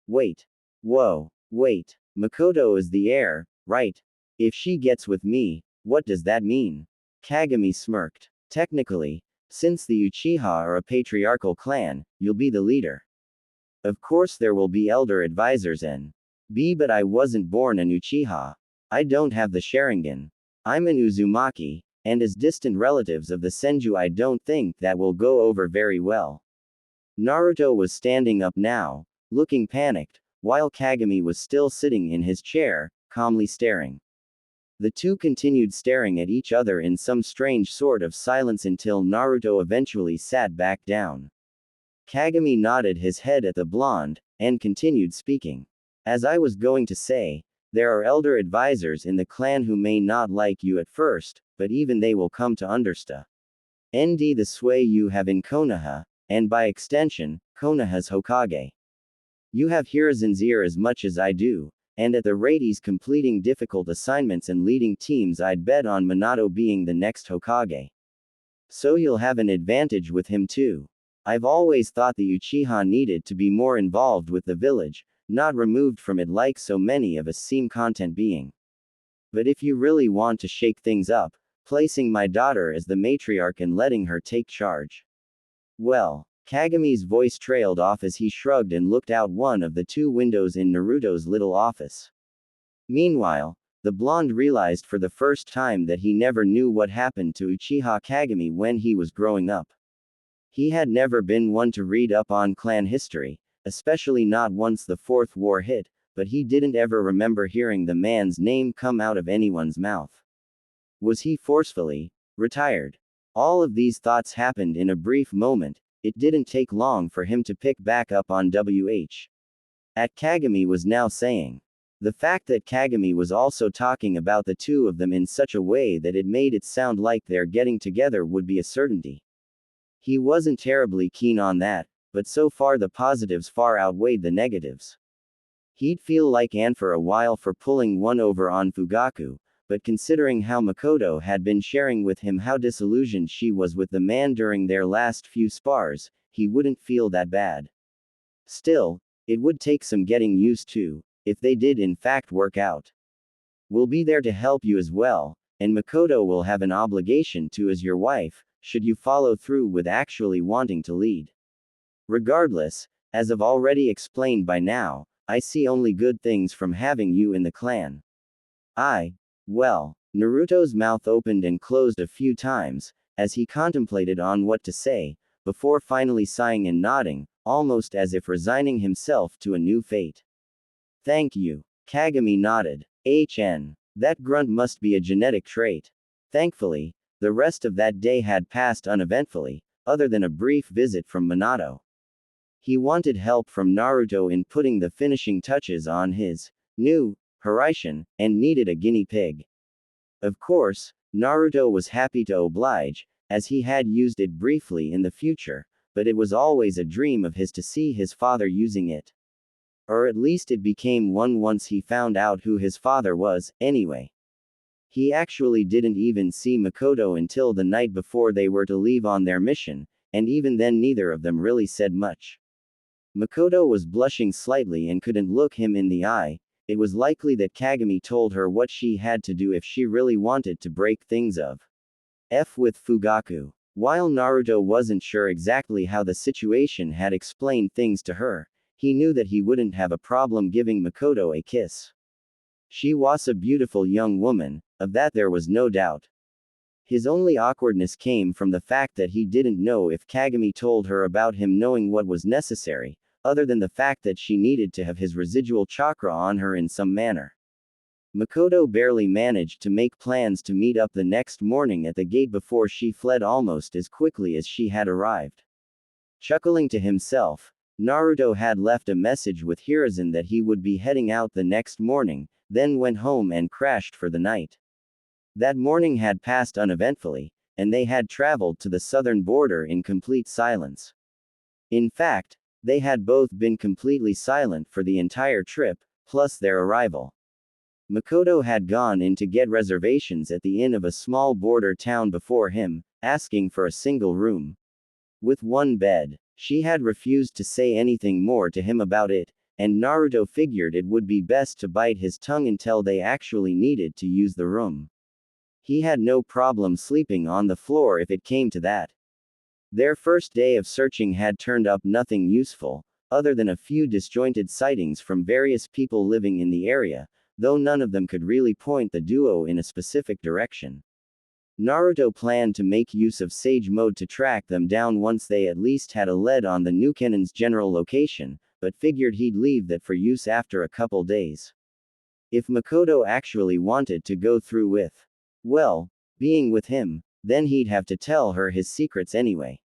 S1: wait. Whoa, wait. Mikoto is the heir, right? If she gets with me, what does that mean? Kagami smirked. Technically, since the Uchiha are a patriarchal clan, you'll be the leader. Of course there will be elder advisors but I wasn't born an Uchiha. I don't have the Sharingan. I'm an Uzumaki, and as distant relatives of the Senju I don't think that will go over very well. Naruto was standing up now, looking panicked, while Kagami was still sitting in his chair, calmly staring. The two continued staring at each other in some strange sort of silence until Naruto eventually sat back down. Kagami nodded his head at the blonde, and continued speaking. As I was going to say, there are elder advisors in the clan who may not like you at first, but even they will come to understand the sway you have in Konoha, and by extension, Konoha's Hokage. You have Hiruzen's ear as much as I do, and at the rate he's completing difficult assignments and leading teams I'd bet on Minato being the next Hokage. So you'll have an advantage with him too. I've always thought the Uchiha needed to be more involved with the village, not removed from it like so many of us seem content being. But if you really want to shake things up, placing my daughter as the matriarch and letting her take charge. Well, Kagami's voice trailed off as he shrugged and looked out one of the two windows in Naruto's little office. Meanwhile, the blonde realized for the first time that he never knew what happened to Uchiha Kagami when he was growing up. He had never been one to read up on clan history, especially not once the Fourth War hit, but he didn't ever remember hearing the man's name come out of anyone's mouth. Was he forcefully retired? All of these thoughts happened in a brief moment. It didn't take long for him to pick back up on Kagami was now saying. The fact that Kagami was also talking about the two of them in such a way that it made it sound like their getting together would be a certainty. He wasn't terribly keen on that, but so far the positives far outweighed the negatives. He'd feel like Anne for a while for pulling one over on Fugaku, but considering how Mikoto had been sharing with him how disillusioned she was with the man during their last few spars, he wouldn't feel that bad. Still, it would take some getting used to, if they did in fact work out. We'll be there to help you as well, and Mikoto will have an obligation to as your wife, should you follow through with actually wanting to lead. Regardless, as I've already explained by now, I see only good things from having you in the clan. Well, Naruto's mouth opened and closed a few times, as he contemplated on what to say, before finally sighing and nodding, almost as if resigning himself to a new fate. Thank you. Kagami nodded. That grunt must be a genetic trait. Thankfully, the rest of that day had passed uneventfully, other than a brief visit from Minato. He wanted help from Naruto in putting the finishing touches on his new Hiraishin, and needed a guinea pig. Of course, Naruto was happy to oblige, as he had used it briefly in the future, but it was always a dream of his to see his father using it. Or at least it became one once he found out who his father was, anyway. He actually didn't even see Mikoto until the night before they were to leave on their mission, and even then neither of them really said much. Mikoto was blushing slightly and couldn't look him in the eye. It was likely that Kagami told her what she had to do if she really wanted to break things of with Fugaku. While Naruto wasn't sure exactly how the situation had explained things to her, he knew that he wouldn't have a problem giving Mikoto a kiss. She was a beautiful young woman, of that there was no doubt. His only awkwardness came from the fact that he didn't know if Kagami told her about him knowing what was necessary, other than the fact that she needed to have his residual chakra on her in some manner. Mikoto barely managed to make plans to meet up the next morning at the gate before she fled almost as quickly as she had arrived. Chuckling to himself, Naruto had left a message with Hiruzen that he would be heading out the next morning, then went home and crashed for the night. That morning had passed uneventfully, and they had traveled to the southern border in complete silence. In fact, they had both been completely silent for the entire trip, plus their arrival. Mikoto had gone in to get reservations at the inn of a small border town before him, asking for a single room with one bed. She had refused to say anything more to him about it, and Naruto figured it would be best to bite his tongue until they actually needed to use the room. He had no problem sleeping on the floor if it came to that. Their first day of searching had turned up nothing useful, other than a few disjointed sightings from various people living in the area, though none of them could really point the duo in a specific direction. Naruto planned to make use of Sage Mode to track them down once they at least had a lead on the Nukenen's general location, but figured he'd leave that for use after a couple days. If Mikoto actually wanted to go through with, well, being with him, then he'd have to tell her his secrets anyway.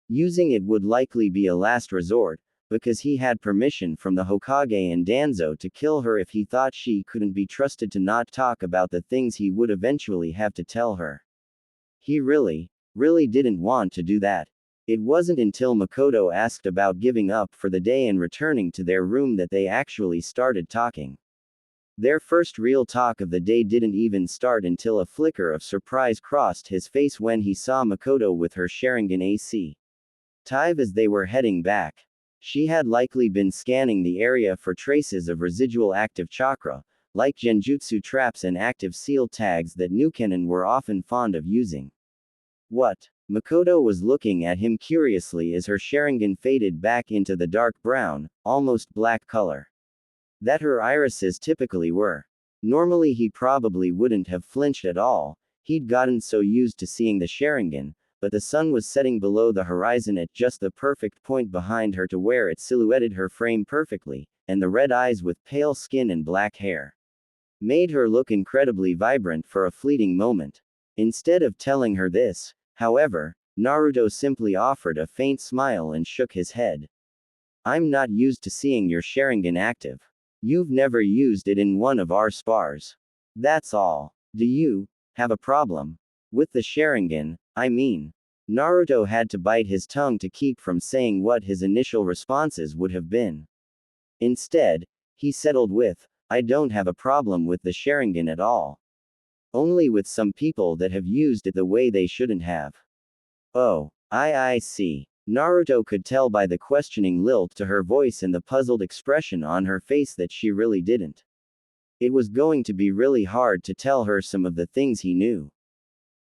S1: Using it would likely be a last resort, because he had permission from the Hokage and Danzo to kill her if he thought she couldn't be trusted to not talk about the things he would eventually have to tell her. He really didn't want to do that. It wasn't until Mikoto asked about giving up for the day and returning to their room that they actually started talking. Their first real talk of the day didn't even start until a flicker of surprise crossed his face when he saw Mikoto with her Sharingan AC. Tive as they were heading back. She had likely been scanning the area for traces of residual active chakra, like genjutsu traps and active seal tags that Nukenen were often fond of using. What? Mikoto was looking at him curiously as her Sharingan faded back into the dark brown, almost black color that her irises typically were. Normally he probably wouldn't have flinched at all, he'd gotten so used to seeing the Sharingan, but the sun was setting below the horizon at just the perfect point behind her to where it silhouetted her frame perfectly, and the red eyes with pale skin and black hair made her look incredibly vibrant for a fleeting moment. Instead of telling her this, however, Naruto simply offered a faint smile and shook his head. I'm not used to seeing your Sharingan active. You've never used it in one of our spars. That's all. Do you have a problem with the Sharingan? I mean, Naruto had to bite his tongue to keep from saying what his initial responses would have been. Instead, he settled with, I don't have a problem with the Sharingan at all. Only with some people that have used it the way they shouldn't have. Oh, I see. Naruto could tell by the questioning lilt to her voice and the puzzled expression on her face that she really didn't. It was going to be really hard to tell her some of the things he knew.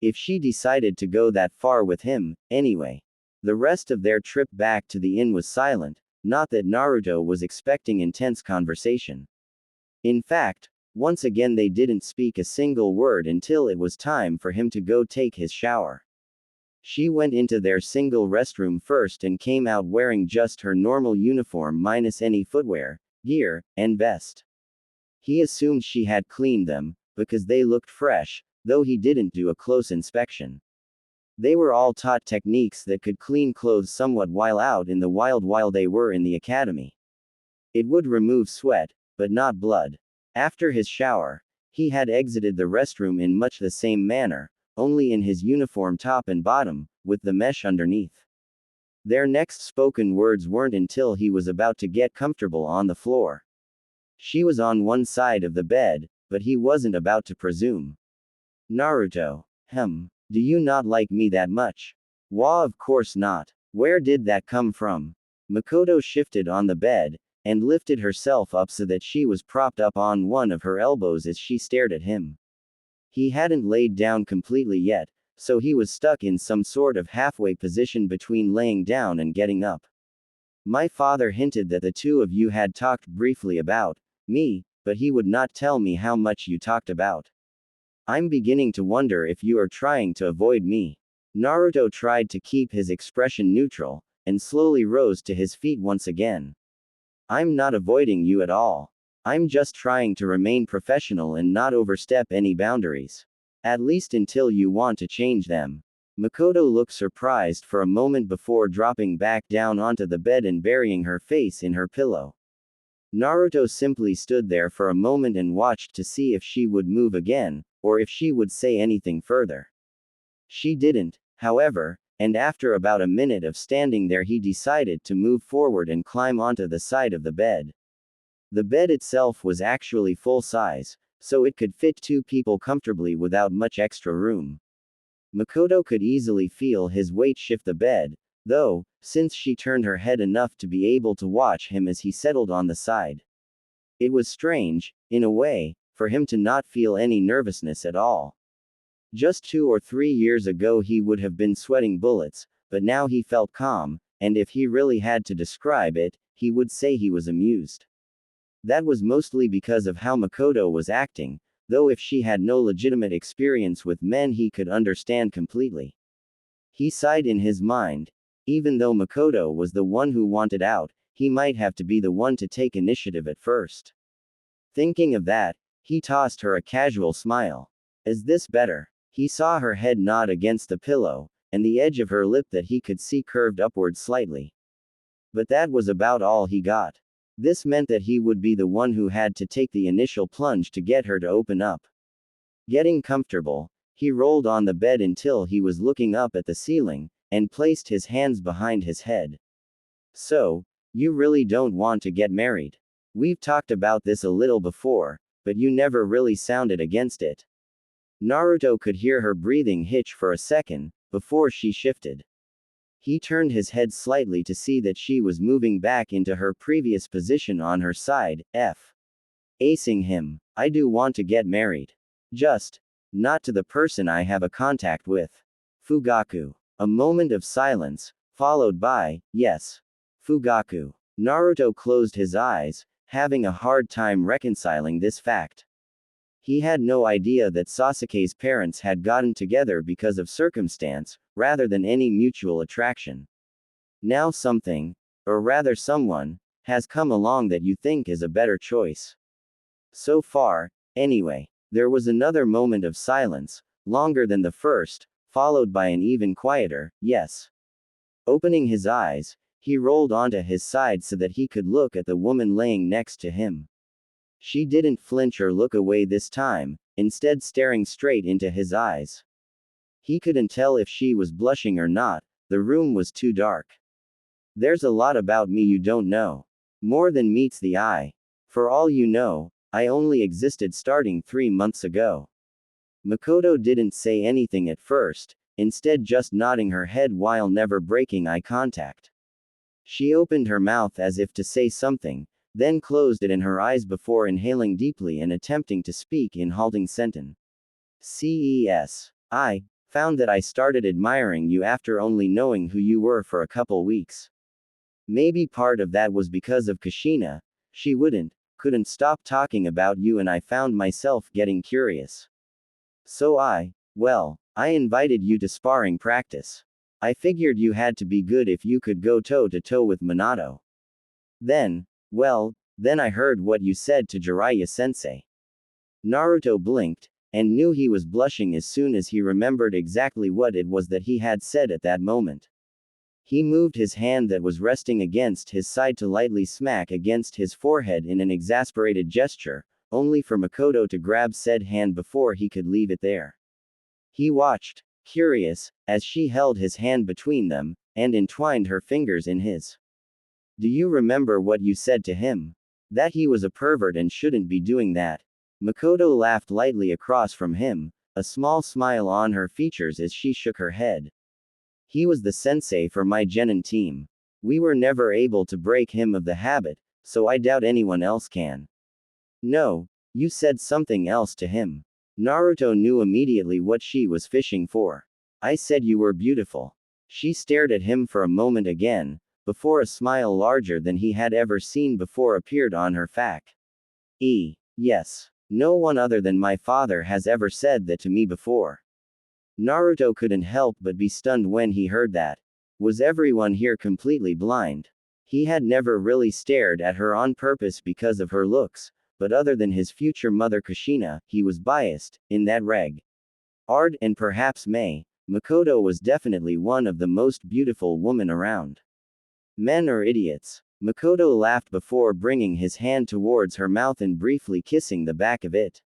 S1: If she decided to go that far with him, anyway. The rest of their trip back to the inn was silent, not that Naruto was expecting intense conversation. In fact, once again they didn't speak a single word until it was time for him to go take his shower. She went into their single restroom first and came out wearing just her normal uniform minus any footwear, gear, and vest. He assumed she had cleaned them, because they looked fresh, though he didn't do a close inspection. They were all taught techniques that could clean clothes somewhat while out in the wild while they were in the academy. It would remove sweat, but not blood. After his shower, he had exited the restroom in much the same manner, only in his uniform top and bottom, with the mesh underneath. Their next spoken words weren't until he was about to get comfortable on the floor. She was on one side of the bed, but he wasn't about to presume. Naruto. Do you not like me that much? Wah, of course not. Where did that come from? Mikoto shifted on the bed, and lifted herself up so that she was propped up on one of her elbows as she stared at him. He hadn't laid down completely yet, so he was stuck in some sort of halfway position between laying down and getting up. My father hinted that the two of you had talked briefly about me, but he would not tell me how much you talked about. I'm beginning to wonder if you are trying to avoid me. Naruto tried to keep his expression neutral, and slowly rose to his feet once again. I'm not avoiding you at all. I'm just trying to remain professional and not overstep any boundaries. At least until you want to change them. Mikoto looked surprised for a moment before dropping back down onto the bed and burying her face in her pillow. Naruto simply stood there for a moment and watched to see if she would move again, or if she would say anything further. She didn't, however, and after about a minute of standing there he decided to move forward and climb onto the side of the bed. The bed itself was actually full size, so it could fit two people comfortably without much extra room. Mikoto could easily feel his weight shift the bed, though, since she turned her head enough to be able to watch him as he settled on the side. It was strange, in a way, for him to not feel any nervousness at all. Just 2 or 3 years ago he would have been sweating bullets, but now he felt calm, and if he really had to describe it, he would say he was amused. That was mostly because of how Mikoto was acting, though if she had no legitimate experience with men he could understand completely. He sighed in his mind. Even though Mikoto was the one who wanted out, he might have to be the one to take initiative at first. Thinking of that, he tossed her a casual smile. Is this better? He saw her head nod against the pillow, and the edge of her lip that he could see curved upward slightly. But that was about all he got. This meant that he would be the one who had to take the initial plunge to get her to open up. Getting comfortable, he rolled on the bed until he was looking up at the ceiling, and placed his hands behind his head. So, you really don't want to get married? We've talked about this a little before, but you never really sounded against it. Naruto could hear her breathing hitch for a second, before she shifted. He turned his head slightly to see that she was moving back into her previous position on her side, acing him. I do want to get married. Just, not to the person I have a contact with. Fugaku. A moment of silence, followed by, yes. Fugaku. Naruto closed his eyes, having a hard time reconciling this fact. He had no idea that Sasuke's parents had gotten together because of circumstance, rather than any mutual attraction. Now something, or rather someone, has come along that you think is a better choice. So far, anyway. There was another moment of silence, longer than the first, followed by an even quieter, yes. Opening his eyes, he rolled onto his side so that he could look at the woman laying next to him. She didn't flinch or look away this time, instead staring straight into his eyes. He couldn't tell if she was blushing or not, the room was too dark. There's a lot about me you don't know. More than meets the eye. For all you know, I only existed starting 3 months ago. Mikoto didn't say anything at first, instead just nodding her head while never breaking eye contact. She opened her mouth as if to say something, then closed it in her eyes before inhaling deeply and attempting to speak in halting sentence. I found that I started admiring you after only knowing who you were for a couple weeks. Maybe part of that was because of Kushina. She couldn't stop talking about you and I found myself getting curious. So I invited you to sparring practice. I figured you had to be good if you could go toe to toe with Minato. Then I heard what you said to Jiraiya-sensei. Naruto blinked, and knew he was blushing as soon as he remembered exactly what it was that he had said at that moment. He moved his hand that was resting against his side to lightly smack against his forehead in an exasperated gesture, only for Mikoto to grab said hand before he could leave it there. He watched, curious, as she held his hand between them, and entwined her fingers in his. Do you remember what you said to him? That he was a pervert and shouldn't be doing that. Mikoto laughed lightly across from him, a small smile on her features as she shook her head. He was the sensei for my genin team. We were never able to break him of the habit, so I doubt anyone else can. No, you said something else to him. Naruto knew immediately what she was fishing for. I said you were beautiful. She stared at him for a moment again, before a smile larger than he had ever seen before appeared on her face. Yes. No one other than my father has ever said that to me before. Naruto couldn't help but be stunned when he heard that. Was everyone here completely blind? He had never really stared at her on purpose because of her looks, but other than his future mother Kushina, he was biased, in that reg. Ard and perhaps May, Mikoto was definitely one of the most beautiful women around. Men are idiots. Mikoto laughed before bringing his hand towards her mouth and briefly kissing the back of it.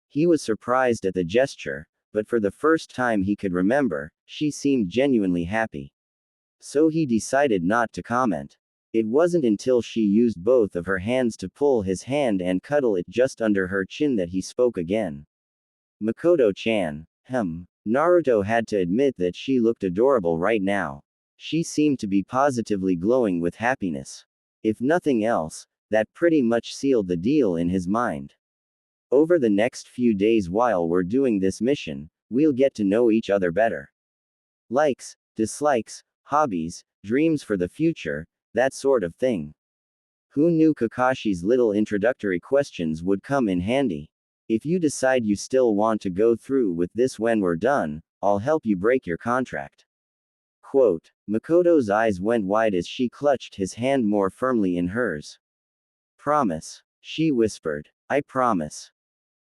S1: He was surprised at the gesture, but for the first time he could remember, she seemed genuinely happy. So he decided not to comment. It wasn't until she used both of her hands to pull his hand and cuddle it just under her chin that he spoke again. Mikoto-chan. Naruto had to admit that she looked adorable right now. She seemed to be positively glowing with happiness. If nothing else, that pretty much sealed the deal in his mind. Over the next few days while we're doing this mission, we'll get to know each other better. Likes, dislikes, hobbies, dreams for the future, that sort of thing. Who knew Kakashi's little introductory questions would come in handy? If you decide you still want to go through with this when we're done, I'll help you break your contract. Quote. Mikoto's eyes went wide as she clutched his hand more firmly in hers. Promise. She whispered. I promise.